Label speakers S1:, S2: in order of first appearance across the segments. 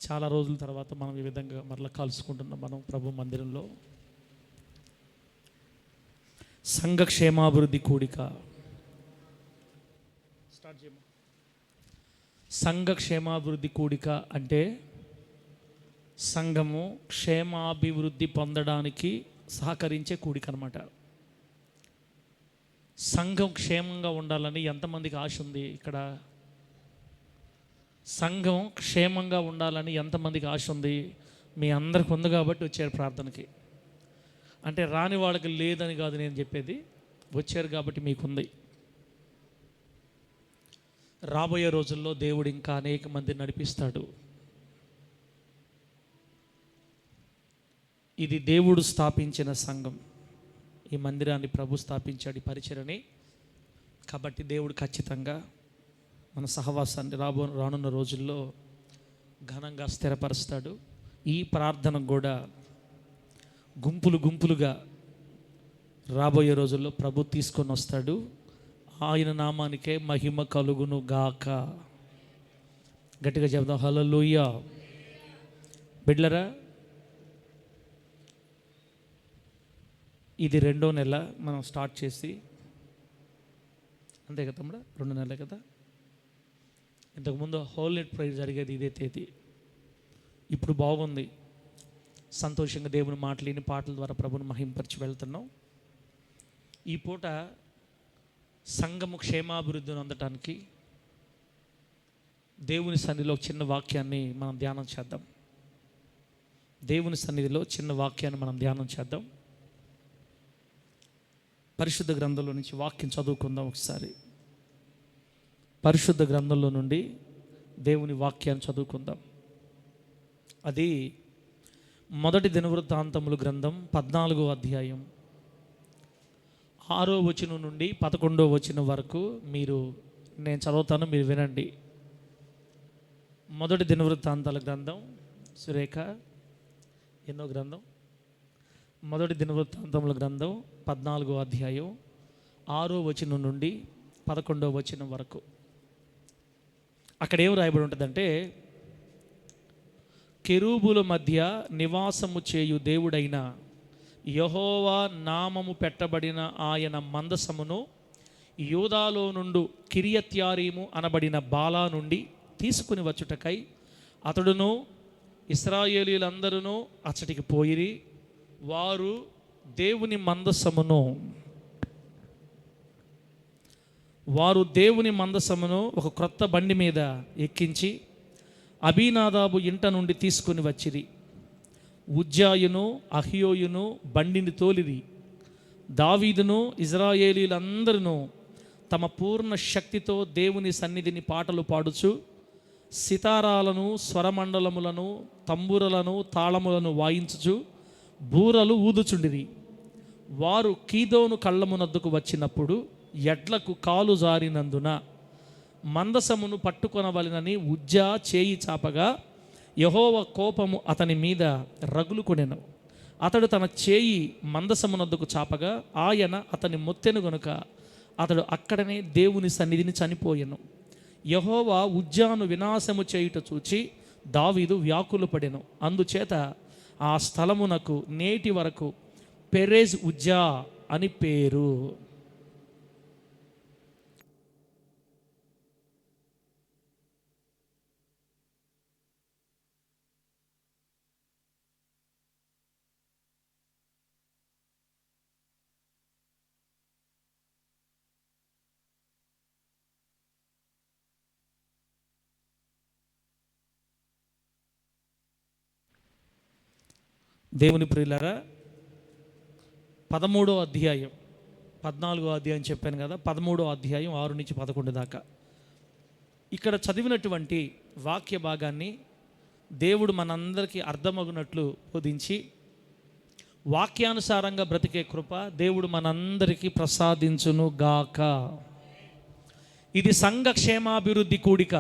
S1: చాలా రోజుల తర్వాత మనం ఈ విధంగా మరలా కలుసుకుంటున్నాం. మనం ప్రభు మందిరంలో సంఘ క్షేమాభివృద్ధి కూడిక స్టార్ట్ చేయమా. సంఘ క్షేమాభివృద్ధి కూడిక అంటే సంఘము క్షేమాభివృద్ధి పొందడానికి సహకరించే కూడిక అన్నమాట. సంఘం క్షేమంగా ఉండాలని ఎంతమందికి ఆశ ఉంది? ఇక్కడ సంఘం క్షేమంగా ఉండాలని ఎంతమందికి ఆశ ఉంది? మీ అందరికి ఉంది కాబట్టి వచ్చారు ప్రార్థనకి. అంటే రాని వాళ్ళకి లేదని కాదు నేను చెప్పేది, వచ్చారు కాబట్టి మీకుంది. రాబోయే రోజుల్లో దేవుడు ఇంకా అనేక మంది నడిపిస్తాడు. ఇది దేవుడు స్థాపించిన సంఘం. ఈ మందిరాన్ని ప్రభు స్థాపించాడు, ఈ పరిచయని. కాబట్టి దేవుడు ఖచ్చితంగా మన సహవాసాన్ని రానున్న రోజుల్లో ఘనంగా స్థిరపరుస్తాడు. ఈ ప్రార్థన కూడా గుంపులుగా రాబోయే రోజుల్లో ప్రభు తీసుకొని వస్తాడు. ఆయన నామానికే మహిమ కలుగును గాక. గట్టిగా చెప్దాం, హల్లెలూయా. బిడ్లరా, ఇది 2వ నెల మనం స్టార్ట్ చేసి, అంతే కదా తమ్ముడా? 2 నెలలే కదా. ఇంతకుముందు హోల్ నైట్ ప్రేయర్ జరిగేది ఇదే తేదీ. ఇప్పుడు బాగుంది, సంతోషంగా దేవుని మాటలేని పాటల ద్వారా ప్రభుని మహింపరిచి వెళ్తున్నాం. ఈ పూట సంఘము క్షేమాభివృద్ధిని అందటానికి దేవుని సన్నిధిలో చిన్న వాక్యాన్ని మనం ధ్యానం చేద్దాం. దేవుని సన్నిధిలో చిన్న వాక్యాన్ని మనం ధ్యానం చేద్దాం. పరిశుద్ధ గ్రంథంలో నుంచి వాక్యం చదువుకుందాం ఒకసారి. పరిశుద్ధ గ్రంథంలో నుండి దేవుని వాక్యాన్ని చదువుకుందాం. అది మొదటి దినవృత్తాంతములు గ్రంథం 14వ అధ్యాయం 6వ వచనం నుండి 11వ వచనం వరకు నేను చదువుతాను, మీరు వినండి. మొదటి దినవృత్తాంతాల గ్రంథం, సురేఖ ఎన్నో గ్రంథం? మొదటి దినవృత్తాంతముల గ్రంథం 14వ అధ్యాయం 6వ వచనం నుండి 11వ వచనం వరకు. అక్కడ ఏం రాయబడి ఉంటుందంటే, కెరూబుల మధ్య నివాసము చేయు దేవుడైన యెహోవా నామము పెట్టబడిన ఆయన మందసమును యూదాలో నుండి కిరియత్యారీము అనబడిన బాలా నుండి తీసుకుని వచ్చుటకై అతడును ఇశ్రాయేలీయులందరూ అచ్చటికి పోయిరి. వారు దేవుని మందసమును ఒక క్రొత్త బండి మీద ఎక్కించి అబీనాదాబు ఇంట నుండి తీసుకుని వచ్చిరి. ఉజ్జాయును అహియోయును బండిని తోలిరి. దావీదును ఇశ్రాయేలీయులందరూ తమ పూర్ణ శక్తితో దేవుని సన్నిధిని పాటలు పాడుచు సితారాలను, స్వరమండలములను, తంబురలను, తాళములను వాయించుచు బూరలు ఊదుచుండిరి. వారు కీదోను కళ్ళమునద్దుకు వచ్చినప్పుడు ఎడ్లకు కాలు జారినందున మందసమును పట్టుకొనవలెనని ఉజ్జా చేయి చాపగా యెహోవా కోపము అతని మీద రగులుకొనెను. అతడు తన చేయి మందసమునద్దుకు చాపగా ఆయన అతని మొత్తెను గనుక అతడు అక్కడనే దేవుని సన్నిధిని చనిపోయెను. యెహోవా ఉజ్జాను వినాశము చేయుట చూచి దావీదు వ్యాకులపడెను. అందుచేత ఆ స్థలమునకు నేటి వరకు పెరేజ్ ఉజ్జా అని పేరు. దేవుని ప్రియులారా, 13వ అధ్యాయం, 14వ అధ్యాయం చెప్పాను కదా, 13వ అధ్యాయం 6 నుంచి 11 దాకా ఇక్కడ చదివినటువంటి వాక్య భాగాన్ని దేవుడు మనందరికీ అర్థమగునట్లు బోధించి వాక్యానుసారంగా బ్రతికే కృప దేవుడు మనందరికీ ప్రసాదించును గాక. ఇది సంఘ క్షేమాభివృద్ధి కూడిక.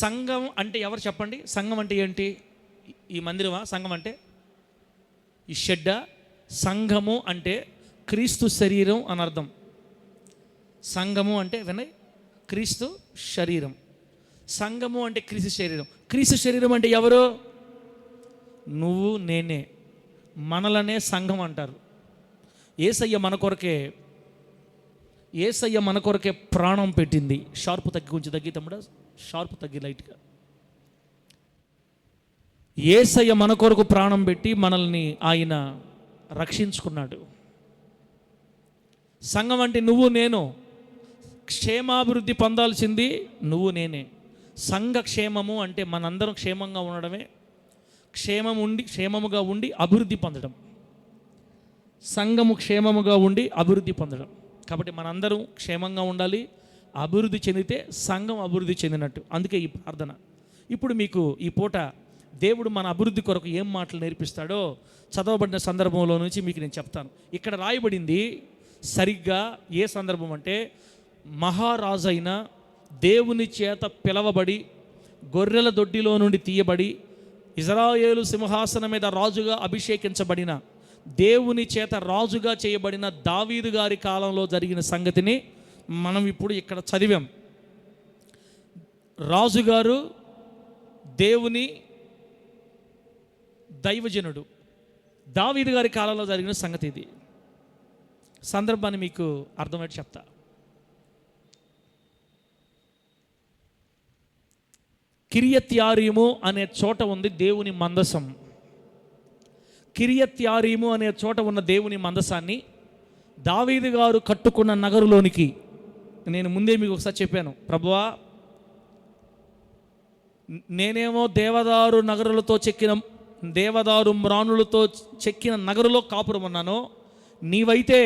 S1: సంఘం అంటే ఎవరు చెప్పండి? సంఘం అంటే ఏంటి? ఈ మందిరమా సంఘం అంటే? ఈ షెడ్డా? సంఘము అంటే క్రీస్తు శరీరం అని అర్థం. సంఘము అంటే క్రీస్తు శరీరం. సంఘము అంటే క్రీస్తు శరీరం. క్రీస్తు శరీరం అంటే ఎవరు? నువ్వు నేనే. మనలనే సంఘం అంటారు. యేసయ్య మన కొరకే ప్రాణం పెట్టింది. షార్ప్ తగ్గి, కొంచెం తగ్గి తమ్ముడా, షార్ప్ తగ్గి లైట్గా. యేసయ్య మన కొరకు ప్రాణం పెట్టి మనల్ని ఆయన రక్షించుకున్నాడు. సంఘం అంటే నువ్వు నేను. క్షేమాభివృద్ధి పొందాల్సింది నువ్వు నేనే. సంఘ క్షేమము అంటే మనందరం క్షేమంగా ఉండడమే. క్షేమముగా ఉండి అభివృద్ధి పొందడం. సంఘము క్షేమముగా ఉండి అభివృద్ధి పొందడం. కాబట్టి మనందరం క్షేమంగా ఉండాలి. అభివృద్ధి చెందితే సంఘం అభివృద్ధి చెందినట్టు. అందుకే ఈ ప్రార్థన. ఇప్పుడు మీకు ఈ పూట దేవుడు మన అభివృద్ధి కొరకు ఏం మాటలు నేర్పిస్తాడో చదవబడిన సందర్భంలో నుంచి మీకు నేను చెప్తాను. ఇక్కడ రాయబడింది సరిగ్గా ఏ సందర్భం అంటే, మహారాజైన దేవుని చేత పిలవబడి గొర్రెల దొడ్డిలో నుండి తీయబడి ఇజ్రాయేలు సింహాసనం మీద రాజుగా అభిషేకించబడిన, దేవుని చేత రాజుగా చేయబడిన దావీదు గారి కాలంలో జరిగిన సంగతిని మనం ఇప్పుడు ఇక్కడ చదివాం. రాజుగారు దేవుని దైవజనుడు. దావీదు గారి కాలంలో జరిగిన సంగతి ఇది. సందర్భాన్ని మీకు అర్థమయ్యేట్టు చెప్తా. కిరియత్యారీము అనే చోట ఉంది దేవుని మందసం. కిరియత్యారీము అనే చోట ఉన్న దేవుని మందసాన్ని దావీదు గారు కట్టుకున్న నగరులోనికి, నేను ముందే మీకు ఒకసారి చెప్పాను, ప్రభువా నేనేమో దేవదారు మ్రాణులతో చెక్కిన నగరులో కాపురం ఉన్నాను, నీవైతే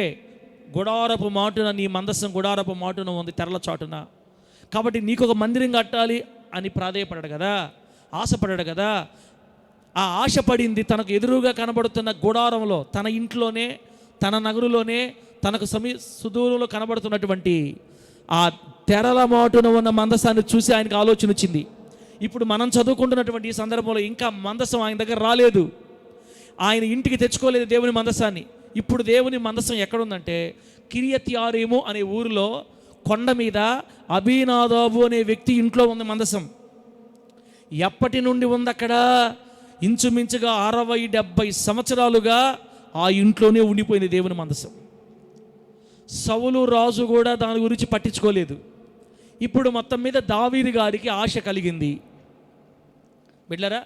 S1: గుడారపు మాటున, నీ మందసం గుడారపు మాటున ఉంది తెరల చాటున. కాబట్టి నీకు ఒక మందిరం కట్టాలి అని ప్రాధేయపడ్డాడు కదా, ఆశపడ్డాడు కదా. ఆ ఆశపడింది తనకు ఎదురుగా కనబడుతున్న గుడారంలో, తన ఇంట్లోనే, తన నగరులోనే, తనకు సుదూరంలో కనబడుతున్నటువంటి ఆ తెరల మాటున ఉన్న మందసాన్ని చూసి ఆయనకు ఆలోచన వచ్చింది. ఇప్పుడు మనం చదువుకుంటున్నటువంటి ఈ సందర్భంలో ఇంకా మందసం ఆయన దగ్గర రాలేదు. ఆయన ఇంటికి తెచ్చుకోలేదు దేవుని మందసాన్ని. ఇప్పుడు దేవుని మందసం ఎక్కడుందంటే కిరియత్యారీము అనే ఊరిలో కొండ మీద అబీనాదాబు అనే వ్యక్తి ఇంట్లో ఉంది మందసం. ఎప్పటి నుండి ఉంది అక్కడ? ఇంచుమించుగా 60-70 సంవత్సరాలుగా ఆ ఇంట్లోనే ఉండిపోయింది దేవుని మందసం. సౌలు రాజు కూడా దాని గురించి పట్టించుకోలేదు. ఇప్పుడు మొత్తం మీద దావీదు గారికి ఆశ కలిగింది. బిడ్డలారా,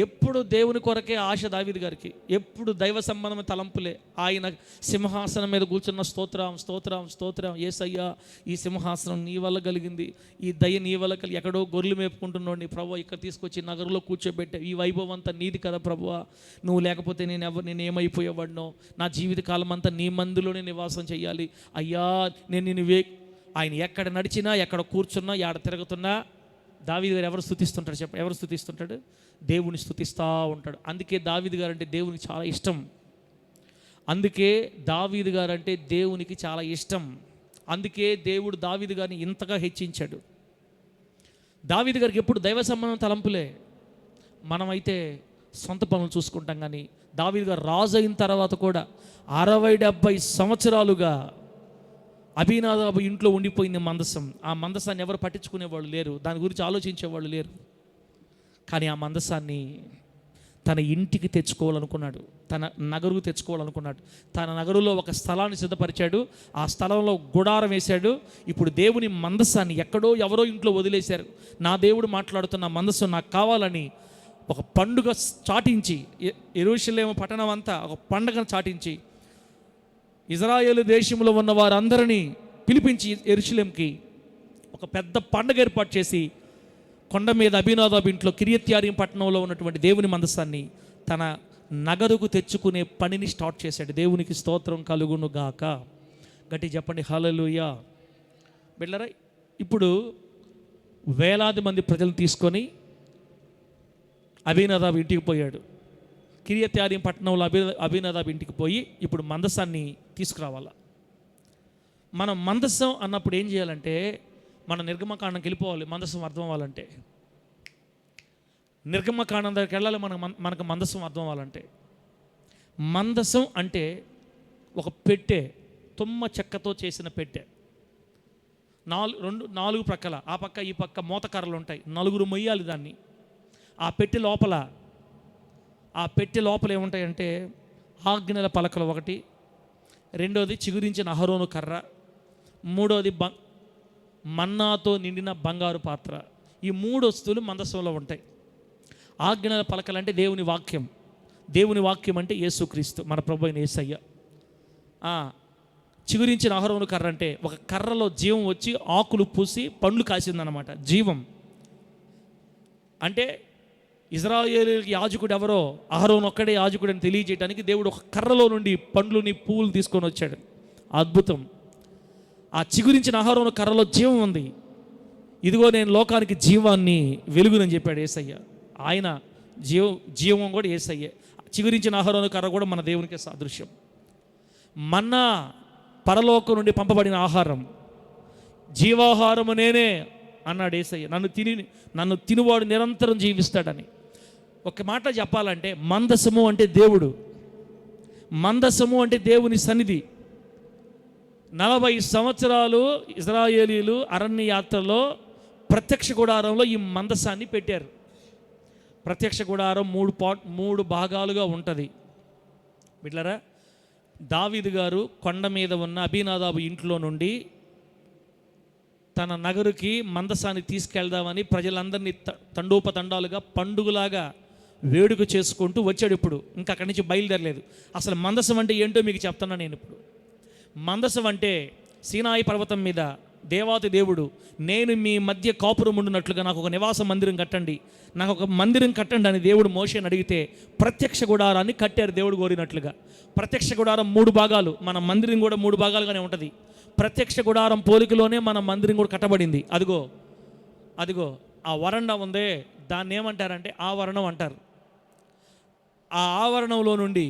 S1: ఎప్పుడు దేవుని కొరకే ఆశ దావీదు గారికి. ఎప్పుడు దైవ సంబంధమైన తలంపులే. ఆయన సింహాసనం మీద కూర్చున్న స్తోత్రం స్తోత్రం స్తోత్రం, యేసయ్యా ఈ సింహాసనం నీ వల్ల కలిగింది, ఈ దయ నీ వల్ల కలిగి, ఎక్కడో గొర్రెలు మేపుకుంటున్నాడు ప్రభువా, ఇక్కడ తీసుకొచ్చి నగరంలో కూర్చోబెట్టే, ఈ వైభవం అంతా నీది కదా ప్రభువా, నువ్వు లేకపోతే నేను ఏమైపోయేవాడినో, నా జీవితకాలం అంతా నీ మందిలోనే నివాసం చేయాలి అయ్యా, నేను నిన్ను ఆయన ఎక్కడ నడిచినా, ఎక్కడ కూర్చున్నా, ఎక్కడ తిరుగుతున్నా దావీదు గారు ఎవరు స్తుతిస్తుంటాడు చెప్ప? ఎవరు స్తుతిస్తుంటాడు? దేవుని స్తుతిస్తూ ఉంటాడు. అందుకే దావీదు గారు అంటే దేవునికి చాలా ఇష్టం. అందుకే దేవుడు దావీదు గారిని ఇంతగా హెచ్చించాడు. దావీదు గారికి ఎప్పుడు దైవ సంబంధం తలంపులే. మనమైతే సొంత పనులు చూసుకుంటాం. కానీ దావీదు గారు రాజు అయిన తర్వాత కూడా 60-70 సంవత్సరాలుగా అబీనాదాబు ఇంట్లో ఉండిపోయింది మందసం. ఆ మందసాన్ని ఎవరు పట్టించుకునేవాళ్ళు లేరు, దాని గురించి ఆలోచించేవాళ్ళు లేరు. కానీ ఆ మందసాన్ని తన ఇంటికి తెచ్చుకోవాలనుకున్నాడు, తన నగరుకు తెచ్చుకోవాలనుకున్నాడు. తన నగరులో ఒక స్థలాన్ని సిద్ధపరిచాడు, ఆ స్థలంలో గుడారం వేశాడు. ఇప్పుడు దేవుని మందసాన్ని ఎవరో ఇంట్లో వదిలేశారు. నా దేవుడు మాట్లాడుతున్న మందసం నాకు కావాలని ఒక పండుగ చాటించి, యెరూషలేము పట్టణం అంతా ఒక పండుగను చాటించి, ఇజ్రాయేలు దేశంలో ఉన్న వారందరినీ పిలిపించి యెరూషలేంకి ఒక పెద్ద పండుగ ఏర్పాటు చేసి, కొండ మీద అబీనాదాబు ఇంట్లో కిరియత్యారీం పట్టణంలో ఉన్నటువంటి దేవుని మందసాన్ని తన నగరుకు తెచ్చుకునే పనిని స్టార్ట్ చేశాడు. దేవునికి స్తోత్రం కలుగును గాక. గట్టి చెప్పండి హల్లెలూయా. బిడ్డలారా, ఇప్పుడు వేలాది మంది ప్రజలను తీసుకొని అబీనాదాబు ఇంటికి పోయాడు. కిరియత్యారీం పట్టణంలో అబీనాదాబు ఇంటికి పోయి ఇప్పుడు మందసాన్ని తీసుకురావాలా. మనం మందసం అన్నప్పుడు ఏం చేయాలంటే, మన నిర్గమకాండంకి వెళ్ళిపోవాలి. మందసం అర్థం అవ్వాలంటే నిర్గమకాండం దగ్గరికి వెళ్ళాలి. మనకు మందసం అర్థం అవ్వాలంటే, మందసం అంటే ఒక పెట్టె, తుమ్మ చెక్కతో చేసిన పెట్టె. నాలుగు ప్రక్కల ఆ పక్క ఈ పక్క మోతకర్రలు ఉంటాయి. నలుగురు మొయ్యాలి దాన్ని. ఆ పెట్టె లోపల ఏముంటాయంటే ఆజ్ఞల పలకలు ఒకటి, రెండోది చిగురించిన అహరోను కర్ర, మూడోది మన్నాతో నిండిన బంగారు పాత్ర. ఈ 3 వస్తువులు మందసంలో ఉంటాయి. ఆజ్ఞల పలకలు అంటే దేవుని వాక్యం. దేవుని వాక్యం అంటే యేసుక్రీస్తు, మన ప్రభు అయిన యేసయ్య. చిగురించిన అహరోను కర్ర అంటే ఒక కర్రలో జీవం వచ్చి ఆకులు పూసి పండ్లు కాసిందన్నమాట. జీవం అంటే ఇజ్రాయేలీయులకి యాజకుడు ఎవరో, అహరోను ఒక్కడే యాజకుడు అని తెలియజేయడానికి దేవుడు ఒక కర్రలో నుండి పండ్లుని పువ్వులు తీసుకొని వచ్చాడు. అద్భుతం. ఆ చిగురించిన అహరోను కర్రలో జీవం ఉంది. ఇదిగో నేను లోకానికి జీవాన్ని వెలుగునని చెప్పాడు యేసయ్య. ఆయన జీవం కూడా యేసయ్యే. చిగురించిన అహరోను కర్ర కూడా మన దేవునికి సాదృశ్యం. మన్నా పరలోకం నుండి పంపబడిన ఆహారం, జీవాహారము నేనే అన్నాడు యేసయ్య. నన్ను తినువాడు నిరంతరం జీవిస్తాడని. ఒక మాట చెప్పాలంటే మందసము అంటే దేవుడు, మందసము అంటే దేవుని సన్నిధి. 40 సంవత్సరాలు ఇజ్రాయేలీలు అరణ్య యాత్రలో ప్రత్యక్ష గుడారంలో ఈ మందసాన్ని పెట్టారు. ప్రత్యక్ష గుడారం 3 భాగాలుగా ఉంటుంది. బిడ్డలారా, దావీదు గారు కొండ మీద ఉన్న అబీనాదాబు ఇంట్లో నుండి తన నగరుకి మందసాన్ని తీసుకెళ్దామని ప్రజలందరినీ తండోపతండాలుగా పండుగలాగా వేడుక చేసుకుంటూ వచ్చాడు. ఇప్పుడు ఇంకా అక్కడి నుంచి బయలుదేరలేదు. అసలు మందసం అంటే ఏంటో మీకు చెప్తున్నా నేను ఇప్పుడు. మందసం అంటే సీనాయి పర్వతం మీద దేవాతి దేవుడు, నేను మీ మధ్య కాపురం ఉండినట్లుగా నాకు ఒక నివాస మందిరం కట్టండి, నాకు ఒక మందిరం కట్టండి అని దేవుడు మోషేని అడిగితే ప్రత్యక్ష గుడారాన్ని కట్టారు దేవుడు కోరినట్లుగా. ప్రత్యక్ష గుడారం 3 భాగాలు, మన మందిరం కూడా 3 భాగాలుగానే ఉంటుంది. ప్రత్యక్ష గుడారం పోలికలోనే మన మందిరం కూడా కట్టబడింది. అదిగో ఆ వరండా ఉందే, దాన్ని ఏమంటారంటే ఆవరణం అంటారు. ఆ ఆవరణంలో నుండి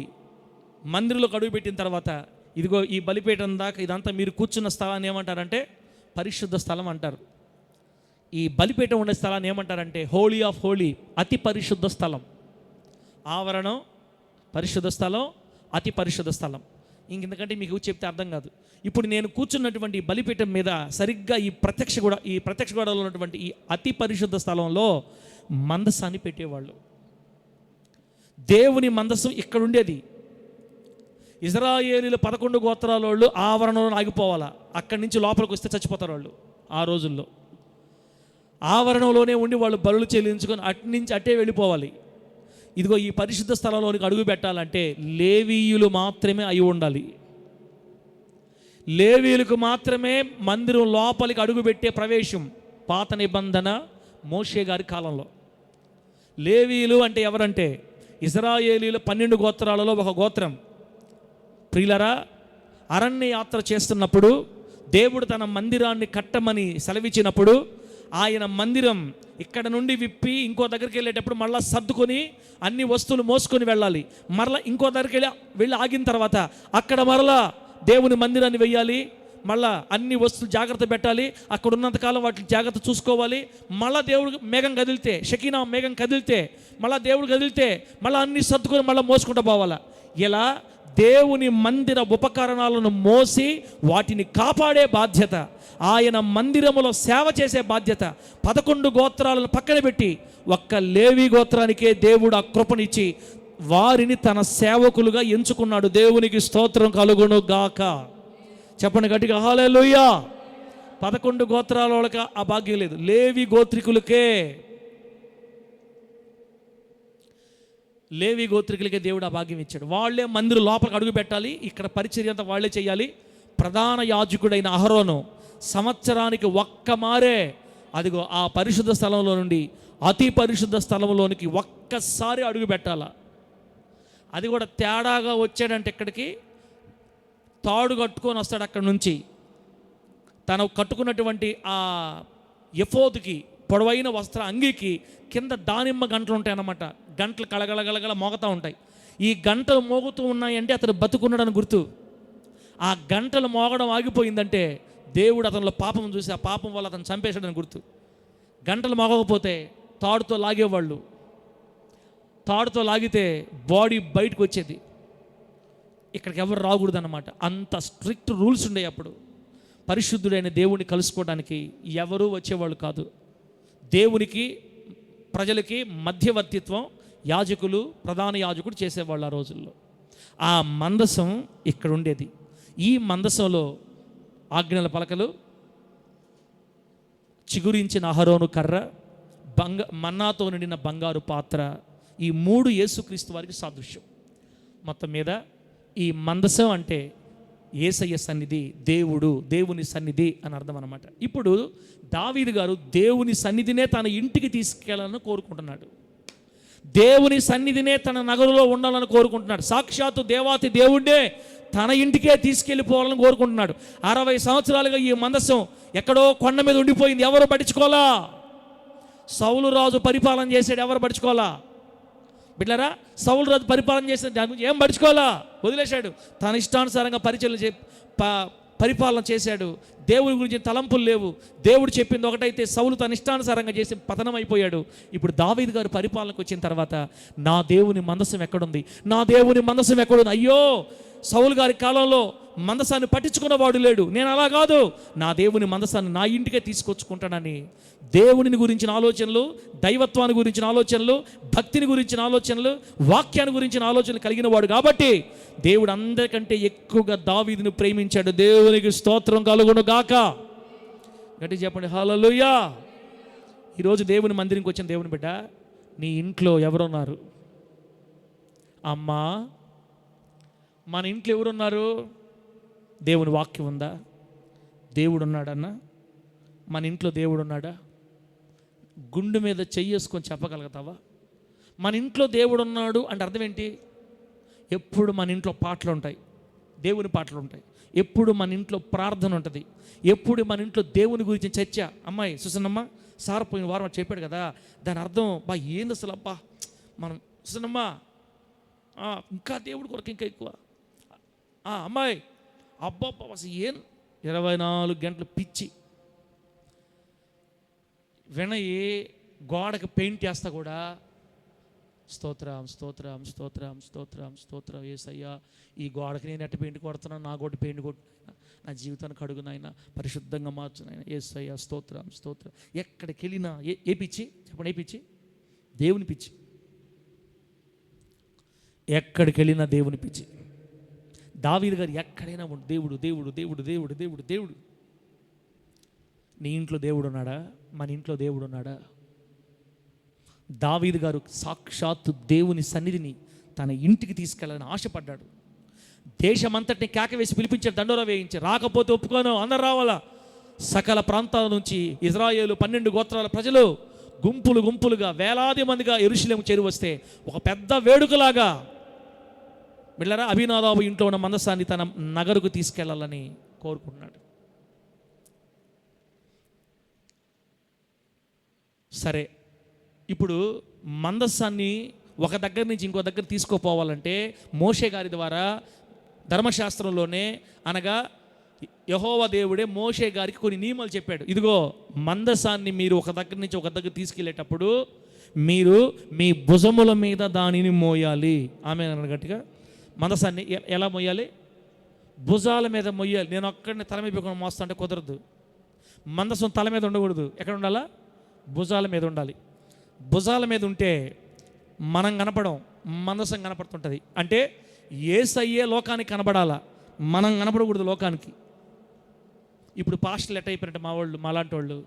S1: మందిరంలోకి అడుగుపెట్టిన తర్వాత ఇదిగో ఈ బలిపీఠం దాకా ఇదంతా మీరు కూర్చున్న స్థలాన్ని ఏమంటారంటే పరిశుద్ధ స్థలం అంటారు. ఈ బలిపీఠం ఉండే స్థలాన్ని ఏమంటారంటే హోలీ ఆఫ్ హోలీ, అతి పరిశుద్ధ స్థలం. ఆవరణం, పరిశుద్ధ స్థలం, అతి పరిశుద్ధ స్థలం. ఇంకెందుకంటే మీకు చెప్తే అర్థం కాదు. ఇప్పుడు నేను కూర్చున్నటువంటి బలిపీఠం మీద సరిగ్గా ఈ ప్రత్యక్ష గోడలో ఉన్నటువంటి ఈ అతి పరిశుద్ధ స్థలంలో మందసాన్ని పెట్టేవాళ్ళు. దేవుని మందసం ఇక్కడ ఉండేది. ఇజ్రాయేలీలు 11 గోత్రాల వాళ్ళు ఆవరణలో ఆగిపోవాలా, అక్కడి నుంచి లోపలికి వస్తే చచ్చిపోతారు వాళ్ళు. ఆ రోజుల్లో ఆవరణలోనే ఉండి వాళ్ళు బలులు చెల్లించుకొని నుంచి అట్టే వెళ్ళిపోవాలి. ఇదిగో ఈ పరిశుద్ధ స్థలంలోనికి అడుగు పెట్టాలంటే లేవీయులు మాత్రమే అయి ఉండాలి. లేవీయులకు మాత్రమే మందిరం లోపలికి అడుగుపెట్టే ప్రవేశం. పాత నిబంధన మోషే గారి కాలంలో. లేవీయులు అంటే ఎవరంటే ఇజ్రాయేలీలు 12 గోత్రాలలో ఒక గోత్రం. ప్రియులరా, అరణ్య యాత్ర చేస్తున్నప్పుడు దేవుడు తన మందిరాన్ని కట్టమని సెలవిచ్చినప్పుడు ఆయన మందిరం ఇక్కడ నుండి విప్పి ఇంకో దగ్గరికి వెళ్ళేటప్పుడు మళ్ళీ సర్దుకొని అన్ని వస్తువులు మోసుకొని వెళ్ళాలి. మరలా ఇంకో దగ్గరికి వెళ్ళి ఆగిన తర్వాత అక్కడ మరలా దేవుని మందిరాన్ని వెయ్యాలి. మళ్ళా అన్ని వస్తువులు జాగ్రత్త పెట్టాలి. అక్కడ ఉన్నంతకాలం వాటిని జాగ్రత్త చూసుకోవాలి. మళ్ళీ దేవుడు మేఘం కదిలితే, షకీనా మేఘం కదిలితే, మళ్ళీ దేవుడు కదిలితే మళ్ళీ అన్ని సర్దుకొని మళ్ళీ మోసుకుంటూ పోవాలా. ఇలా దేవుని మందిర ఉపకరణాలను మోసి వాటిని కాపాడే బాధ్యత, ఆయన మందిరములో సేవ చేసే బాధ్యత 11 గోత్రాలను పక్కన పెట్టి ఒక్క లేవి గోత్రానికే దేవుడు ఆ కృపనిచ్చి వారిని తన సేవకులుగా ఎంచుకున్నాడు. దేవునికి స్తోత్రం కలుగును గాక. చెప్పండి గట్టిగా హల్లెలూయా. 11 గోత్రాల వాళ్ళకి ఆ భాగ్యం లేదు, లేవి గోత్రికులకే దేవుడు ఆ భాగ్యం ఇచ్చాడు. వాళ్ళే మందిరం లోపలికి అడుగు పెట్టాలి. ఇక్కడ పరిచర్య అంతా వాళ్ళే చేయాలి. ప్రధాన యాజకుడైన అహరోను సంవత్సరానికి ఒక్కమారే అదిగో ఆ పరిశుద్ధ స్థలంలో నుండి అతి పరిశుద్ధ స్థలంలోనికి ఒక్కసారి అడుగు పెట్టాల. అది కూడా తేడాగా వచ్చాడంటే ఇక్కడికి తాడు కట్టుకొని వస్తాడు. అక్కడి నుంచి తను కట్టుకున్నటువంటి ఆ ఎఫోదుకి, పొడవైన వస్త్ర అంగీకి కింద దానిమ్మ గంటలు ఉంటాయి అన్నమాట. గంటలు కలగలగలగల మోగుతూ ఉంటాయి. ఈ గంటలు మోగుతూ ఉన్నాయంటే అతను బతుకున్నాడని గుర్తు. ఆ గంటలు మోగడం ఆగిపోయిందంటే దేవుడు అతనిలో పాపం చూసి ఆ పాపం వల్ల అతను చంపేశాడని గుర్తు. గంటలు మోగకపోతే తాడుతో లాగేవాళ్ళు. తాడుతో లాగితే బాడీ బయటకు వచ్చేది. ఇక్కడికి ఎవరు రాకూడదు అన్నమాట. అంత స్ట్రిక్ట్ రూల్స్ ఉండేవి అప్పుడు. పరిశుద్ధుడైన దేవుణ్ణి కలుసుకోవడానికి ఎవరూ వచ్చేవాళ్ళు కాదు. దేవునికి ప్రజలకి మధ్యవర్తిత్వం యాజకులు, ప్రధాన యాజకుడు చేసేవాళ్ళు ఆ రోజుల్లో. ఆ మందసం ఇక్కడ ఉండేది. ఈ మందసంలో ఆజ్ఞల పలకలు, చిగురించిన అహరోను కర్ర, మన్నాతో నిండిన బంగారు పాత్ర, ఈ 3 యేసుక్రీస్తు వారికి సాదృశ్యం. మొత్తం మీద ఈ మందసం అంటే యేసయ్య సన్నిధి, దేవుని సన్నిధి అని అర్థం అన్నమాట. ఇప్పుడు దావీదు గారు దేవుని సన్నిధినే తన ఇంటికి తీసుకెళ్లాలని కోరుకుంటున్నాడు. దేవుని సన్నిధినే తన నగరులో ఉండాలని కోరుకుంటున్నాడు. సాక్షాత్తు దేవాతి దేవుడే తన ఇంటికే తీసుకెళ్ళిపోవాలని కోరుకుంటున్నాడు. 60 సంవత్సరాలుగా ఈ మందసం ఎక్కడో కొండ మీద ఉండిపోయింది. ఎవరు పట్టించుకోవాలా? సౌలు రాజు పరిపాలన చేసాడు, ఎవరు పట్టించుకోవాలా? బిడ్డలారా, సౌలు రాజు పరిపాలన చేసిన దాని గురించి ఏం పట్టించుకోవాలా? వదిలేశాడు. తన ఇష్టానుసారంగా పరిపాలన చేశాడు. దేవుడి గురించి తలంపులు లేవు. దేవుడు చెప్పింది ఒకటైతే సౌలు తన ఇష్టానుసారంగా చేసి పతనం అయిపోయాడు. ఇప్పుడు దావీదు గారు పరిపాలనకు వచ్చిన తర్వాత నా దేవుని మందసం ఎక్కడుంది, నా దేవుని మందసం ఎక్కడుంది? అయ్యో, సౌలు గారి కాలంలో మందసాన్ని పట్టించుకున్నవాడు లేడు. నేను అలా కాదు, నా దేవుని మందసాన్ని నా ఇంటికే తీసుకొచ్చుకుంటానని దేవుని గురించిన ఆలోచనలు, దైవత్వాన్ని గురించిన ఆలోచనలు, భక్తిని గురించిన ఆలోచనలు, వాక్యాన్ని గురించిన ఆలోచనలు కలిగిన వాడు కాబట్టి దేవుడు అందరికంటే ఎక్కువగా దావీదును ప్రేమించాడు. దేవునికి స్తోత్రం కలుగును గాక. గట్టి చెప్పండి హల్లెలూయా. ఈరోజు దేవుని మందిరానికి వచ్చిన దేవుని బిడ్డ, నీ ఇంట్లో ఎవరున్నారు? అమ్మా, మన ఇంట్లో ఎవరున్నారు? దేవుని వాక్యం ఉందా? దేవుడు ఉన్నాడన్నా? మన ఇంట్లో దేవుడు ఉన్నాడా? గుండె మీద చెయ్యేసుకొని చెప్పగలుగుతావా? మన ఇంట్లో దేవుడు ఉన్నాడు అంటే అర్థం ఏంటి? ఎప్పుడు మన ఇంట్లో పాటలు ఉంటాయి, దేవుని పాటలు ఉంటాయి. ఎప్పుడు మన ఇంట్లో ప్రార్థన ఉంటుంది. ఎప్పుడు మన ఇంట్లో దేవుని గురించి చర్చ. అమ్మాయి సుసన్నమ్మ, సార్ పోయిన వారం చెప్పాడు కదా, దాని అర్థం ఏంది అసలు? మనం సుసన్నమ్మ ఇంకా దేవుడి కొరకు ఇంకా ఎక్కువ. అమ్మాయి అబ్బాబ్బా అసలు 24 గంటలు పిచ్చి. వినయి గోడకి పెయింట్ వేస్తా కూడా స్తోత్రం స్తోత్రం స్తోత్రం స్తోత్రం స్తోత్రం యేసయ్యా, ఈ గోడకి నేను ఎట్ట పెయింట్ కొడుతున్నాను, నా గోడ పెయింట్ కొట్టు, నా జీవితాన్ని కడుగునైనా, పరిశుద్ధంగా మార్చునైనా, యేసయ్యా స్తోత్రం స్తోత్రం. ఎక్కడికి వెళ్ళినా ఏ పిచ్చి చెప్పండి? ఏ పిచ్చి? దేవుని పిచ్చి. ఎక్కడికి వెళ్ళినా దేవుని పిచ్చి. దావీదు గారు ఎక్కడైనా ఉండు, దేవుడు దేవుడు దేవుడు దేవుడు దేవుడు దేవుడు. నీ ఇంట్లో దేవుడు ఉన్నాడా? మన ఇంట్లో దేవుడు ఉన్నాడా? దావీదు గారు సాక్షాత్తు దేవుని సన్నిధిని తన ఇంటికి తీసుకెళ్ళాలని ఆశపడ్డాడు. దేశమంతటిని కేకవేసి పిలిపించాడు, దండోరా వేయించి. రాకపోతే ఒప్పుకోను, అందరు రావాలా. సకల ప్రాంతాల నుంచి ఇజ్రాయేలు 12 గోత్రాల ప్రజలు గుంపులు గుంపులుగా వేలాది మందిగా యెరూషలేము చేరి వస్తే ఒక పెద్ద వేడుకలాగా బిళ్ళరా అభినాదాబు ఇంట్లో ఉన్న మందసాన్ని తన నగరుకు తీసుకెళ్లాలని కోరుకుంటున్నాడు. సరే, ఇప్పుడు మందసాన్ని ఒక దగ్గర నుంచి ఇంకో దగ్గర తీసుకుపోవాలంటే మోషే గారి ద్వారా ధర్మశాస్త్రంలోనే, అనగా యెహోవా దేవుడే మోషే గారికి కొన్ని నియమాలు చెప్పాడు. ఇదిగో, మందసాన్ని మీరు ఒక దగ్గర నుంచి ఒక దగ్గర తీసుకెళ్ళేటప్పుడు మీరు మీ భుజముల మీద దానిని మోయాలి. ఆమె గట్టిగా. మందసాన్ని ఎలా మోయాలి? భుజాల మీద మోయాలి. నేను ఒక్కడిని తల మీద పెట్టుకొని మోస్తా అంటే కుదరదు. మందసం తల మీద ఉండకూడదు. ఎక్కడ ఉండాలా? భుజాల మీద ఉండాలి. భుజాల మీద ఉంటే మనం కనపడం, మందసం కనపడుతుంటుంది. అంటే యేసయ్యే లోకానికి కనబడాలా, మనం కనపడకూడదు లోకానికి. ఇప్పుడు పాస్టర్లు ఎట్ట అయిపోయినట్టు మా వాళ్ళు, మాలాంటి వాళ్ళు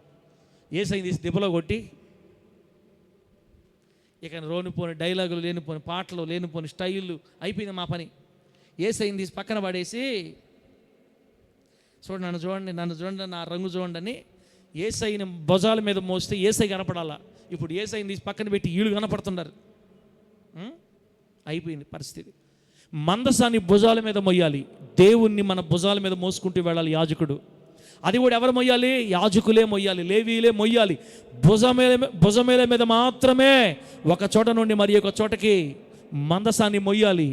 S1: యేసయ్యని తీసి దెబ్బలో కొట్టి, ఇక రోనిపోని డైలాగులు, లేనిపోని పాటలు, లేనిపోని స్టైళ్ళు, అయిపోయింది మా పని. యేసయ్యని తీసి పక్కన పడేసి, చూడండి నన్ను చూడండి, నన్ను చూడండి, నా రంగు చూడండి అని యేసయ్యని భుజాల మీద మోస్తే యేసయ్య కనపడాలా. ఇప్పుడు యేసయ్యని తీసి పక్కన పెట్టి వీళ్ళు కనపడుతున్నారు. అయిపోయింది పరిస్థితి. మందసాన్ని భుజాల మీద మొయ్యాలి. దేవుణ్ణి మన భుజాల మీద మోసుకుంటూ వెళ్ళాలి యాజకుడు. అది కూడా ఎవరు మొయ్యాలి? యాజకులే మొయ్యాలి, లేవీలే మొయ్యాలి. భుజమేల మీద మాత్రమే ఒక చోట నుండి మరి ఒక చోటకి మందసాన్ని మొయ్యాలి.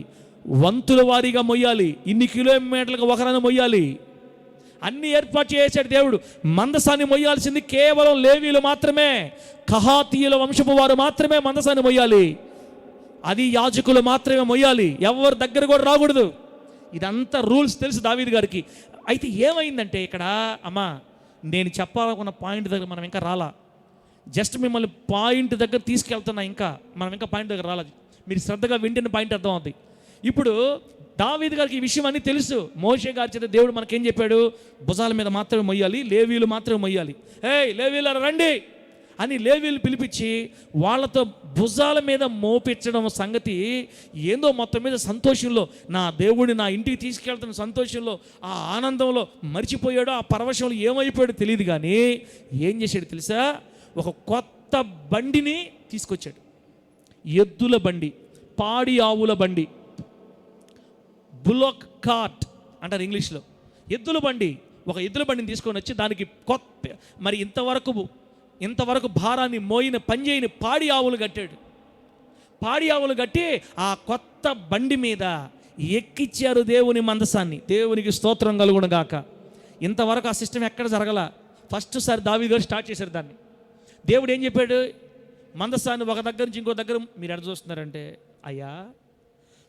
S1: వంతుల వారీగా మొయ్యాలి. ఇన్ని కిలోమీటర్లకు ఒకరైనా మొయ్యాలి. అన్ని ఏర్పాటు చేశాడు దేవుడు. మందసాన్ని మొయ్యాల్సింది కేవలం లేవీలు మాత్రమే, కహాతీయుల వంశపు వారు మాత్రమే మందసాన్ని మొయ్యాలి. అది యాజకులు మాత్రమే మొయ్యాలి. ఎవరి దగ్గర కూడా రాకూడదు. ఇదంతా రూల్స్ తెలుసు దావీదు గారికి. అయితే ఏమైందంటే ఇక్కడ అమ్మా, నేను చెప్పాలనుకున్న పాయింట్ దగ్గర మనం ఇంకా రాలా. జస్ట్ మిమ్మల్ని పాయింట్ దగ్గర తీసుకెళ్తున్నా, ఇంకా మనం ఇంకా పాయింట్ దగ్గర రాలేదు. మీరు శ్రద్ధగా వింటున్న పాయింట్ అర్థం అవుతుంది. ఇప్పుడు దావీదు గారికి ఈ విషయం అన్నీ తెలుసు. మోషే గారి చేత దేవుడు మనకేం చెప్పాడు? భుజాల మీద మాత్రమే మొయ్యాలి, లేవీలు మాత్రమే మొయ్యాలి. లేవీలు రండి అని లేవీలు పిలిపించి వాళ్ళతో భుజాల మీద మోపించడం సంగతి ఏందో మొత్తం మీద సంతోషంలో, నా దేవుడిని నా ఇంటికి తీసుకెళ్తున్న సంతోషంలో, ఆ ఆనందంలో మర్చిపోయాడో, ఆ పరవశంలో ఏమైపోయాడో తెలియదు. కానీ ఏం చేశాడు తెలుసా? ఒక కొత్త బండిని తీసుకొచ్చాడు. ఎద్దుల బండి, పాడి ఆవుల బండి, బులోక్ కార్ట్ అంటారు ఇంగ్లీష్లో. ఎద్దుల బండి, ఒక ఎద్దుల బండిని తీసుకొని వచ్చి దానికి కొత్త, మరి ఇంతవరకు భారాన్ని మోయిన పనిచేయని పాడి ఆవులు కట్టాడు. పాడి ఆవులు కట్టి ఆ కొత్త బండి మీద ఎక్కిచ్చారు దేవుని మందసాన్ని. దేవునికి స్తోత్రం కలుగును గాక. ఇంతవరకు ఆ సిస్టమ్ ఎక్కడ జరగల. ఫస్ట్ సారి దావీదు గారు స్టార్ట్ చేశారు దాన్ని. దేవుడు ఏం చెప్పాడు? మందసాన్ని ఒక దగ్గర నుంచి ఇంకో దగ్గర. మీరు ఎక్కడ చూస్తున్నారంటే, అయ్యా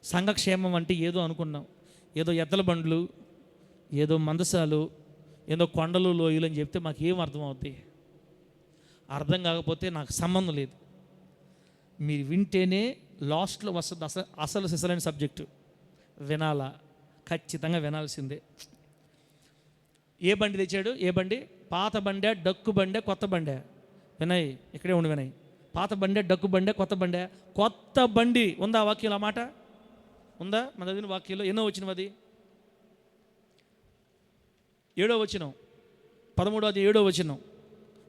S1: సంఘక్షేమం అంటే ఏదో అనుకున్నాం, ఏదో ఎద్దల బండ్లు, ఏదో మందసాలు, ఏదో కొండలు లోయలు అని చెప్తే మాకు ఏం అర్థం అవుతాయి? అర్థం కాకపోతే నాకు సంబంధం లేదు. మీరు వింటేనే లాస్ట్లో వస్తుంది అసలు సిసలైన సబ్జెక్టు. వినాలా, ఖచ్చితంగా వినాల్సిందే. ఏ బండి తెచ్చాడు? ఏ బండి? పాత బండే, డక్కు బండే, కొత్త బండే? వినయ్, ఇక్కడే ఉండి వినయ్. పాత బండే, డక్కు బండే, కొత్త బండే? కొత్త బండి. ఉందా వాక్యంలో ఆ మాట? ఉందా? మన చదివిన వాక్యంలో ఎన్నో వచ్చిన అది? 7వ వచనం, 13వ 7వ వచనం.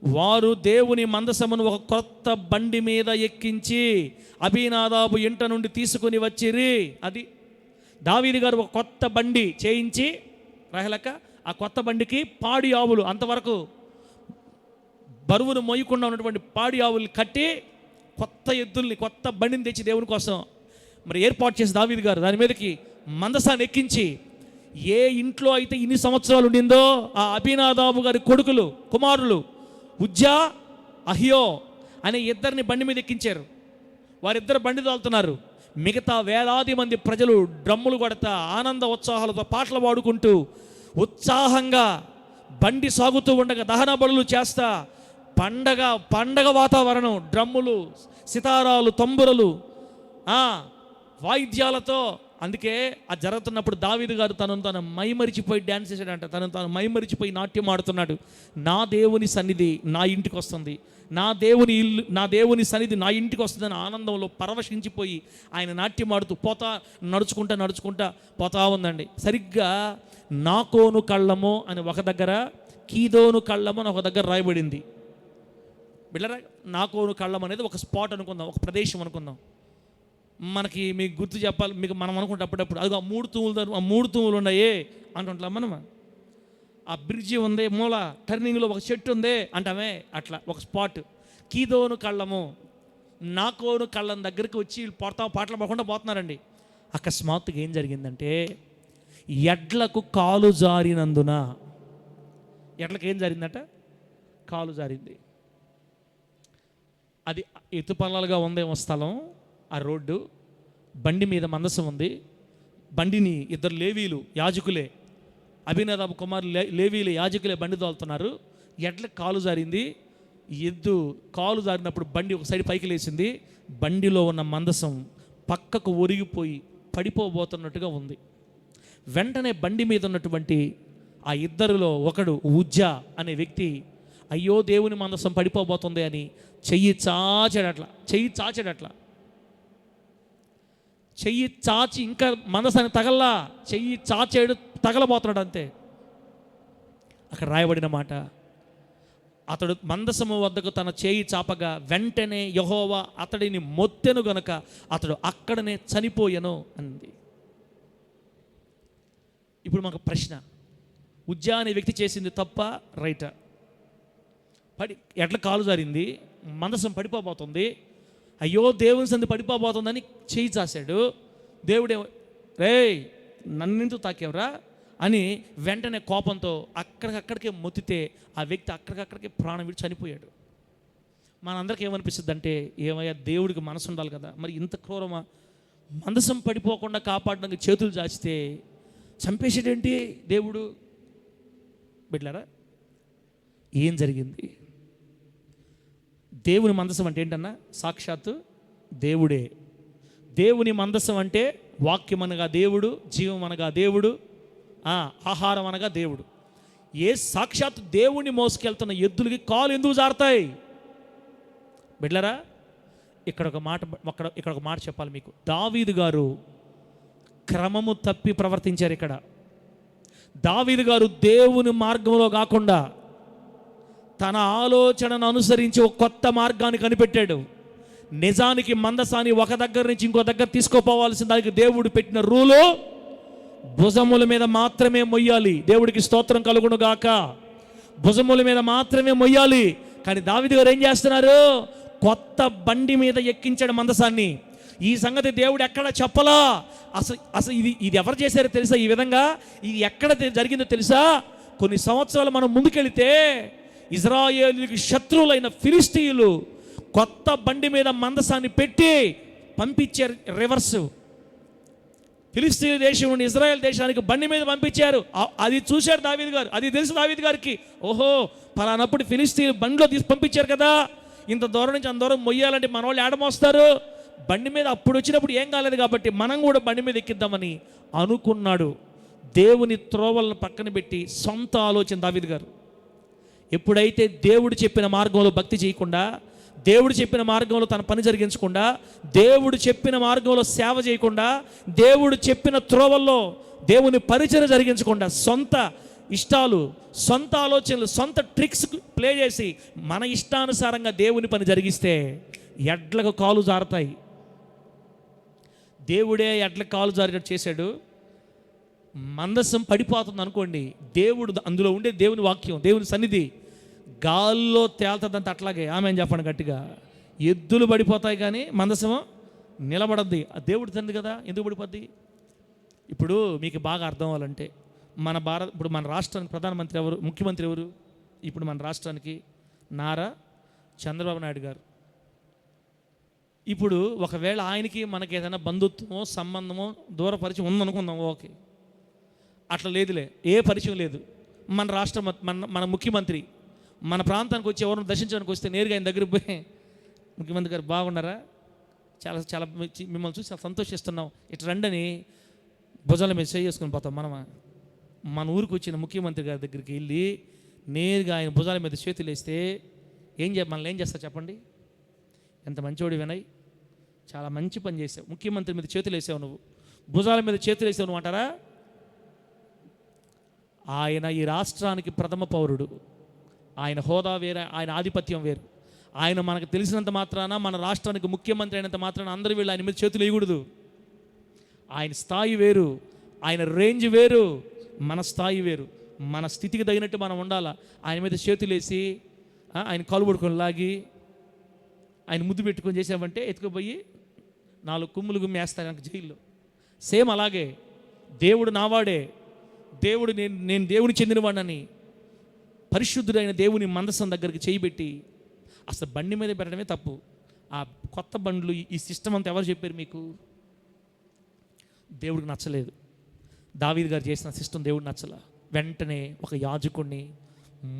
S1: వారు దేవుని మందసమును ఒక కొత్త బండి మీద ఎక్కించి అబీనాదాబు ఇంట నుండి తీసుకుని వచ్చిరి. అది దావీదు గారు ఒక కొత్త బండి చేయించి రాహలక ఆ కొత్త బండికి పాడి ఆవులు, అంతవరకు బరువును మోయకుండా ఉన్నటువంటి పాడి ఆవులు కట్టి కొత్త ఎద్దుల్ని, కొత్త బండిని తెచ్చి దేవుని కోసం మరి ఏర్పాటు చేసి దావీదు గారు దాని మీదకి మందసాన్ని ఎక్కించి, ఏ ఇంట్లో అయితే ఇన్ని సంవత్సరాలు ఉండిందో ఆ అబీనాదాబు గారి కొడుకులు, కుమారులు ఉజ్జా, అహియో అనే ఇద్దరిని బండి మీద ఎక్కించారు. వారిద్దరు బండి తోలుతున్నారు. మిగతా వేలాది మంది ప్రజలు డ్రమ్ములు కొడతా, ఆనంద ఉత్సాహాలతో పాటలు పాడుకుంటూ ఉత్సాహంగా బండి సాగుతూ ఉండగా దహన బలులు చేస్తా, పండగ వాతావరణం, డ్రమ్ములు, సితారాలు, తంబురలు, వాయిద్యాలతో. అందుకే అది జరుగుతున్నప్పుడు దావీదు గారు తను మైమరిచిపోయి డ్యాన్స్ చేశాడంట. తను మైమరిచిపోయి నాట్యం ఆడుతున్నాడు. నా దేవుని సన్నిధి నా ఇంటికి వస్తుంది, నా దేవుని సన్నిధి నా ఇంటికి వస్తుందని ఆనందంలో పరవశించిపోయి ఆయన నాట్యం ఆడుతూ నడుచుకుంటా పోతా ఉందండి. సరిగ్గా నాకోను కళ్ళము అని ఒక దగ్గర, కీదోను కళ్ళము అని ఒక దగ్గర రాయబడింది. బిళ్ళరా, నాకోను కళ్ళం అనేది ఒక స్పాట్ అనుకుందాం, ఒక ప్రదేశం అనుకుందాం. మనకి మీకు గుర్తు చెప్పాలి, మీకు మనం అనుకుంటే అప్పుడప్పుడు అది ఆ 3 తూములు ఉన్నాయే అంటుంటాం మనం. ఆ బ్రిడ్జి ఉంది, మూల టర్నింగ్లో ఒక చెట్టు ఉంది అంటామే. అట్లా ఒక స్పాట్. కీదోను కళ్ళము, నాకోను కళ్ళం దగ్గరికి వచ్చి పాటలు పడకుండా పోతున్నారండి. అకస్మాత్తుగా ఏం జరిగిందంటే, ఎడ్లకు కాలు జారినందున, ఎడ్లకు ఏం జరిగిందట? కాలు జారింది. అది ఎత్తుపల్లాలుగా ఉందేమో స్థలం, ఆ రోడ్డు. బండి మీద మందసం ఉంది. బండిని ఇద్దరు లేవీలు, యాజకులే, అబీనాదాబు కుమారు లేవీలు యాజకులే బండి తోలుతున్నారు. ఎడ్లకు కాలు జారింది. ఎద్దు కాలు జారినప్పుడు బండి ఒక సైడ్ పైకి లేచింది. బండిలో ఉన్న మందసం పక్కకు ఒరిగిపోయి పడిపోబోతున్నట్టుగా ఉంది. వెంటనే బండి మీద ఉన్నటువంటి ఆ ఇద్దరిలో ఒకడు ఉజ్జా అనే వ్యక్తి, అయ్యో దేవుని మందసం పడిపోబోతుంది అని చెయ్యి చాచి ఇంకా మందసాన్ని తగల్లా, చెయ్యి చాచాడు, తగలబోతున్నాడు అంతే. అక్కడ రాయబడిన మాట, అతడు మందసము వద్దకు తన చేయి చాపగా వెంటనే యెహోవా అతడిని మొత్తెను గనుక అతడు అక్కడనే చనిపోయెను అంది. ఇప్పుడు మాకు ప్రశ్న, ఉజ్జా అనే వ్యక్తి చేసింది తప్ప రైటా? ఎట్లా కాలు జారింది, మందసం పడిపోబోతుంది, అయ్యో దేవుని సంది పడిపోబోతుందని చేయి చాశాడు. దేవుడే, నన్నెందుకు తాకేవరా అని వెంటనే కోపంతో అక్కడికక్కడికే మొత్తితే ఆ వ్యక్తి అక్కడికక్కడికే ప్రాణం విడిచి చనిపోయాడు. మనందరికీ ఏమనిపిస్తుంది అంటే, ఏమయ్యా దేవుడికి మనసు ఉండాలి కదా, మరి ఇంత క్రూరమా? మందసం పడిపోకుండా కాపాడడానికి చేతులు చాచితే చంపేసాడేంటి దేవుడు? బిడ్డలారా, ఏం జరిగింది? దేవుని మందసం అంటే ఏంటన్నా? సాక్షాత్తు దేవుడే. దేవుని మందసం అంటే వాక్యం అనగా దేవుడు, జీవం అనగా దేవుడు, ఆహారం అనగా దేవుడు. ఏ సాక్షాత్తు దేవుణ్ణి మోసుకెళ్తున్న ఎద్దులకి కాలు ఎందుకు జారుతాయి? బిడ్డలారా, ఇక్కడ ఒక మాట చెప్పాలి మీకు. దావీదు గారు క్రమము తప్పి ప్రవర్తించారు. ఇక్కడ దావీదు గారు దేవుని మార్గంలో కాకుండా తన ఆలోచనను అనుసరించి ఒక కొత్త మార్గాన్ని కనిపెట్టాడు. నిజానికి మందసాన్ని ఒక దగ్గర నుంచి ఇంకో దగ్గర తీసుకోపోవాల్సిన దానికి దేవుడు పెట్టిన రూలు భుజముల మీద మాత్రమే మొయ్యాలి. దేవుడికి స్తోత్రం కలుగును గాక. భుజముల మీద మాత్రమే మొయ్యాలి. కానీ దావీదు గారు ఏం చేస్తున్నారు? కొత్త బండి మీద ఎక్కించాడు మందసాన్ని. ఈ సంగతి దేవుడు ఎక్కడ చెప్పలా. అసలు ఇది ఎవరు చేశారో తెలుసా? ఈ విధంగా ఇది ఎక్కడ జరిగిందో తెలుసా? కొన్ని సంవత్సరాలు మనం ముందుకెళితే ఇజ్రాయేలుకి శత్రువులైన ఫిలిస్తీయులు కొత్త బండి మీద మందసాన్ని పెట్టి పంపించారు. రివర్స్ ఫిలిస్తీన్ దేశం నుండి ఇజ్రాయెల్ దేశానికి బండి మీద పంపించారు. అది చూశాడు దావీదు గారు. అది తెలుసు దావీదు గారికి. ఓహో, పలానప్పుడు ఫిలిస్తీన్ బండిలో తీసి పంపించారు కదా, ఇంత దూరం నుంచి అంత దూరం మొయ్యాలంటే మన వాళ్ళు ఏడమోస్తారు. బండి మీద అప్పుడు వచ్చినప్పుడు ఏం కాలేదు కాబట్టి మనం కూడా బండి మీద ఎక్కిద్దామని అనుకున్నాడు. దేవుని త్రోవలను పక్కన పెట్టి సొంత ఆలోచన దావీదు గారు. ఎప్పుడైతే దేవుడు చెప్పిన మార్గంలో భక్తి చేయకుండా, దేవుడు చెప్పిన మార్గంలో తన పని జరిగించకుండా, దేవుడు చెప్పిన మార్గంలో సేవ చేయకుండా, దేవుడు చెప్పిన త్రోవల్లో దేవుని పరిచయం జరిగించకుండా సొంత ఇష్టాలు, సొంత ఆలోచనలు, సొంత ట్రిక్స్ ప్లే చేసి మన ఇష్టానుసారంగా దేవుని పని జరిగిస్తే ఎడ్లకు కాలు జారుతాయి. దేవుడే ఎడ్లకు కాలు జారినట్టు చేశాడు. మందసం పడిపోతుంది అనుకోండి, దేవుడు అందులో ఉండే దేవుని వాక్యం, దేవుని సన్నిధి గాల్లో తేలుతుందంత. అట్లాగే ఆమె చెప్పండి గట్టిగా. ఎద్దులు పడిపోతాయి కానీ మందసం నిలబడద్ది. దేవుడు తండ్రి కదా, ఎందుకు పడిపోద్ది? ఇప్పుడు మీకు బాగా అర్థం అవ్వాలంటే ఇప్పుడు మన రాష్ట్రానికి ప్రధానమంత్రి ఎవరు, ముఖ్యమంత్రి ఎవరు? ఇప్పుడు మన రాష్ట్రానికి నారా చంద్రబాబు నాయుడు గారు. ఇప్పుడు ఒకవేళ ఆయనకి మనకి ఏదైనా బంధుత్వమో సంబంధమో దూర పరిచయం ఉందనుకుందాం, ఓకే. అట్లా లేదులే, ఏ పరిచయం లేదు. మన రాష్ట్ర మన ముఖ్యమంత్రి మన ప్రాంతానికి వచ్చి ఎవరిని దర్శించడానికి వస్తే నేరుగా ఆయన దగ్గరికి పోయి, ముఖ్యమంత్రి గారు బాగున్నారా, చాలా చాలా మిమ్మల్ని చూసి చాలా సంతోషిస్తున్నాం, ఇట్లా రండని భుజాల మీద చేసుకుని పోతాం. మన ఊరికి వచ్చిన ముఖ్యమంత్రి గారి దగ్గరికి వెళ్ళి నేరుగా ఆయన భుజాల మీద చేతులు వేస్తే మనల్ని ఏం చేస్తారు చెప్పండి? ఎంత మంచివాడు వినయ్, చాలా మంచి పని చేసావు, ముఖ్యమంత్రి మీద చేతులు వేసావు, నువ్వు భుజాల మీద చేతులు వేసావు నువ్వు అంటారా? ఆయన ఈ రాష్ట్రానికి ప్రథమ పౌరుడు. ఆయన హోదా వేరే, ఆయన ఆధిపత్యం వేరు. ఆయన మనకు తెలిసినంత మాత్రాన, మన రాష్ట్రానికి ముఖ్యమంత్రి అయినంత మాత్రాన అందరూ వీళ్ళు ఆయన మీద చేతులు వేయకూడదు. ఆయన స్థాయి వేరు, ఆయన రేంజ్ వేరు, మన స్థాయి వేరు. మన స్థితికి తగినట్టు మనం ఉండాలా. ఆయన మీద చేతులు వేసి ఆయన కాలు పడుకొని లాగి ఆయన ముద్దు పెట్టుకొని చేసామంటే ఎత్తుకుపోయి 4 కుమ్ములు గుమ్మేస్తాను నాకు జైల్లో. సేమ్ అలాగే దేవుడు నావాడే, దేవుడు నేను దేవుని చెందినవాడని పరిశుద్ధుడైన దేవుని మందసం దగ్గరికి చేయబెట్టి అసలు బండి మీద పెట్టడమే తప్పు. ఆ కొత్త బండ్లు, ఈ సిస్టమ్ అంతా ఎవరు చెప్పారు మీకు? దేవుడికి నచ్చలేదు. దావీదు గారు చేసిన సిస్టమ్ దేవుడికి నచ్చల. వెంటనే ఒక యాజకుడిని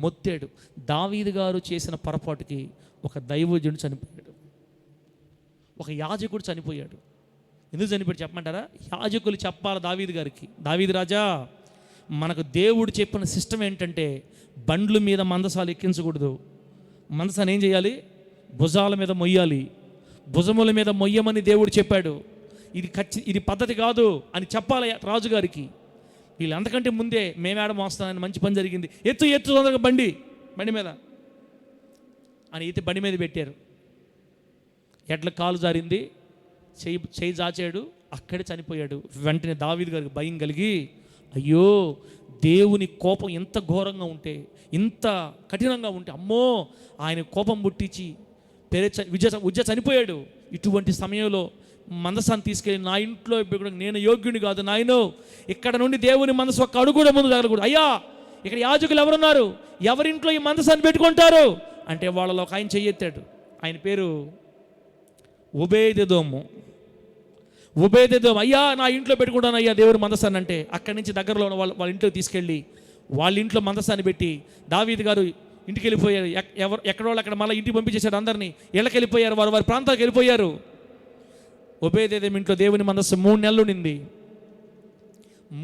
S1: మొత్తాడు. దావీదు గారు చేసిన పొరపాటుకి ఒక దైవజనుడు చనిపోయాడు, ఒక యాజకుడు చనిపోయాడు. ఎందుకు చనిపోయాడు చెప్పమంటారా? యాజకులు చెప్పాలి దావీదు గారికి, దావీదు రాజా, మనకు దేవుడు చెప్పిన సిస్టమ్ ఏంటంటే బండ్ల మీద మందసాలు ఎక్కించకూడదు. మందసాన్ని ఏం చేయాలి? భుజాల మీద మొయ్యాలి. భుజముల మీద మొయ్యమని దేవుడు చెప్పాడు. ఇది పద్ధతి కాదు అని చెప్పాలి రాజుగారికి. వీళ్ళు అంతకంటే ముందే మేమేడ మోస్తానని మంచి పని జరిగింది, ఎత్తు తొందరగా బండి మీద అని ఎత్తి బండి మీద పెట్టారు. ఎడ్ల కాలు జారింది, చేయి జాచాడు, అక్కడే చనిపోయాడు. వెంటనే దావీదు గారికి భయం కలిగి, అయ్యో దేవుని కోపం ఎంత ఘోరంగా ఉంటే, ఇంత కఠినంగా ఉంటే, అమ్మో ఆయన కోపం పుట్టించి ఉజ్జ చనిపోయాడు. ఇటువంటి సమయంలో మందసాన్ని తీసుకెళ్ళి నా ఇంట్లో నేను యోగ్యుని కాదు నాయనో, ఇక్కడ నుండి దేవుని మనసు ఒక్క అడుగు కూడా ముందు తగలకూడదు. అయ్యా ఇక్కడ యాజకులు ఎవరున్నారు, ఎవరింట్లో ఈ మందసాన్ని పెట్టుకుంటారు అంటే వాళ్ళలో ఒక ఆయన చెయ్యెత్తాడు. ఆయన పేరు ఒబేదెదోము. అయ్యా నా ఇంట్లో పెట్టుకుంటాను అయ్యా దేవుని మందసాన్ని అంటే, అక్కడి నుంచి దగ్గరలో వాళ్ళ ఇంట్లోకి తీసుకెళ్ళి వాళ్ళ ఇంట్లో మందసాన్ని పెట్టి దావీదు గారు ఇంటికి వెళ్ళిపోయారు. ఎక్కడో అక్కడ మళ్ళీ ఇంటికి పంపించేశాడు అందరినీ. ఇళ్ళకి వెళ్ళిపోయారు, వారు వారి ప్రాంతాలకు వెళ్ళిపోయారు. ఒబేదేదోము ఇంట్లో దేవుని మందస్సు 3 నెలలు నింది.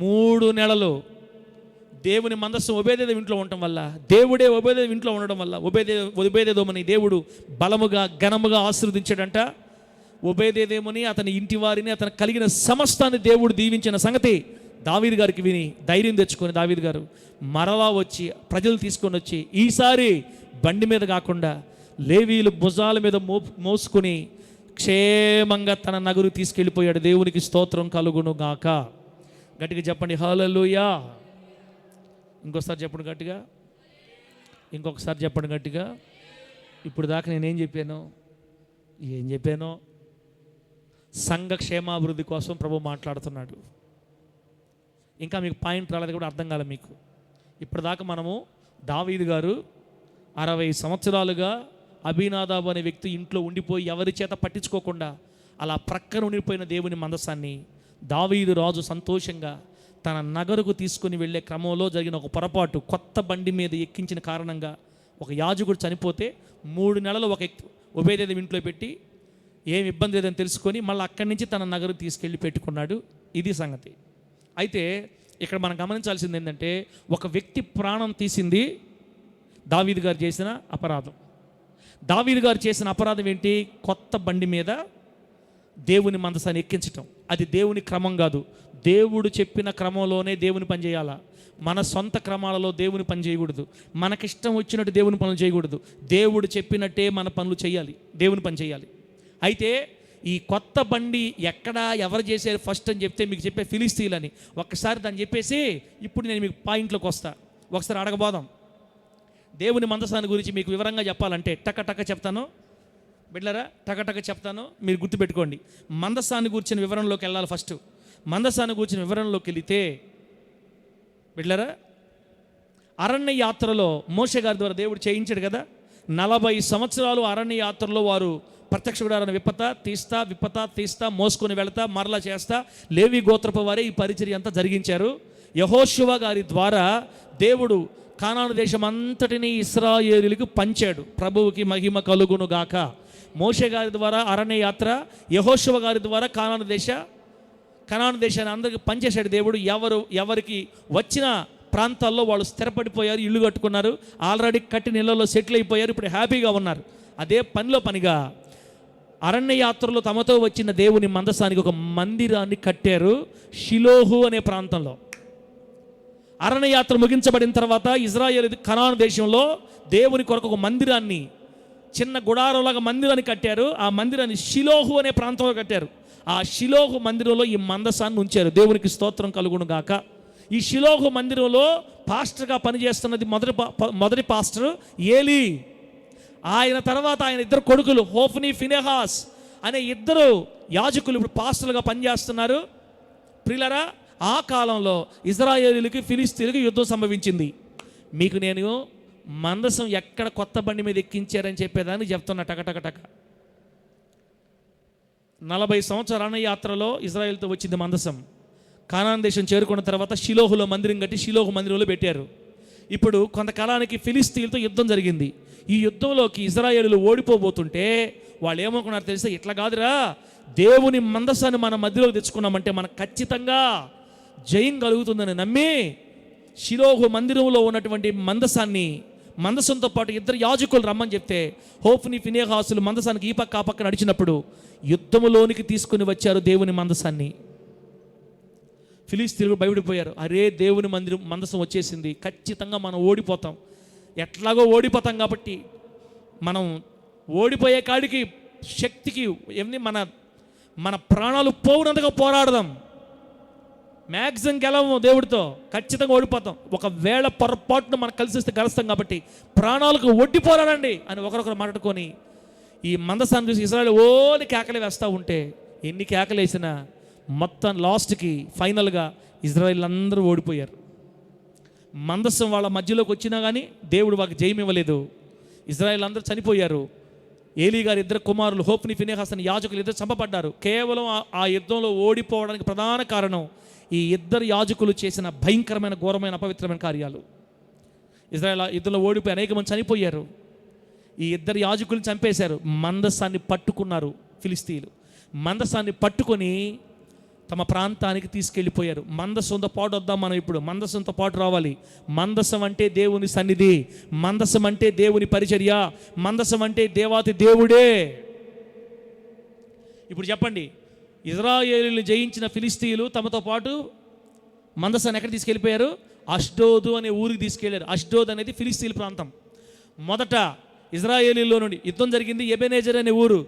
S1: 3 నెలలు దేవుని మందస్సు ఒబేదేదోము ఇంట్లో ఉండటం వల్ల, దేవుడే ఒబేదేదోము ఇంట్లో ఉండడం వల్ల ఒబేదేదోముని దేవుడు బలముగా ఘనముగా ఆశీర్వదించాడంట. ఒబేదేదోముని, అతని ఇంటి వారిని, అతను కలిగిన సమస్తాన్ని దేవుడు దీవించిన సంగతి దావీదు గారికి విని ధైర్యం తెచ్చుకొని దావీదు గారు మరలా వచ్చి ప్రజలు తీసుకొని వచ్చి ఈసారి బండి మీద కాకుండా లేవీలు భుజాల మీద మోసుకొని క్షేమంగా తన నగరు తీసుకెళ్ళిపోయాడు. దేవునికి స్తోత్రం కలుగును గాక. గట్టిగా చెప్పండి హల్లెలూయా. ఇంకోసారి చెప్పండి గట్టిగా, ఇంకొకసారి చెప్పండి గట్టిగా. ఇప్పుడు దాకా నేనేం చెప్పాను? సంఘ క్షేమాభివృద్ధి కోసం ప్రభు మాట్లాడుతున్నాడు. ఇంకా మీకు పాయింట్ రాలేదు కూడా అర్థం కాలే మీకు. ఇప్పటిదాకా మనము దావీదు గారు 60 సంవత్సరాలుగా అబీనాదాబు అనే వ్యక్తి ఇంట్లో ఉండిపోయి ఎవరి చేత పట్టించుకోకుండా అలా ప్రక్కన ఉండిపోయిన దేవుని మందసాన్ని దావీదు రాజు సంతోషంగా తన నగరుకు తీసుకుని వెళ్ళే క్రమంలో జరిగిన ఒక పొరపాటు, కొత్త బండి మీద ఎక్కించిన కారణంగా ఒక యాజకుడు చనిపోతే 3 నెలలు ఒక ఒబేదేదోము ఇంట్లో పెట్టి ఏం ఇబ్బంది లేదని తెలుసుకొని మళ్ళీ అక్కడి నుంచి తన నగరు తీసుకెళ్ళి పెట్టుకున్నాడు. ఇది సంగతి. అయితే ఇక్కడ మనం గమనించాల్సింది ఏంటంటే, ఒక వ్యక్తి ప్రాణం తీసింది దావీదు గారు చేసిన అపరాధం. దావీదు గారు చేసిన అపరాధం ఏంటి? కొత్త బండి మీద దేవుని మందసాన్ని ఎక్కించటం. అది దేవుని క్రమం కాదు. దేవుడు చెప్పిన క్రమంలోనే దేవుని పని చేయాలా. మన సొంత క్రమాలలో దేవుని పని చేయకూడదు. మనకిష్టం వచ్చినట్టు దేవుని పనులు చేయకూడదు. దేవుడు చెప్పినట్టే మన పనులు చేయాలి, దేవుని పని చేయాలి. అయితే ఈ కొత్త బండి ఎవరు చేశారు ఫస్ట్ అని చెప్తే మీకు చెప్పే ఫిలిస్తీన్లని ఒక్కసారి దాన్ని చెప్పేసి ఇప్పుడు నేను మీకు పాయింట్లోకి వస్తా. ఒకసారి అడగబోదాం. దేవుని మందసాన్ని గురించి మీకు వివరంగా చెప్పాలంటే టక చెప్తాను బిడ్డలారా, టక చెప్తాను, మీరు గుర్తుపెట్టుకోండి. మందసాన్ని గురించిన వివరణలోకి వెళ్ళాలి. ఫస్ట్ మందసాన్ని గురించిన వివరణలోకి వెళితే బిడ్డలారా, అరణ్య యాత్రలో మోషే గారి ద్వారా దేవుడు చేయించాడు కదా. 40 సంవత్సరాలు అరణ్య యాత్రలో వారు ప్రత్యక్ష గుడారాన్ని విప్పతా తీస్తా మోసుకొని వెళతా మరలా చేస్తా లేవి గోత్రపు వారే ఈ పరిచర్య అంతా జరిగించారు. యెహోషువ గారి ద్వారా దేవుడు కానాను దేశం అంతటినీ ఇశ్రాయేలీయులకు పంచాడు. ప్రభువుకి మహిమ కలుగును గాక. మోషే గారి ద్వారా అరణ్య యాత్ర, యెహోషువ గారి ద్వారా కానాను దేశాన్ని అందరికీ పంచేశాడు దేవుడు. ఎవరికి వచ్చిన ప్రాంతాల్లో వాళ్ళు స్థిరపడిపోయారు, ఇల్లు కట్టుకున్నారు, ఆల్రెడీ కట్టిన ఇళ్లలో సెటిల్ అయిపోయారు, ఇప్పుడు హ్యాపీగా ఉన్నారు. అదే పనిగా అరణ్య యాత్రలో తమతో వచ్చిన దేవుని మందసానికి ఒక మందిరాన్ని కట్టారు షిలోహు అనే ప్రాంతంలో. అరణ్య యాత్ర ముగించబడిన తర్వాత ఇజ్రాయేలు కనాను దేశంలో దేవుని కొరకు ఒక మందిరాన్ని, చిన్న గుడారంలాగా మందిరాన్ని కట్టారు. ఆ మందిరాన్ని షిలోహు అనే ప్రాంతంలో కట్టారు. ఆ షిలోహు మందిరంలో ఈ మందసాన్ని ఉంచారు. దేవునికి స్తోత్రం కలుగును గాక. ఈ షిలోహు మందిరంలో పాస్టర్గా పనిచేస్తున్నది మొదటి పాస్టర్ ఏలీ. ఆయన తర్వాత ఆయన 2 కొడుకులు హోఫ్నీ, ఫినెహాస్ అనే 2 యాజకులు ఇప్పుడు పాస్టర్లుగా పనిచేస్తున్నారు. ప్రియులారా, ఆ కాలంలో ఇజ్రాయేలీయులకి ఫిలిస్తీన్లకు యుద్ధం సంభవించింది. మీకు నేను మందసం ఎక్కడ కొత్త బండి మీద ఎక్కించారని చెప్పేదాన్ని చెప్తున్నా టక 40 సంవత్సరాల అరణ్య యాత్రలో ఇజ్రాయేల్తో వచ్చింది మందసం. కానాను దేశం చేరుకున్న తర్వాత షిలోహులో మందిరం కట్టి షిలోహు మందిరంలో పెట్టారు. ఇప్పుడు కొంతకాలానికి ఫిలిస్తీన్లతో యుద్ధం జరిగింది. ఈ యుద్ధంలోకి ఇజ్రాయేలీయులు ఓడిపోబోతుంటే వాళ్ళు ఏమనుకున్నారు తెలిస్తే, ఇట్లా కాదురా, దేవుని మందసాన్ని మన మధ్యలోకి తెచ్చుకున్నామంటే మనకు ఖచ్చితంగా జయం కలుగుతుందని నమ్మి షిలోహు మందిరంలో ఉన్నటువంటి మందసంతో పాటు 2 యాజకులు రమ్మని చెప్తే హోఫ్నీ, ఫినెహాసులు మందసానికి ఈ పక్క ఆ పక్క నడిచినప్పుడు యుద్ధములోనికి తీసుకుని వచ్చారు దేవుని మందసాన్ని. ఫిలిస్తీన్లు భయపడిపోయారు. అరే, దేవుని మందసం వచ్చేసింది, ఖచ్చితంగా మనం ఓడిపోతాం, ఎట్లాగో ఓడిపోతాం కాబట్టి మనం ఓడిపోయే కాడికి శక్తికి మన ప్రాణాలు పోవునంతగా పోరాడదాం, మ్యాక్సిమం గెలవము, దేవుడితో ఖచ్చితంగా ఓడిపోతాం, ఒకవేళ పొరపాటును మనం కలిసి వస్తే గెలుస్తాం కాబట్టి ప్రాణాలకు ఒడ్డి పోరాడండి అని ఒకరొకరు మాట్లాడుకొని ఈ మందసాన్ని చూసి ఇజ్రాయేల్ ఓని కేకలు వేస్తూ ఉంటే ఎన్ని కేకలు వేసినా మొత్తం లాస్ట్కి ఫైనల్గా ఇజ్రాయేల్ అందరూ ఓడిపోయారు. మందసం వాళ్ళ మధ్యలోకి వచ్చినా కానీ దేవుడు వాళ్ళకి జయం ఇవ్వలేదు. ఇజ్రాయేల్ అందరూ చనిపోయారు. ఏలీ గారి ఇద్దరు కుమారులు హోప్ని ఫినెహాస్ అని యాజకులు ఇద్దరు చంపబడ్డారు. కేవలం ఆ యుద్ధంలో ఓడిపోవడానికి ప్రధాన కారణం ఈ ఇద్దరు యాజకులు చేసిన భయంకరమైన ఘోరమైన అపవిత్రమైన కార్యాలు. ఇజ్రాయెల్ యుద్ధంలో ఓడిపోయి అనేక మంది చనిపోయారు. ఈ ఇద్దరు యాజకులను చంపేశారు. మందసాన్ని పట్టుకున్నారు ఫిలిస్తీయులు. మందసాన్ని పట్టుకొని తమ ప్రాంతానికి తీసుకెళ్ళిపోయారు. మందసంతో పాటు వద్దాం మనం. ఇప్పుడు మందసంతో పాటు రావాలి. మందసం అంటే దేవుని సన్నిధి, మందసం అంటే దేవుని పరిచర్య, మందసం అంటే దేవాతి దేవుడే. ఇప్పుడు చెప్పండి, ఇజ్రాయేలుని జయించిన ఫిలిస్తీయులు తమతో పాటు మందసాన్ని ఎక్కడ తీసుకెళ్ళిపోయారు? అష్డోదు అనే ఊరికి తీసుకెళ్లారు. అష్డోద్ అనేది ఫిలిస్తీయుల ప్రాంతం. మొదట ఇజ్రాయేలీలో నుండి యుద్ధం జరిగింది. ఎబెనేజర్ అనే ఊరు,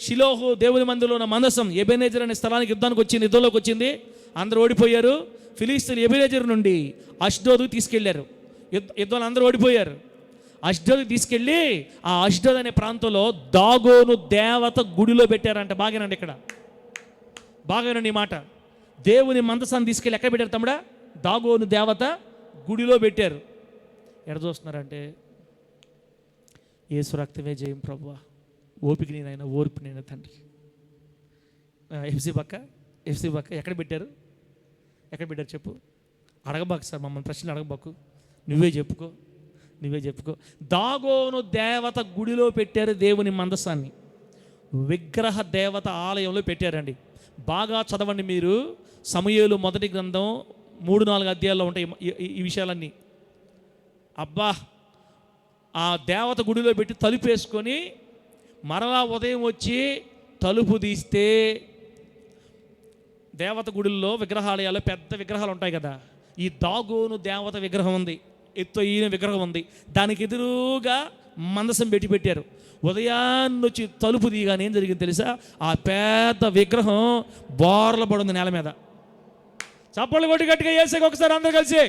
S1: షిలోహు దేవుని మందిరంలో ఉన్న మందసం ఎబెనేజర్ అనే స్థలానికి యుద్ధానికి వచ్చింది, యుద్ధంలోకి వచ్చింది. అందరూ ఓడిపోయారు. ఫిలిస్తీయులు ఎబెనేజర్ నుండి అష్డోదుకు తీసుకెళ్లారు. యుద్ధంలో అందరూ ఓడిపోయారు. అష్డోదుకు తీసుకెళ్ళి ఆ అష్డోద్ అనే ప్రాంతంలో దాగోను దేవత గుడిలో పెట్టారంట. బాగానండి, ఇక్కడ బాగానండి ఈ మాట. దేవుని మందసాన్ని తీసుకెళ్ళి ఎక్కడ పెట్టారు తమ్ముడా? దాగోను దేవత గుడిలో పెట్టారు. ఎక్కడ చూస్తున్నారంటే, యేసు రక్తమే జయం ప్రభువా, ఓపిక నేనైనా ఓర్పు నేను తండ్రి. ఎఫ్సి పక్క ఎక్కడ పెట్టారు? ఎక్కడ పెట్టారు చెప్పు. అడగబాకు సార్, మమ్మల్ని ప్రశ్నలు అడగబాకు, నువ్వే చెప్పుకో. దాగోను దేవత గుడిలో పెట్టారు దేవుని మందసాన్ని. విగ్రహ దేవత ఆలయంలో పెట్టారండి. బాగా చదవండి మీరు. సమూయేలు మొదటి గ్రంథం 3-4 అధ్యాయాల్లో ఉంటాయి ఈ విషయాలన్నీ. అబ్బా, ఆ దేవత గుడిలో పెట్టి తలుపు వేసుకొని మరలా ఉదయం వచ్చి తలుపు తీస్తే దేవత గుడుల్లో విగ్రహాలయాల్లో పెద్ద విగ్రహాలు ఉంటాయి కదా. ఈ దాగోను దేవత విగ్రహం ఉంది, ఎత్తైన విగ్రహం ఉంది. దానికి ఎదురుగా మందసం పెట్టారు. ఉదయాన్ని వచ్చి తలుపు తీయగానే ఏం జరిగింది తెలుసా? ఆ పెద్ద విగ్రహం బోర్ల పడుంది నేల మీద. చప్పట్లు కొట్టి గట్టిగా వేసాక ఒకసారి అందరూ కలిసి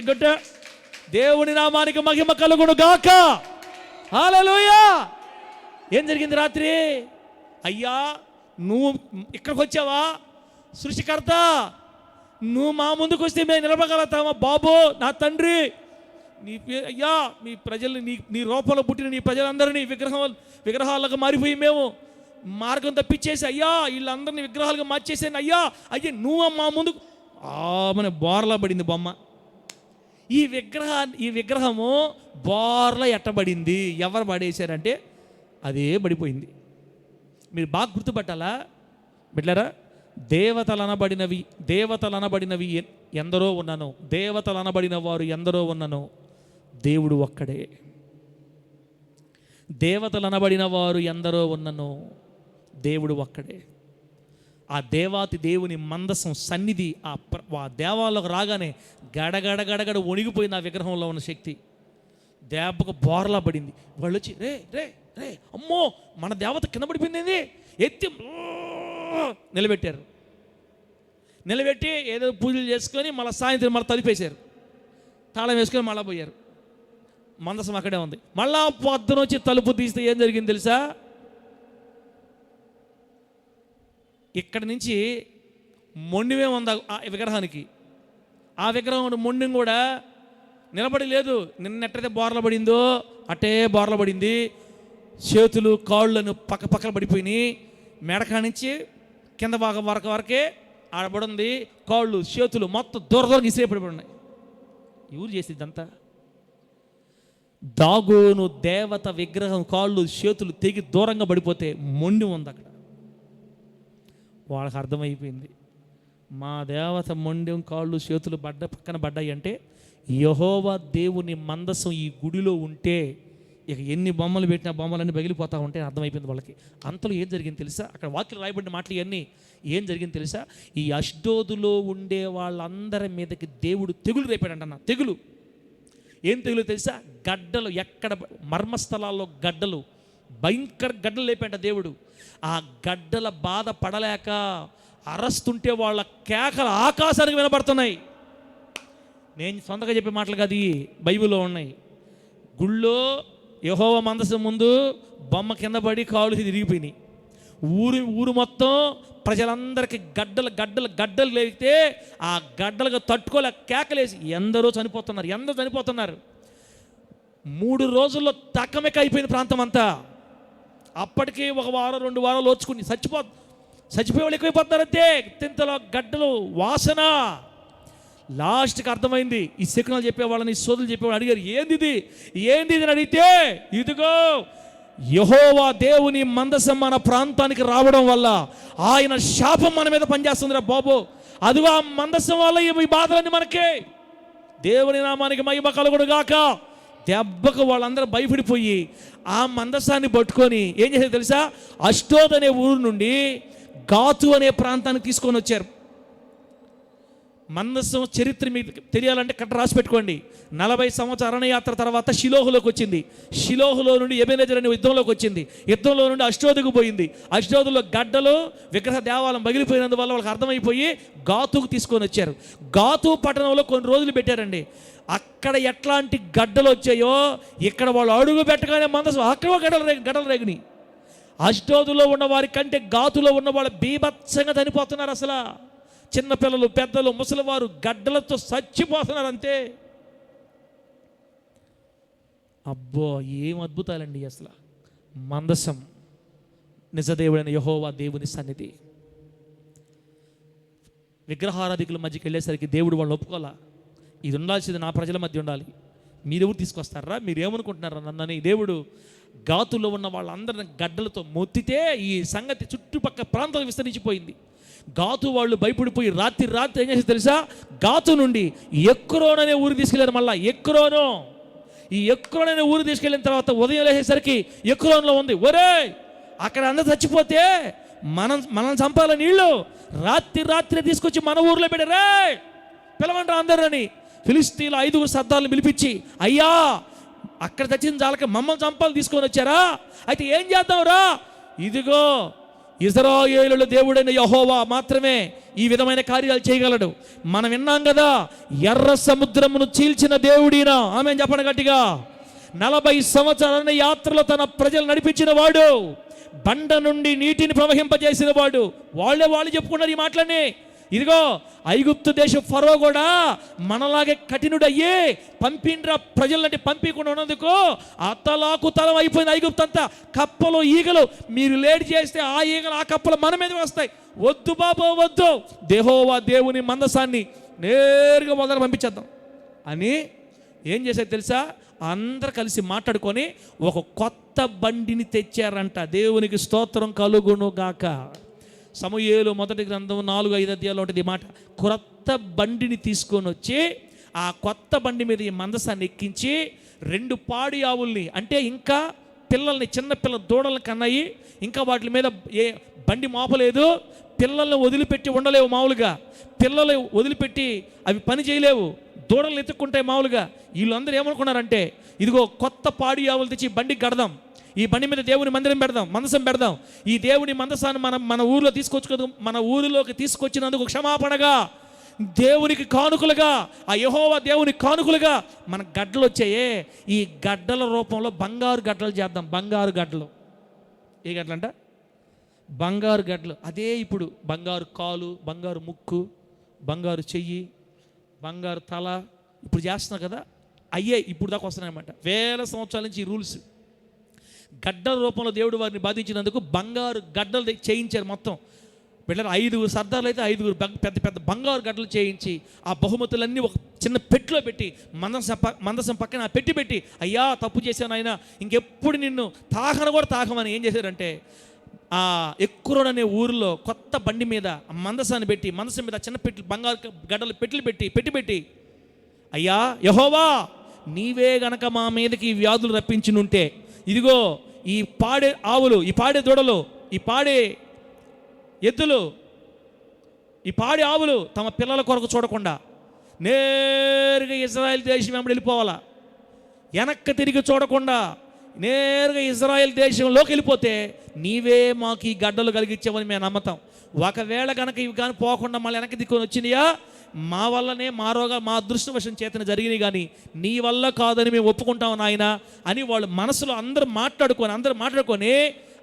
S1: కొట్టు. దేవుని నామానికి మహిమ కలుగును గాక. హల్లెలూయా. ఏం జరిగింది రాత్రి? అయ్యా, నువ్వు ఇక్కడికి వచ్చావా? సృష్టికర్త, నువ్వు మా ముందుకు వస్తే మేము నిలబడగలుగుతామా? బాబు, నా తండ్రి, అయ్యా, మీ ప్రజల్ని నీ రూపంలో పుట్టిన నీ ప్రజలందరినీ విగ్రహాలకు మారిపోయి మేము మార్గం తప్పించేసి, అయ్యా వీళ్ళందరినీ విగ్రహాలుగా మార్చేసాను. అయ్యా నువ్వు మా ముందుకు మన బోర్లా పడింది బొమ్మ. ఈ విగ్రహము బోర్లా ఎట్టబడింది. ఎవరు పడేశారంటే అదే పడిపోయింది. మీరు బాగా గుర్తుపట్టాలా బిడ్డలారా? దేవతలు అనబడినవి ఎందరో ఉన్నను, దేవతలు అనబడిన వారు ఎందరో ఉన్నను, దేవుడు ఒక్కడే. దేవతలు అనబడిన వారు ఎందరో ఉన్నను, దేవుడు ఒక్కడే. ఆ దేవాతి దేవుని మందసం సన్నిధి ఆ దేవాలకు రాగానే గడగడ వణిగిపోయింది ఆ విగ్రహంలో ఉన్న శక్తి. దేవకు బోర్లా పడింది. వాళ్ళు వచ్చి రే రే రే అమ్మో, మన దేవత కింద పడిపోయింది, ఎత్తి నిలబెట్టి ఏదో పూజలు చేసుకొని మళ్ళీ సాయంత్రం మళ్ళీ తలిపేశారు, తాళం వేసుకొని మళ్ళీ పోయారు. మందసం అక్కడే ఉంది. మళ్ళా పొద్దున వచ్చి తలుపు తీస్తే ఏం జరిగింది తెలుసా? ఇక్కడి నుంచి మొండిమే ఉంది ఆ విగ్రహానికి. ఆ విగ్రహం మొండి కూడా నిలబడి లేదు. నిన్నెట్టయితే బోర్ల పడిందో అట్టే బోర్ల పడింది. చేతులు కాళ్ళను పక్కన పడిపోయినాయి. మెడకా నుంచి కింద భాగం వరకే ఆడబడింది. కాళ్ళు చేతులు మొత్తం దూరం ఇసిరేపడి ఉన్నాయి. ఎవరు చేసేదంతా? దాగోను దేవత విగ్రహం కాళ్ళు చేతులు తెగి దూరంగా పడిపోతే మొండి ఉంది అక్కడ. వాళ్ళకి అర్థమైపోయింది, మా దేవత మొండెం కాళ్ళు చేతులు పక్కన పడ్డాయి అంటే యెహోవా దేవుని మందసం ఈ గుడిలో ఉంటే ఇక ఎన్ని బొమ్మలు పెట్టినా బొమ్మలన్నీ పగిలిపోతూ ఉంటాయి అర్థమైపోయింది వాళ్ళకి. అంతలో ఏం జరిగింది తెలుసా? అక్కడ వాక్యం రాయబడిన మాటలు ఇవన్నీ. ఏం జరిగింది తెలుసా? ఈ అష్డోదులో ఉండే వాళ్ళందరి మీదకి దేవుడు తెగులు రేపాడంట. తెగులు ఏం తెగులు తెలుసా? గడ్డలు, ఎక్కడ మర్మస్థలాల్లో గడ్డలు, భయంకర గడ్డలు లేపాడంట దేవుడు. ఆ గడ్డల బాధ పడలేక అరస్తుంటే వాళ్ళ కేకలు ఆకాశానికి వినపడుతున్నాయి. నేను సొంతగా చెప్పే మాటలు కాదు, బైబిల్లో ఉన్నాయి. గుళ్ళో యెహోవా మందసం ముందు బొమ్మ కింద పడి కాళ్ళు తిరిగిపోయినాయి. ఊరు మొత్తం ప్రజలందరికీ గడ్డలు లేగితే ఆ గడ్డలకు తట్టుకోలేక కేకలేసి ఎందరో చనిపోతున్నారు. 3 రోజుల్లో తక్కమెక్క అయిపోయిన ప్రాంతం అంతా. అప్పటికే 1 వారం 2 వారాలు ఓచుకుని చచ్చిపోయే వాళ్ళు ఎక్కువైపోతున్నారంతే. తింతలో గడ్డలు వాసన. లాస్ట్కి అర్థమైంది. ఈ శకునాలు చెప్పేవాళ్ళని, సోదరులు చెప్పేవాళ్ళు అడిగారు, ఏంది ఇది అని అడిగితే, ఇదిగో యెహోవా దేవుని మందసం మన ప్రాంతానికి రావడం వల్ల ఆయన శాపం మన మీద పనిచేస్తుందిరా బాబు. అదిగో ఆ మందసం వల్ల ఈ బాధలన్నీ మనకే. దేవుని నామానికి మహిమ కలుగును గాక. దెబ్బకు వాళ్ళందరూ భయపడిపోయి ఆ మందసాన్ని పట్టుకొని ఏం చేశారు తెలుసా, అష్డోద్ అనే ఊరు నుండి గాతు అనే ప్రాంతానికి తీసుకొని వచ్చారు. మందసం చరిత్ర మీకు తెలియాలంటే కట్ట రాసి పెట్టుకోండి. 40 సంవత్సరాల అరణ్యయాత్ర తర్వాత షిలోహులోకి వచ్చింది. షిలోహులో నుండి ఎబెనెజర్ అనే యుద్ధంలోకి వచ్చింది. యుద్ధంలో నుండి అష్డోదుకు పోయింది. అష్డోదులో గడ్డలు విగ్రహ దేవాలయం పగిలిపోయినందువల్ల వాళ్ళకి అర్థమైపోయి గాతుకు తీసుకొని వచ్చారు. గాతు పట్టణంలో కొన్ని రోజులు పెట్టారండి. అక్కడ ఎట్లాంటి గడ్డలు వచ్చాయో ఇక్కడ వాళ్ళు అడుగు పెట్టగానే మందసం అక్కడ గడ్డలు రేగినాయి. అష్డోదులో ఉన్న వారి కంటే గాతులో ఉన్న వాళ్ళు బీభత్సంగా చనిపోతున్నారు. అసలు చిన్నపిల్లలు, పెద్దలు, ముసలివారు గడ్డలతో చచ్చిపోతున్నారు అంతే. అబ్బో, ఏం అద్భుతాలండి అసలు. మందసం నిజదేవుడైన యెహోవా దేవుని సన్నిధి. విగ్రహారాధికుల మధ్యకి వెళ్ళేసరికి దేవుడు వాళ్ళు ఒప్పుకోవాలా. ఇది ఉండాల్సింది నా ప్రజల మధ్య ఉండాలి. మీరెవరు తీసుకొస్తారా, మీరేమనుకుంటున్నారా నన్నని. దేవుడు గాతులో ఉన్న వాళ్ళందరిని గడ్డలతో మొత్తితే ఈ సంగతి చుట్టుపక్కల ప్రాంతం విస్తరించిపోయింది. గాతు వాళ్ళు భయపడిపోయి రాత్రి ఏం చేసి తెలుసా, గాతు నుండి ఎక్రోన్ అనే ఊరు తీసుకెళ్లారు. మళ్ళీ ఈ ఎక్రోన్ అనే ఊరు తీసుకెళ్ళిన తర్వాత ఉదయం లేచేసరికి ఎక్రోన్లో ఉంది, ఒరే అక్కడ అందరు చచ్చిపోతే మనం చంపాలని నీళ్ళు రాత్రి తీసుకొచ్చి మన ఊర్లో పెట్టారే, పిలవంటారు అందరని. ఫిలిస్తీన్ల 5 సర్దార్లను పిలిపించి, అయ్యా అక్కడ చచ్చిన చాలక మమ్మల్ని చంపాలని తీసుకొని వచ్చారా, అయితే ఏం చేద్దాంరా, ఇదిగో ఇశ్రాయేలుల దేవుడైన యెహోవా మాత్రమే ఈ విధమైన కార్యాలు చేయగలడు. మనం విన్నాం కదా, ఎర్ర సముద్రమును చీల్చిన దేవుడినా. ఆమేన్ చెప్పండి గట్టిగా. 40 సంవత్సరాల యాత్రలో తన ప్రజలు నడిపించిన వాడు, బండ నుండి నీటిని ప్రవహింపజేసిన వాడు. వాళ్ళు చెప్పుకున్నారు ఈ మాటలన్నీ. ఇదిగో ఐగుప్తు దేశం ఫరో కూడా మనలాగే కఠినుడయ్యి పంపిండ్రా ప్రజలంటే పంపించకుండా ఉన్నందుకు అతలాకుతలం అయిపోయింది ఐగుప్తు అంతా. కప్పలు, ఈగలు మీరు లేట్ చేస్తే ఆ ఈగలు ఆ కప్పలు మన మీద వస్తాయి. వద్దు బాబో వద్దు, యెహోవా దేవుని మందసాన్ని నేరుగా మొదలు పంపించేద్దాం అని ఏం చేశారు తెలుసా, అందరు కలిసి మాట్లాడుకొని ఒక కొత్త బండిని తెచ్చారంట. దేవునికి స్తోత్రం కలుగును గాక. సమూయేలు మొదటి గ్రంథం 4-5 అధ్యాయాలు ఉంటుంది ఈ మాట. కొత్త బండిని తీసుకొని వచ్చి ఆ కొత్త బండి మీద ఈ మందసాన్ని ఎక్కించి 2 పాడి ఆవుల్ని, అంటే ఇంకా పిల్లల్ని, చిన్న పిల్లల దూడలను కన్నాయి. ఇంకా వాటి మీద ఏ బండి మోపలేదు. పిల్లల్ని వదిలిపెట్టి ఉండలేవు మామూలుగా. పిల్లలు వదిలిపెట్టి అవి పని చేయలేవు, దూడలను ఎత్తుక్కుంటాయి మామూలుగా. వీళ్ళందరూ ఏమనుకున్నారంటే, ఇదిగో కొత్త పాడి ఆవులు తెచ్చి బండికి కడదాం, ఈ బండి మీద దేవుని మందిరం పెడదాం, మందసం పెడదాం. ఈ దేవుని మందసాన్ని మన ఊరిలో మన ఊరిలోకి తీసుకొచ్చినందుకు క్షమాపణగా, దేవునికి కానుకలుగా, ఆ యెహోవా దేవుని కానుకలుగా మన గడ్డలు వచ్చాయే, ఈ గడ్డల రూపంలో బంగారు గడ్డలు చేద్దాం. బంగారు గడ్డలు. ఏ గడ్డలు అంట? బంగారు గడ్డలు. అదే ఇప్పుడు బంగారు కాలు, బంగారు ముక్కు, బంగారు చెయ్యి, బంగారు తల ఇప్పుడు చేస్తున్నారు కదా, అయ్యే ఇప్పుడు దాకా వస్తున్నాయన్నమాట. 1000 సంవత్సరాల నుంచి ఈ రూల్స్. గడ్డల రూపంలో దేవుడు వారిని బాధించినందుకు బంగారు గడ్డలు చేయించారు. మొత్తం బిడ్డలు 5 సర్దార్లు అయితే 5 పెద్ద పెద్ద బంగారు గడ్డలు చేయించి ఆ బహుమతులన్నీ ఒక చిన్న పెట్టిలో పెట్టి మందసం పక్కన ఆ పెట్టి, అయ్యా తప్పు చేశాను ఆయన, ఇంకెప్పుడు నిన్ను తాకను కూడా తాకమని ఏం చేశారంటే, ఆ ఎక్రోన్ అనే ఊరిలో కొత్త బండి మీద మందసాన్ని పెట్టి, మందసం మీద చిన్న పెట్టెలు, బంగారు గడ్డలు పెట్టి, అయ్యా యెహోవా నీవే గనక మా మీదకి ఈ వ్యాధులు రప్పించినుంటే, ఇదిగో ఈ పాడే ఆవులు, ఈ పాడే దూడలు, ఈ పాడే ఎద్దులు, ఈ పాడే ఆవులు తమ పిల్లల కొరకు చూడకుండా నేరుగా ఇజ్రాయెల్ దేశం వెంబడి వెళ్ళిపోవాలా. వెనక్కి తిరిగి చూడకుండా నేరుగా ఇజ్రాయెల్ దేశంలోకి వెళ్ళిపోతే నీవే మాకు ఈ గడ్డలు కలిగించావని మేము నమ్మతాం. ఒకవేళ కనుక ఇవి కానీ పోకుండా మళ్ళీ వెనక్కి దిక్కుని వచ్చినాయా, మా వల్లనే మా మా అదృష్టవశం చేతన జరిగినాయి, కానీ నీ వల్ల కాదని మేము ఒప్పుకుంటాం నాయన అని వాళ్ళు మనసులో అందరూ మాట్లాడుకొని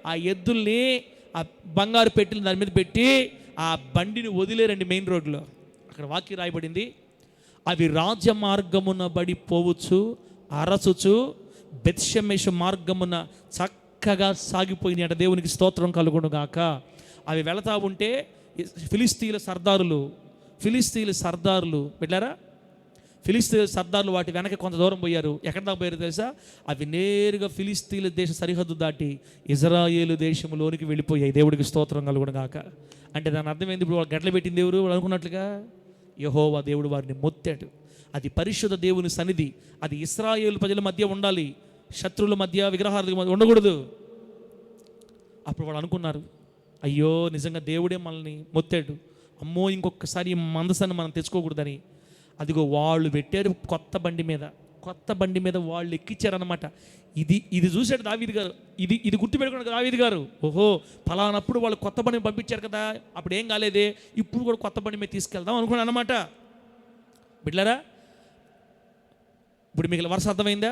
S1: ఆ ఎద్దుల్ని ఆ బంగారు పెట్టెలు దాని మీద పెట్టి ఆ బండిని వదిలేరండి మెయిన్ రోడ్లో. అక్కడ వాక్యం రాయబడింది, అవి రాజ్య మార్గమున బడి పోవచ్చు, అరచుచు బెత్షెమెషు మార్గమున చక్కగా సాగిపోయినాయి అంట. దేవునికి స్తోత్రం కలుగును గాక. అవి వెళతా ఉంటే ఫిలిస్తీన్ల సర్దారులు పెట్టారా, ఫిలిస్తీన్ల సర్దారులు వాటి వెనక కొంత దూరం పోయారు. ఎక్కడ దాకా పోయారు తెలుసా? అవి నేరుగా ఫిలిస్తీన్ల దేశ సరిహద్దు దాటి ఇజ్రాయేలు దేశంలోనికి వెళ్ళిపోయాయి. దేవుడికి స్తోత్రం కలుగును గాక. అంటే దాని అర్థం ఏంది? ఇప్పుడు వాళ్ళు గడ్డలు పెట్టింది ఎవరు? వాళ్ళు అనుకున్నట్లుగా యెహోవా దేవుడు వారిని మొత్తాడు. అది పరిశుద్ధ దేవుని సన్నిధి. అది ఇశ్రాయేలు ప్రజల మధ్య ఉండాలి, శత్రువుల మధ్య, విగ్రహాల మధ్య ఉండకూడదు. అప్పుడు వాళ్ళు అనుకున్నారు, అయ్యో నిజంగా దేవుడే మనల్ని మొత్తాడు, అమ్మో ఇంకొకసారి ఈ మందసాన్ని మనం తెచ్చుకోకూడదని. అదిగో వాళ్ళు పెట్టారు కొత్త బండి మీద వాళ్ళు ఎక్కించారనమాట. ఇది చూశాడు దావీదు గారు. ఇది గుర్తుపెట్టుకున్నాడు దావీదు గారు. ఓహో, ఫలానప్పుడు వాళ్ళు కొత్త బండిని పంపించారు కదా, అప్పుడు ఏం కాలేదే, ఇప్పుడు కూడా కొత్త బండి మీద తీసుకెళ్దాం అనుకున్నాను అనమాట. బిడ్డలారా, ఇప్పుడు మీకు వరుస అర్థమైందా?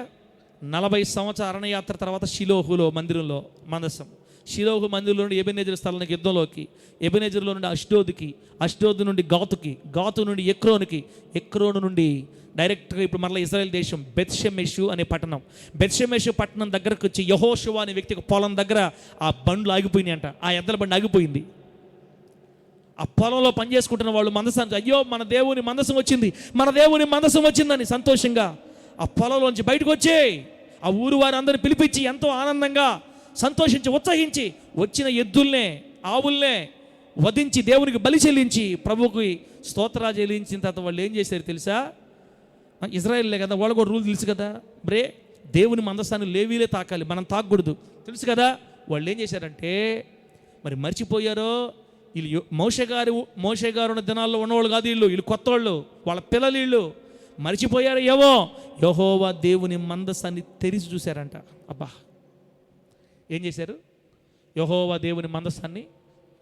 S1: 40 సంవత్సరాల అరణ్యయాత్ర తర్వాత షిలోహులో మందిరంలో మందసం, షిలోహు మందిరంలో నుండి ఎబెనెజర్ స్థలానికి యుద్ధంలోకి, ఎబెనెజర్లో నుండి అష్డోదుకి, అష్డోదు నుండి గాతుకి, గాతు నుండి ఎక్రోనుకి, ఎక్రోను నుండి డైరెక్ట్గా ఇప్పుడు మరలా ఇశ్రాయేల్ దేశం బెత్షెమెషు అనే పట్టణం. బెత్షెమెషు పట్టణం దగ్గరకు వచ్చి యెహోషువ అనే వ్యక్తి పొలం దగ్గర ఆ బండ్లు ఆగిపోయినాయి అంట. ఆ ఎద్దల బండి ఆగిపోయింది. ఆ పొలంలో పనిచేసుకుంటున్న వాళ్ళు మందసాన్ని, అయ్యో మన దేవుని మందసం వచ్చిందని సంతోషంగా ఆ పొలంలోంచి బయటకు వచ్చి ఆ ఊరు వారి అందరిని పిలిపించి ఎంతో ఆనందంగా సంతోషించి ఉత్సహించి వచ్చిన ఎద్దుల్నే ఆవుల్నే వధించి దేవునికి బలి చెల్లించి ప్రభువుకి స్తోత్రాలు చెల్లించిన తర్వాత వాళ్ళు ఏం చేశారు తెలుసా? ఇజ్రాయేల్లే కదా, వాళ్ళు కూడా రూల్ తెలుసు కదా, దేవుని మందసాన్ని లేవీలే తాకాలి, మనం తాకూడదు తెలుసు కదా. వాళ్ళు ఏం చేశారంటే మరి మర్చిపోయారో, వీళ్ళు మోషే గారు ఉన్న దినాల్లో ఉన్నవాళ్ళు కాదు, వీళ్ళు కొత్త వాళ్ళు, వాళ్ళ పిల్లలు వీళ్ళు మర్చిపోయారు. యెహోవా దేవుని మందసాన్ని తెరిచి చూశారంట. అబ్బా, ఏం చేశారు? యెహోవా దేవుని మందసాన్ని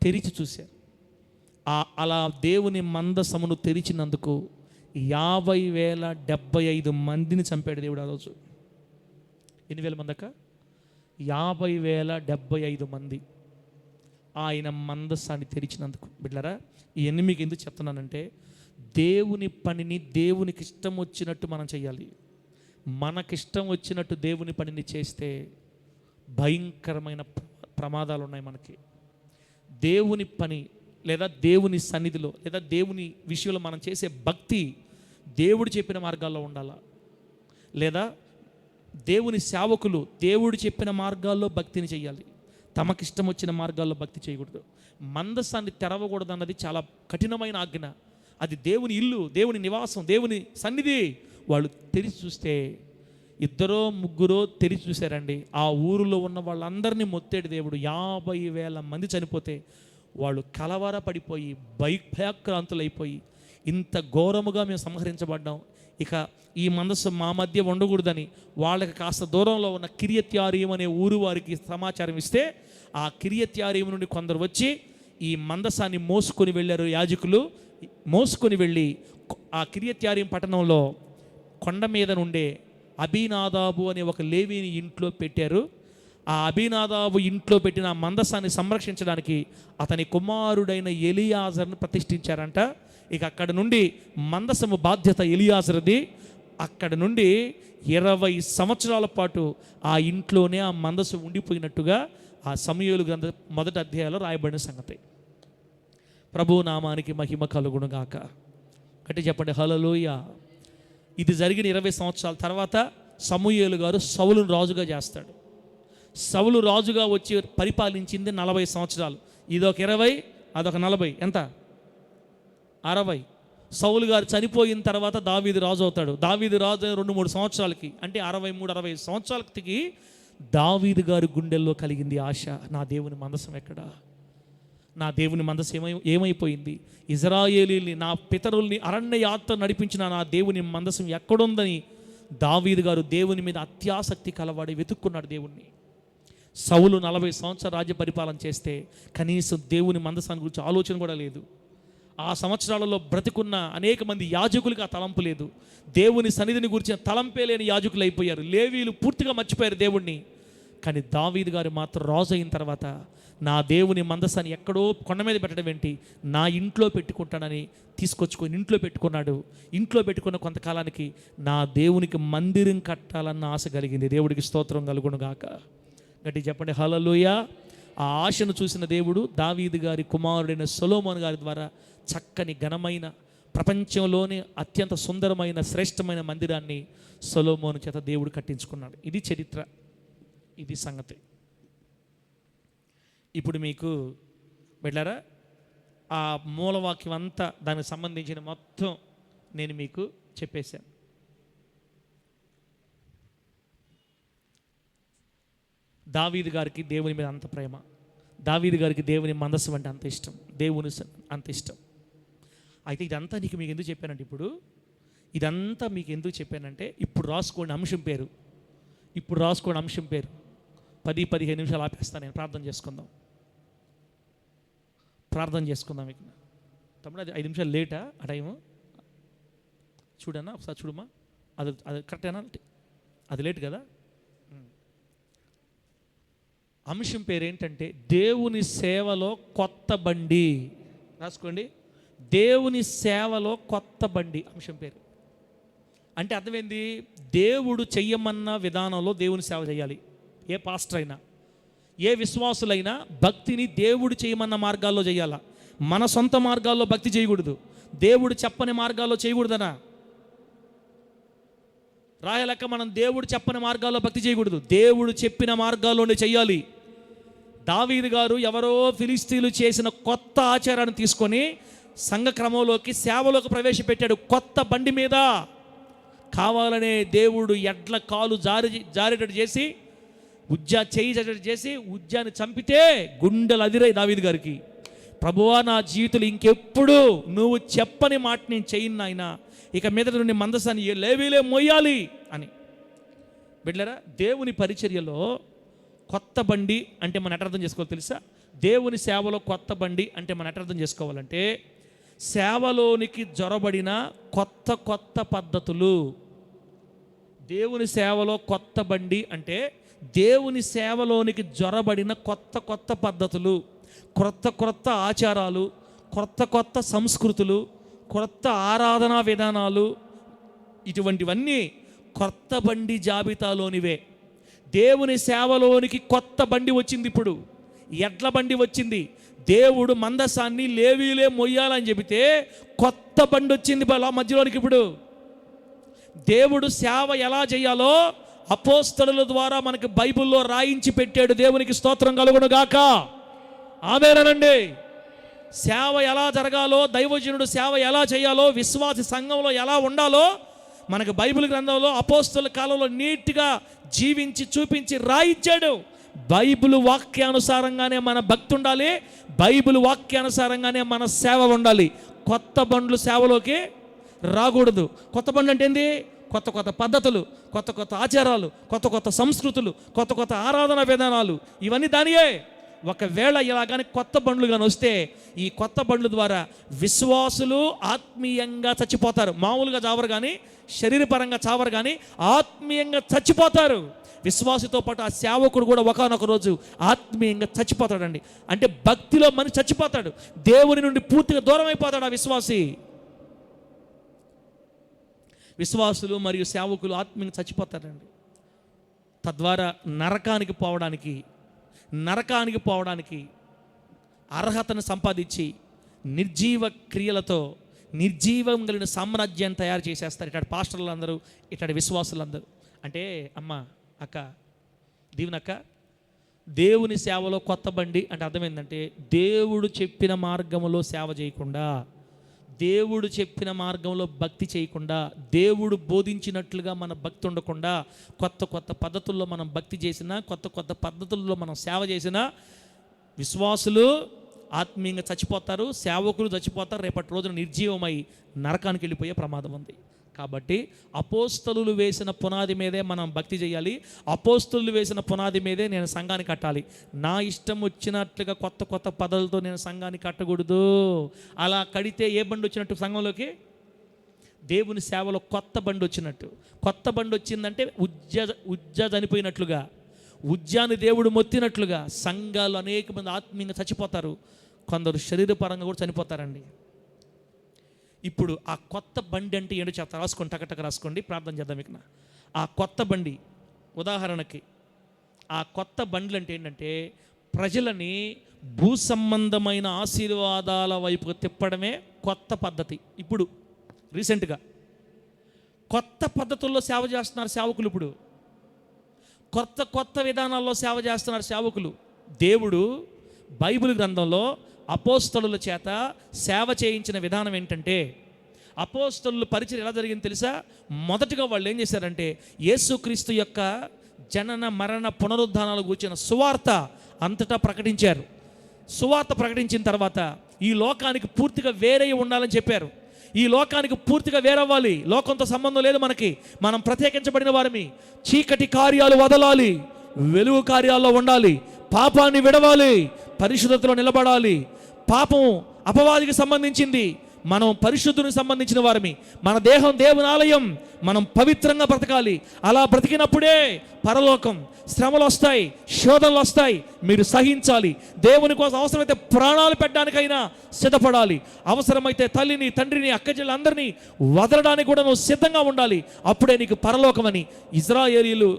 S1: తెరిచి చూశారు. అలా దేవుని మందసమును తెరిచినందుకు 50,075 మందిని చంపాడు దేవుడు ఆ రోజు. ఎన్ని వేల మంది అక్క? 50,075 మంది ఆయన మందసాన్ని తెరిచినందుకు. బిడ్డలారా, ఇవన్నీ మీకు ఎందుకు చెప్తున్నానంటే, దేవుని పనిని దేవునికి ఇష్టం వచ్చినట్టు మనం చేయాలి. మనకిష్టం వచ్చినట్టు దేవుని పనిని చేస్తే భయంకరమైన ప్రమాదాలు ఉన్నాయి మనకి. దేవుని పని లేదా దేవుని సన్నిధిలో లేదా దేవుని విషయంలో మనం చేసే భక్తి దేవుడు చెప్పిన మార్గాల్లో ఉండాలా, లేదా దేవుని సేవకులు దేవుడు చెప్పిన మార్గాల్లో భక్తిని చేయాలి. తమకిష్టం వచ్చిన మార్గాల్లో భక్తి చేయకూడదు. మందసాన్ని తెరవకూడదు అన్నది చాలా కఠినమైన ఆజ్ఞ. అది దేవుని ఇల్లు, దేవుని నివాసం, దేవుని సన్నిధి. వాళ్ళు తెరిచి చూస్తే 2-3 తెరిచి చూశారండి. ఆ ఊరిలో ఉన్న వాళ్ళందరినీ మొత్తాడు దేవుడు. 50,000 మంది చనిపోతే వాళ్ళు కలవరపడిపోయి భయాక్రాంతులైపోయి, ఇంత ఘోరముగా మేము సంహరించబడ్డాం, ఇక ఈ మందస్సు మా మధ్య ఉండకూడదని వాళ్ళకి కాస్త దూరంలో ఉన్న కిరియత్యారీం అనే ఊరు వారికి సమాచారం ఇస్తే, ఆ కిరియత్యారీం నుండి కొందరు వచ్చి ఈ మందసాన్ని మోసుకొని వెళ్ళారు. యాజకులు మోసుకొని వెళ్ళి ఆ కిరియత్యారీం పట్టణంలో కొండ మీద నుండే అబీనాదాబు అనే ఒక లేవీని ఇంట్లో పెట్టారు. ఆ అబీనాదాబు ఇంట్లో పెట్టిన ఆ మందసాన్ని సంరక్షించడానికి అతని కుమారుడైన ఎలియాజర్ను ప్రతిష్ఠించారంట. ఇక అక్కడ నుండి మందసము బాధ్యత ఎలియాజర్ది. అక్కడ నుండి 20 సంవత్సరాల పాటు ఆ ఇంట్లోనే ఆ మందసు ఉండిపోయినట్టుగా ఆ సమూయేలు గ్రంథ 1వ అధ్యాయంలో రాయబడిన సంగతి. ప్రభు నామానికి మహిమ కలుగునుగాక. అంటే చెప్పండి హల్లెలూయా. ఇది జరిగిన 20 సంవత్సరాల తర్వాత సమూయేలు గారు సౌలును రాజుగా చేస్తాడు. సౌలు రాజుగా వచ్చి పరిపాలించింది 40 సంవత్సరాలు. ఇదొక 20, అదొక 40, ఎంత? 60. సౌలు గారు చనిపోయిన తర్వాత దావీదు రాజు అవుతాడు. దావీదు రాజు 2-3 సంవత్సరాలకి, అంటే 63-65 సంవత్సరాలకి దావీదు గారి గుండెల్లో కలిగింది ఆశ, నా దేవుని మందసం ఎక్కడా, నా దేవుని మందసం ఏమైపోయింది, ఇజ్రాయేలీల్ని నా పితరుల్ని అరణ్య యాత్ర నడిపించిన నా దేవుని మందసం ఎక్కడుందని దావీదు గారు దేవుని మీద అత్యాసక్తి కలవాడి వెతుక్కున్నాడు దేవుణ్ణి. సౌలు 40 సంవత్సరాలు రాజ్య పరిపాలన చేస్తే కనీసం దేవుని మందసాన్ని గురించి ఆలోచన కూడా లేదు. ఆ సంవత్సరాలలో బ్రతికున్న అనేక మంది యాజకులకు ఆ తలంపు లేదు. దేవుని సన్నిధిని గురించిన తలంపే లేని యాజకులు అయిపోయారు. లేవీలు పూర్తిగా మర్చిపోయారు దేవుణ్ణి. కానీ దావీదు గారు మాత్రం రాజు అయిన తర్వాత నా దేవుని మందసాన్ని ఎక్కడో కొండ మీద పెట్టడం ఏంటి, నా ఇంట్లో పెట్టుకుంటానని తీసుకొచ్చుకొని ఇంట్లో పెట్టుకున్నాడు. ఇంట్లో పెట్టుకున్న కొంతకాలానికి నా దేవునికి మందిరం కట్టాలన్న ఆశ కలిగింది. దేవుడికి స్తోత్రం కలుగును గాక. గట్టి చెప్పండి హల్లెలూయా. ఆ ఆశను చూసిన దేవుడు దావీదు గారి కుమారుడైన సొలొమోను గారి ద్వారా చక్కని ఘనమైన, ప్రపంచంలోని అత్యంత సుందరమైన శ్రేష్టమైన మందిరాన్ని సొలొమోను చేత దేవుడు కట్టించుకున్నాడు. ఇది చరిత్ర, ఇది సంగతి. ఇప్పుడు మీకు వెళ్ళారా ఆ మూలవాక్యం అంతా, దానికి సంబంధించిన మొత్తం నేను మీకు చెప్పేశాను. దావీదు గారికి దేవుని మీద అంత ప్రేమ, దావీదు గారికి దేవుని మందస్సు అంటే అంత ఇష్టం, దేవుని అంత ఇష్టం. అయితే ఇదంతా మీకు ఎందుకు చెప్పానంటే, ఇదంతా మీకు ఎందుకు చెప్పానంటే, ఇప్పుడు రాసుకోండి అంశం పేరు, ఇప్పుడు రాసుకోండి అంశం పేరు. 10-15 నిమిషాలు ఆపేస్తాను నేను. ప్రార్థన చేసుకుందాం. మీకు తమ్ముడు అది 5 నిమిషాలు లేటా ఆ టైము? చూడన్నా ఒకసారి చూడమ్మా, అది కరెక్టేనా? అది లేట్ కదా. అంశం పేరు ఏంటంటే దేవుని సేవలో కొత్త బండి. రాసుకోండి, దేవుని సేవలో కొత్త బండి అంశం పేరు. అంటే అర్థమైంది, దేవుడు చెయ్యమన్న విధానంలో దేవుని సేవ చేయాలి. ఏ పాస్టర్ అయినా, ఏ విశ్వాసులైనా భక్తిని దేవుడు చేయమన్న మార్గాల్లో చేయాలా. మన సొంత మార్గాల్లో భక్తి చేయకూడదు, దేవుడు చెప్పని మార్గాల్లో చేయకూడదనా రాయలెక్క. మనం దేవుడు చెప్పని మార్గాల్లో భక్తి చేయకూడదు, దేవుడు చెప్పిన మార్గాల్లోనే చెయ్యాలి. దావీదు గారు ఎవరో ఫిలిస్తీన్లు చేసిన కొత్త ఆచారాన్ని తీసుకొని సంఘ క్రమంలోకి, సేవలోకి ప్రవేశపెట్టాడు. కొత్త బండి మీద కావాలనే దేవుడు ఎడ్ల కాలు జారేటట్టు చేసి, చేయి చేసి ఉజ్జాని చంపితే గుండెలు అదిరాయి దావీదు గారికి. ప్రభువా, నా జీవితంలో ఇంకెప్పుడు నువ్వు చెప్పని మాట నేను చేయను నాయనా, ఇక మీద నుండి మందసాన్ని లేవీలే మొయ్యాలి అని. బిడ్డలారా, దేవుని పరిచర్యలో కొత్త బండి అంటే మనం ఎట్లా అర్థం చేసుకోవాలి తెలుసా? దేవుని సేవలో కొత్త బండి అంటే మనం ఎట్లా అర్థం చేసుకోవాలంటే, సేవలోనికి జొరబడిన కొత్త పద్ధతులు. దేవుని సేవలో కొత్త బండి అంటే దేవుని సేవలోనికి జొరబడిన కొత్త పద్ధతులు, కొత్త ఆచారాలు, కొత్త సంస్కృతులు, కొత్త ఆరాధనా విధానాలు, ఇటువంటివన్నీ కొత్త బండి జాబితాలోనివే. దేవుని సేవలోనికి కొత్త బండి వచ్చింది. ఇప్పుడు ఎడ్ల బండి వచ్చింది. దేవుడు మందసాన్ని లేవీలే మొయ్యాలని చెబితే కొత్త బండి వచ్చింది మధ్యలోనికి. ఇప్పుడు దేవుడు సేవ ఎలా చేయాలో అపోస్తలుల ద్వారా మనకి బైబిల్లో రాయించి పెట్టాడు. దేవునికి స్తోత్రం కలుగును గాక. ఆమేనండి. సేవ ఎలా జరగాలో, దైవజనుడు సేవ ఎలా చేయాలో, విశ్వాసి సంఘంలో ఎలా ఉండాలో మనకు బైబిల్ గ్రంథంలో అపోస్తలుల కాలంలో నీట్గా జీవించి చూపించి రాయించాడు. బైబిల్ వాక్యానుసారంగానే మన భక్తి ఉండాలి, బైబిల్ వాక్యానుసారంగానే మన సేవ ఉండాలి. కొత్త బండ్లు సేవలోకి రాకూడదు. కొత్త బండ్లు అంటే ఏంది? కొత్త పద్ధతులు, కొత్త ఆచారాలు, కొత్త సంస్కృతులు, కొత్త ఆరాధన విధానాలు, ఇవన్నీ దానియే. ఒకవేళ ఇలా కానీ కొత్త బండ్లు కానీ వస్తే, ఈ కొత్త బండ్ల ద్వారా విశ్వాసులు ఆత్మీయంగా చచ్చిపోతారు. మామూలుగా చావరు కానీ, శరీరపరంగా చావరు కానీ ఆత్మీయంగా చచ్చిపోతారు. విశ్వాసితో పాటు ఆ సేవకుడు కూడా ఒకనొక రోజు ఆత్మీయంగా చచ్చిపోతాడండి. అంటే భక్తిలో మనిషి చచ్చిపోతాడు, దేవుని నుండి పూర్తిగా దూరం అయిపోతాడు ఆ విశ్వాసి. విశ్వాసులు మరియు సేవకులు ఆత్మీయంగా చచ్చిపోతారండి. తద్వారా నరకానికి పోవడానికి అర్హతను సంపాదించి నిర్జీవ క్రియలతో నిర్జీవం కలిగిన సామ్రాజ్యాన్ని తయారు చేసేస్తారు ఇట్లాంటి పాస్టర్లు అందరూ, ఇట్లాంటి విశ్వాసులందరూ. అంటే అమ్మ, అక్క, దీవెనక్క, దేవుని సేవలో కొత్త బండి అంటే అర్థం ఏంటంటే, దేవుడు చెప్పిన మార్గంలో సేవ చేయకుండా, దేవుడు చెప్పిన మార్గంలో భక్తి చేయకుండా, దేవుడు బోధించినట్లుగా మన భక్తి ఉండకుండా, కొత్త పద్ధతుల్లో మనం భక్తి చేసినా, కొత్త పద్ధతుల్లో మనం సేవ చేసినా విశ్వాసులు ఆత్మీయంగా చచ్చిపోతారు, సేవకులు చచ్చిపోతారు, రేపటి రోజున నిర్జీవమై నరకానికి వెళ్ళిపోయే ప్రమాదం ఉంది. కాబట్టి అపోస్తలులు వేసిన పునాది మీదే మనం భక్తి చేయాలి. అపోస్తలులు వేసిన పునాది మీదే నేను సంఘాన్ని కట్టాలి. నా ఇష్టం వచ్చినట్లుగా కొత్త పద్ధతులతో నేను సంఘాన్ని కట్టకూడదు. అలా కడితే ఏ బండి వచ్చినట్టు సంఘంలోకి? దేవుని సేవలో కొత్త బండి వచ్చినట్టు. కొత్త బండి వచ్చిందంటే ఉజ్జ చనిపోయినట్లుగా, ఉద్యాని దేవుడు మొత్తినట్లుగా సంఘాలు అనేక మంది ఆత్మీయంగా చచ్చిపోతారు, కొందరు శరీరపరంగా కూడా చనిపోతారండి. ఇప్పుడు ఆ కొత్త బండి అంటే ఏంటో చెప్తా, రాసుకోండి, టకటక రాసుకోండి, ప్రార్థన చేద్దాం. ఇక ఆ కొత్త బండి ఉదాహరణకి, ఆ కొత్త బండ్లు అంటే ఏంటంటే ప్రజలని భూ సంబంధమైన ఆశీర్వాదాల వైపు తిప్పడమే కొత్త పద్ధతి. ఇప్పుడు రీసెంట్గా కొత్త పద్ధతుల్లో సేవ చేస్తున్నారు సేవకులు. ఇప్పుడు కొత్త విధానాల్లో సేవ చేస్తున్నారు సేవకులు. దేవుడు బైబిల్ గ్రంథంలో అపోస్తలుల చేత సేవ చేయించిన విధానం ఏంటంటే, అపోస్తలుల పరిచయం ఎలా జరిగింది తెలుసా? మొదటగా వాళ్ళు ఏం చేశారంటే యేసుక్రీస్తు యొక్క జనన మరణ పునరుద్ధానాలు కూర్చిన సువార్త అంతటా ప్రకటించారు. సువార్త ప్రకటించిన తర్వాత ఈ లోకానికి పూర్తిగా వేరే ఉండాలని చెప్పారు. ఈ లోకానికి పూర్తిగా వేరవ్వాలి, లోకంతో సంబంధం లేదు మనకి, మనం ప్రత్యేకించబడిన వారిమి. చీకటి కార్యాలు వదలాలి, వెలుగు కార్యాల్లో ఉండాలి, పాపాన్ని విడవాలి, పరిశుద్ధతలో నిలబడాలి. పాపం అపవాదికి సంబంధించింది, మనం పరిశుద్ధునికి సంబంధించిన వారిమి. మన దేహం దేవుని ఆలయం, మనం పవిత్రంగా బ్రతకాలి. అలా బ్రతికినప్పుడే పరలోకం. శ్రమలు వస్తాయి, శోధనలు వస్తాయి, మీరు సహించాలి. దేవుని కోసం అవసరమైతే ప్రాణాలు పెట్టడానికైనా సిద్ధపడాలి. అవసరమైతే తల్లిని, తండ్రిని, అక్కచెల్లెలందరినీ వదలడానికి కూడా నువ్వు సిద్ధంగా ఉండాలి. అప్పుడే నీకు పరలోకమని ఇశ్రాయేలీయులు,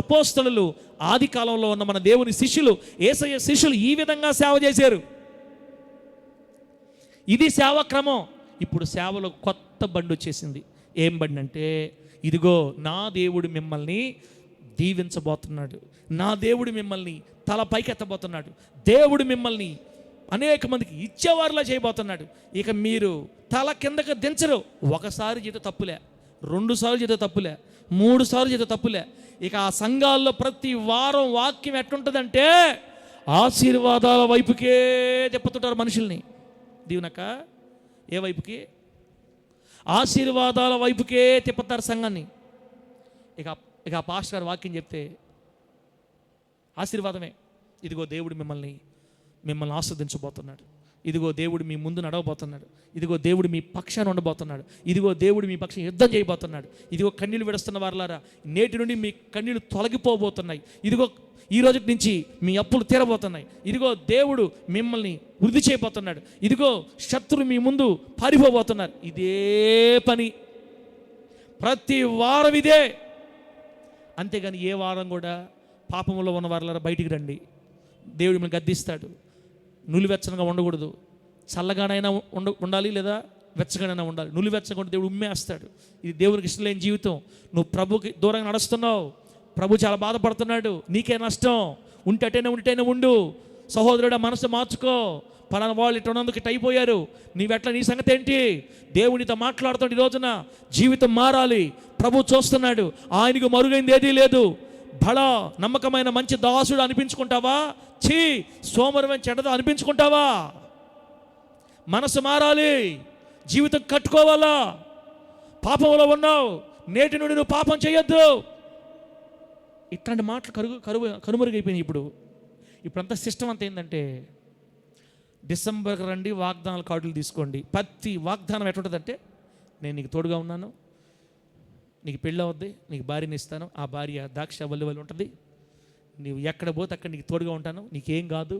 S1: అపోస్తలులు, ఆది కాలంలో ఉన్న మన దేవుని శిష్యులు, యేసయ్య శిష్యులు ఈ విధంగా సేవ చేశారు. ఇది సేవ క్రమం. ఇప్పుడు సేవలో కొత్త బండి వచ్చేసింది. ఏం బండి అంటే, ఇదిగో నా దేవుడు మిమ్మల్ని దీవించబోతున్నాడు, నా దేవుడు మిమ్మల్ని తల పైకి ఎత్తబోతున్నాడు, దేవుడు మిమ్మల్ని అనేక మందికి ఇచ్చేవారిలా చేయబోతున్నాడు. ఇక మీరు తల కిందకి దించరు. ఒకసారి చేత తప్పులే, 2 సార్లు చేత తప్పులే, 3 సార్లు చేత తప్పులే. ఇక ఆ సంఘాల్లో ప్రతి వారం వాక్యం ఎట్టుంటుందంటే ఆశీర్వాదాల వైపుకే తిప్పుతుంటారు మనుషుల్ని. దీవెనక ఏ వైపుకి? ఆశీర్వాదాల వైపుకే తిప్పుతారు సంఘాన్ని. ఇక ఆ పాస్టర్ గారు వాక్యం చెప్తే ఆశీర్వాదమే. ఇదిగో దేవుడు మిమ్మల్ని ఆస్వాదించబోతున్నాడు, ఇదిగో దేవుడు మీ ముందు నడవబోతున్నాడు, ఇదిగో దేవుడు మీ పక్షాన్ని ఉండబోతున్నాడు, ఇదిగో దేవుడు మీ పక్షం యుద్ధం చేయబోతున్నాడు, ఇదిగో కన్నీళ్ళు విడుస్తున్న వారులారా నేటి నుండి మీ కన్నీళ్ళు తొలగిపోబోతున్నాయి, ఇదిగో ఈ రోజు నుంచి మీ అప్పులు తీరబోతున్నాయి, ఇదిగో దేవుడు మిమ్మల్ని వృద్ధి చేయబోతున్నాడు, ఇదిగో శత్రులు మీ ముందు పారిపోబోతున్నారు. ఇదే పని ప్రతి వారం ఇదే. అంతేగాని ఏ వారం కూడా పాపంలో ఉన్న వారులారా బయటికి రండి, దేవుడు మిమ్మల్ని గద్దిస్తాడు, నులివెచ్చనగా ఉండకూడదు, చల్లగానైనా ఉండాలి లేదా వెచ్చగానైనా ఉండాలి. నులివెచ్చగా ఉంటే దేవుడు ఉమ్మేస్తాడు. ఇది దేవునికి ఇష్టం లేని జీవితం. నువ్వు ప్రభుకి దూరంగా నడుస్తున్నావు, ప్రభు చాలా బాధపడుతున్నాడు, నీకే నష్టం. ఉంటేనే ఉండు. సహోదరుడు మనసు మార్చుకో. పలానా వాళ్ళు ఇటు ఉన్నందుకు ఇటు అయిపోయారు, నీవెట్లా, నీ సంగతి ఏంటి? దేవునితో మాట్లాడుతాడు. ఈ రోజున జీవితం మారాలి. ప్రభు చూస్తున్నాడు, ఆయనకు మరుగైంది ఏదీ లేదు. బడా నమ్మకమైన మంచి దాసుడు అనిపించుకుంటావా? ఛీ, సోమరమైన చెడ్డదా అనిపించుకుంటావా? మనసు మారాలి, జీవితం కట్టుకోవాలా. పాపంలో ఉన్నావు, నేటి నుండి నువ్వు పాపం చేయొద్దు. ఇట్లాంటి మాటలు కనుమరుగైపోయినాయి. ఇప్పుడంతా సిస్టమ్ అంతా ఏంటంటే, డిసెంబర్కి రండి, వాగ్దానాల కార్డులు తీసుకోండి. ప్రతి వాగ్దానం ఎట్లుంటుందంటే, నేను నీకు తోడుగా ఉన్నాను, నీకు పెళ్ళి అవుద్ది, నీకు భార్యని ఇస్తాను, ఆ భార్య ద్రాక్ష వల్లి ఉంటుంది, నీవు ఎక్కడ పోతే అక్కడ నీకు తోడుగా ఉంటాను, నీకేం కాదు.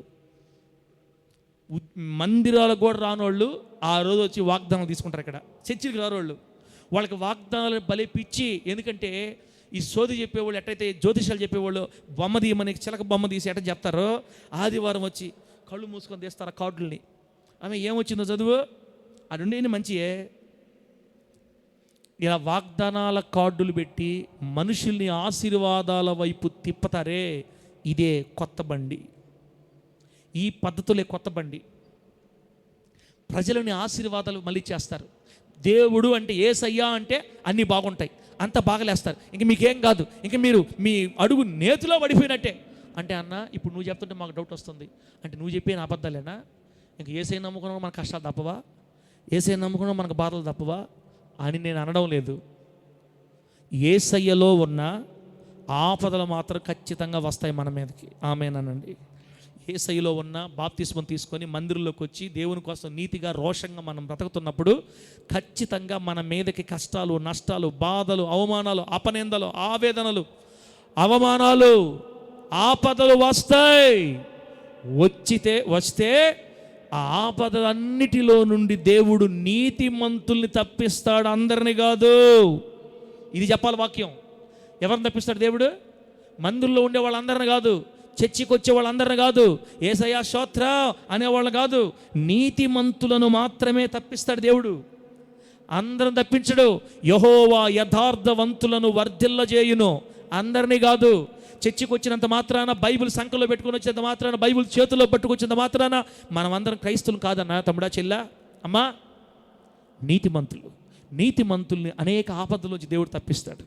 S1: మందిరాలకు కూడా రానోళ్ళు ఆ రోజు వచ్చి వాగ్దానాలు తీసుకుంటారు. ఇక్కడ చర్చికి రానోళ్ళు, వాళ్ళకి వాగ్దానాలు భలే పిచ్చి. ఎందుకంటే ఈ సోది చెప్పేవాళ్ళు ఎట్టయితే జ్యోతిషాలు చెప్పేవాళ్ళు బొమ్మ తీయమని చిలక బొమ్మ తీసి ఎట్ట చెప్తారో, ఆదివారం వచ్చి కళ్ళు మూసుకొని తీస్తారు ఆ కార్డుల్ని. ఆమె ఏమొచ్చిందో చదువు, అది ఉండేది మంచియే. ఇలా వాగ్దానాల కార్డులు పెట్టి మనుషుల్ని ఆశీర్వాదాల వైపు తిప్పుతారే, ఇదే కొత్త బండి. ఈ పద్ధతులే కొత్త బండి. ప్రజలని ఆశీర్వాదాలు మళ్ళీ చేస్తారు. దేవుడు అంటే యేసయ్యా అంటే అన్నీ బాగుంటాయి, అంత బాగలేస్తారు. ఇంక మీకేం కాదు, ఇంక మీరు మీ అడుగు నేతిలో పడిపోయినట్టే. అంటే అన్న, ఇప్పుడు నువ్వు చెప్తుంటే మాకు డౌట్ వస్తుంది. అంటే నువ్వు చెప్పిన అబద్ధాలేనా? ఇంక యేసయ్య నమ్ముకున్నా మనకు కష్టాలు తప్పవా? యేసయ్య నమ్ముకున్నా మనకు బాధలు తప్పవా అని నేను అనడం లేదు. యేసయ్యలో ఉన్న ఆపదలు మాత్రం ఖచ్చితంగా వస్తాయి మన మీదకి. ఆమేనండి. యేసయ్యలో ఉన్న బాప్తిస్మం తీసుకొని మందిరంలోకి వచ్చి దేవుని కోసం నీతిగా రోషంగా మనం బ్రతుకుతున్నప్పుడు ఖచ్చితంగా మన మీదకి కష్టాలు, నష్టాలు, బాధలు, అవమానాలు, అపనిందలు, ఆవేదనలు, అవమానాలు, ఆపదలు వస్తాయి. వస్తే ఆ ఆపదలన్నిటిలో నుండి దేవుడు నీతిమంతుల్ని తప్పిస్తాడు, అందరిని కాదు. ఇది చెప్పాలి వాక్యం. ఎవరిని తప్పిస్తాడు దేవుడు? మందిరంలో ఉండే వాళ్ళందరిని కాదు, చర్చికి వచ్చే వాళ్ళందరిని కాదు, యేసయ్యా స్తోత్రం అనేవాళ్ళని కాదు, నీతిమంతులను మాత్రమే తప్పిస్తాడు దేవుడు. అందరం తప్పించడు. యెహోవా యథార్థవంతులను వర్ధిల్లజేయును, అందరినీ కాదు. చర్చికి వచ్చినంత మాత్రాన, బైబిల్ సంఖ్యలో పెట్టుకుని వచ్చేంత మాత్రాన, బైబిల్ చేతిలో పట్టుకొచ్చేంత మాత్రాన మనం అందరం క్రైస్తువులు కాదన్నా తమ్ముడా చెల్లా అమ్మా. నీతిమంతుల్ని అనేక ఆపదలోంచి దేవుడు తప్పిస్తాడు.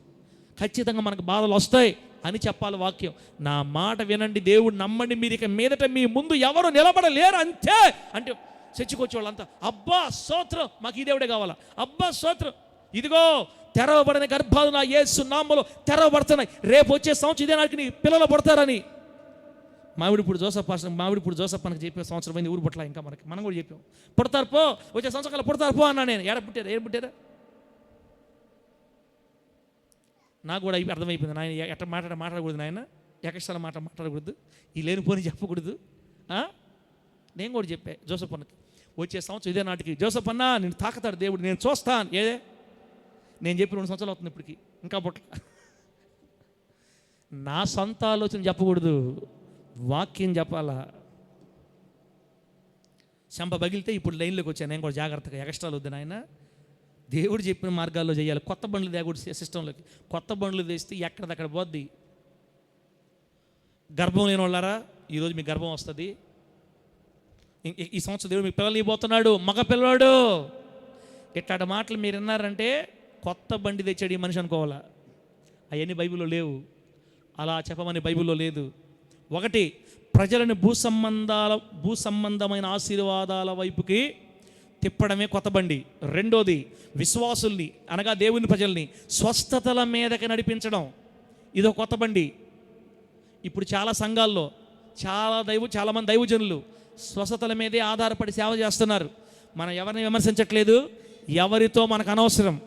S1: ఖచ్చితంగా మనకు బాధలు వస్తాయి అని చెప్పాలి వాక్యం. నా మాట వినండి, దేవుడు నమ్మండి, మీరు ఇక మీదట మీ ముందు ఎవరు నిలబడలేరు అంతే. అంటే చర్చికి వచ్చే వాళ్ళంతా అబ్బా స్తోత్రం, మాకు ఈ దేవుడే కావాలా, అబ్బా స్తోత్రం, ఇదిగో తెరవబడిన గర్భాలు నా యేసు నామములో తెరవబడుతున్నాయి, రేపు వచ్చే సంవత్సరం ఇదే నాటికి నీ పిల్లలు పడతారని మామిడిపూడి జోసఫ్ మనకు చెప్పే సంవత్సరం అయింది ఊరు పుట్ల. ఇంకా మనం కూడా చెప్పాం, పుడతారు పో, వచ్చే సంవత్సరం పుడతారు పో అన్నా నేను. ఏం పుట్టారా? నాకు కూడా అర్థమైపోయింది, నాయన ఎట్ట మాట్లాడకూడదు, నాయన ఎకస్ట్రా మాట్లాడకూడదు, ఈ లేనిపోని చెప్పకూడదు. నేను కూడా చెప్పా జోసఫ్ అన్నకి, వచ్చే సంవత్సరం ఇదే నాటికి జోసఫ్ అన్నా నేను తాకుతాడు దేవుడు, నేను చూస్తాను. నేను చెప్పి 2 సంవత్సరాలు అవుతుంది ఇప్పటికి, ఇంకా పుట్ల. నా సొంత ఆలోచన చెప్పకూడదు, వాక్యం చెప్పాలా. చెంప పగిలితే ఇప్పుడు లైన్లోకి వచ్చాను నేను కూడా జాగ్రత్తగా, ఎక్స్ట్రాలు వద్దు నాయన, దేవుడు చెప్పిన మార్గాల్లో చేయాలి. కొత్త బండ్లు తేకూడదు సిస్టంలోకి, కొత్త బండ్లు తెస్తే ఎక్కడిదక్కడ పోద్ది. గర్భం లేని వాళ్ళారా, ఈరోజు మీకు గర్భం వస్తుంది. ఈ సంవత్సరం దేవుడు మీకు పిల్లలు ఇవ్వబోతున్నాడు, మగ పిల్లవాడు. ఇట్లాంటి మాటలు మీరు విన్నారంటే కొత్త బండి తెచ్చాడు ఈ మనిషి అనుకోవాలా. అవన్నీ బైబిల్లో లేవు, అలా చెప్పమని బైబిల్లో లేదు. ఒకటి, ప్రజలను భూ సంబంధమైన ఆశీర్వాదాల వైపుకి తిప్పడమే కొత్త బండి. రెండోది, విశ్వాసుల్ని అనగా దేవుని ప్రజల్ని స్వస్థతల మీదకి నడిపించడం, ఇదో కొత్త బండి. ఇప్పుడు చాలా సంఘాల్లో చాలామంది దైవజనులు స్వస్థతల మీదే ఆధారపడి సేవ చేస్తున్నారు. మనం ఎవరిని విమర్శించట్లేదు, ఎవరితో మనకు అనవసరం.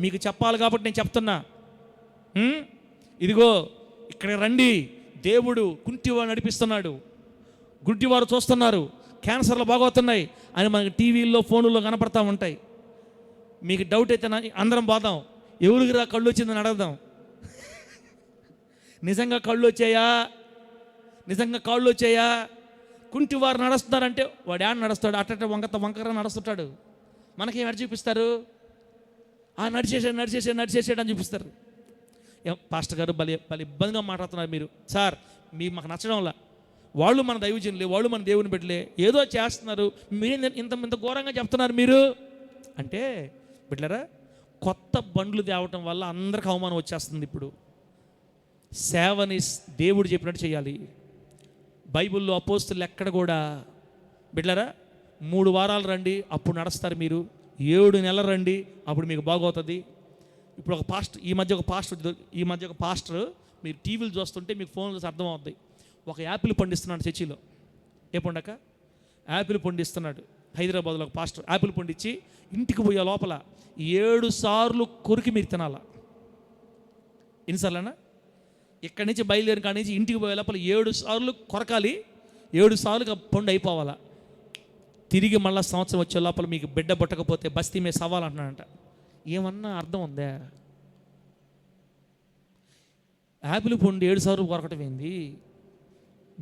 S1: మీకు చెప్పాలి కాబట్టి నేను చెప్తున్నా. ఇదిగో ఇక్కడ రండి, దేవుడు కుంటివారు నడిపిస్తున్నాడు, గుడ్డివారు చూస్తున్నారు, క్యాన్సర్లు బాగవుతున్నాయి అని మనకి టీవీల్లో ఫోన్లో కనపడతా ఉంటాయి. మీకు డౌట్ అయితే అందరం పోదాం, ఎవరికి రా కళ్ళు వచ్చిందని అడగదాం. నిజంగా కాళ్ళు వచ్చాయా? కుంటివారు నడుస్తున్నారంటే వాడు యాడ్ నడుస్తాడు, అట్ట వంకర నడుస్తుంటాడు. మనకేం ఎడ చూపిస్తారు? నడిచేసాడు అని చూపిస్తారు. పాస్టర్ గారు భలే ఇబ్బందిగా మాట్లాడుతున్నారు మీరు సార్, మాకు నచ్చడంలా. వాళ్ళు మన దైవజనులే, వాళ్ళు మన దేవుని బిడ్డలే, ఏదో చేస్తున్నారు, మీరు ఇంత ఘోరంగా చెప్తున్నారు మీరు అంటే. బిడ్డలారా, కొత్త బండ్లు తేవటం వల్ల అందరికి అవమానం వచ్చేస్తుంది. ఇప్పుడు సేవని దేవుడు చెప్పినట్టు చేయాలి. బైబిల్లో అపోస్తులు ఎక్కడ కూడా బిడ్డలారా 3 వారాలు రండి అప్పుడు నడుస్తారు, మీరు 7 నెలలు రండి అప్పుడు మీకు బాగవుతుంది. ఇప్పుడు ఈ మధ్య ఒక పాస్టర్ మీరు టీవీలు చూస్తుంటే మీకు ఫోన్లో అర్థమవుతుంది. ఒక యాపిల్ పండిస్తున్నాడు చర్చిలో. ఏ పండక? యాపిల్ పండిస్తున్నాడు. హైదరాబాద్లో ఒక పాస్టర్ యాపిల్ పండించి ఇంటికి పోయే లోపల 7 సార్లు కొరికి మీరు తినాలా. ఎన్నిసార్లన్నా? ఇక్కడి నుంచి బయలుదేరి కాడి నుంచి ఇంటికి పోయే లోపల 7 సార్లు కొరకాలి, 7 సార్లుగా పండు అయిపోవాలా. తిరిగి మళ్ళీ సంవత్సరం వచ్చే లోపల మీకు బిడ్డ పుట్టకపోతే బస్తీ మీద సవాల్ అంటున్నాడంట. ఏమన్నా అర్థం ఉందా? యాపిల్ పండు 7 సార్లు కొరకటం ఏంది?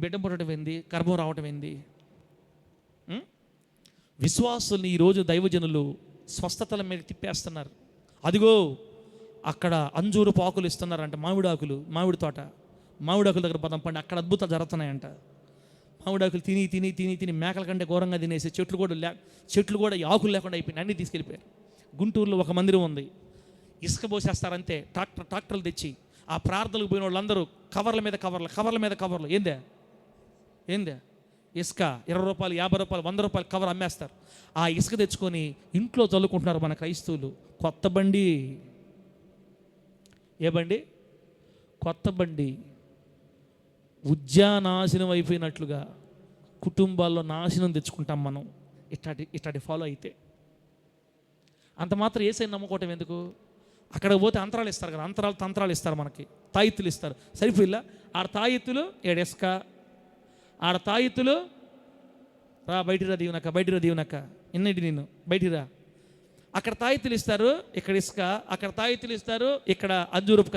S1: బిడ్డ పుట్టడం ఏంది? గర్భం రావటం ఏంది? విశ్వాసుల్ని ఈరోజు దైవజనులు స్వస్థతల మీద తిప్పేస్తున్నారు. అదిగో అక్కడ అంజూరు పాకులు ఇస్తున్నారంట, మామిడి తోట, మామిడాకుల దగ్గర పదం పండి అక్కడ అద్భుతాలు జరుగుతున్నాయంట. మామిడాకులు తిని మేకల కంటే ఘోరంగా తినేసి చెట్లు కూడా ఆకులు లేకుండా అయిపోయినాయి, అన్నీ తీసుకెళ్ళిపోయారు. గుంటూరులో ఒక మందిరం ఉంది, ఇసుక పోసేస్తారంతే, ట్రాక్టర్లు తెచ్చి ఆ ప్రార్థనలకు పోయిన వాళ్ళందరూ కవర్ల మీద కవర్లు ఏందే ఇసుక 20 రూపాయలు, 50 రూపాయలు, 100 రూపాయలు కవర్ అమ్మేస్తారు. ఆ ఇసుక తెచ్చుకొని ఇంట్లో చల్లుకుంటున్నారు మన క్రైస్తవులు. కొత్త బండి. ఏ బండి? కొత్త బండి. నాశనం అయిపోయినట్లుగా కుటుంబాల్లో నాశనం తెచ్చుకుంటాం మనం ఇట్లాంటి ఫాలో అయితే. అంత మాత్రం యేసయ్యని నమ్ముకోవటం ఎందుకు? అక్కడ పోతే అంతరాలు ఇస్తారు కదా, తంత్రాలు ఇస్తారు మనకి, తాయిత్తులు ఇస్తారు. సరిపోయిల్లా ఆడ తాయిత్తులు ఏడెస్క, ఆడ తాయిత్తులు రా బయటిరా దీవునక్క ఎన్నింటి నేను బయటిరా. అక్కడ తాయిత్తులు ఇస్తారు, ఇక్కడ ఇసుక. అక్కడ తాయిత్తులు ఇస్తారు, ఇక్కడ అంజూరపు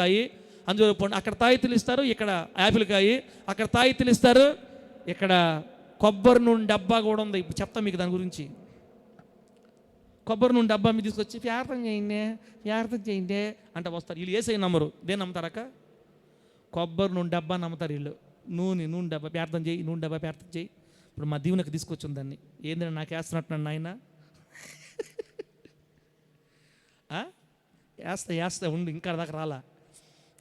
S1: పండు. అక్కడ తాయిత్తులు ఇస్తారు, ఇక్కడ యాపిల్ కాయి. అక్కడ తాయిత్తులు ఇస్తారు, ఇక్కడ కొబ్బరి నూనె డబ్బా కూడా ఉంది. ఇప్పుడు చెప్తాను మీకు దాని గురించి. కొబ్బరి నూనె డబ్బా మీద తీసుకొచ్చి ప్రార్థన చేయండి అంటే వస్తారు. వీళ్ళు ఏసై నమ్మరు. దేని నమ్ముతారక్క? కొబ్బరి నూనె డబ్బా నమ్ముతారు వీళ్ళు. నూనె డబ్బా ప్రార్థన చేయి. ఇప్పుడు మా దీవునికి తీసుకొచ్చింది దాన్ని. ఏంటంటే నాకు వేస్తున్నట్టు నాయన వేస్తా ఉండు, ఇంకా దాకా రాలా.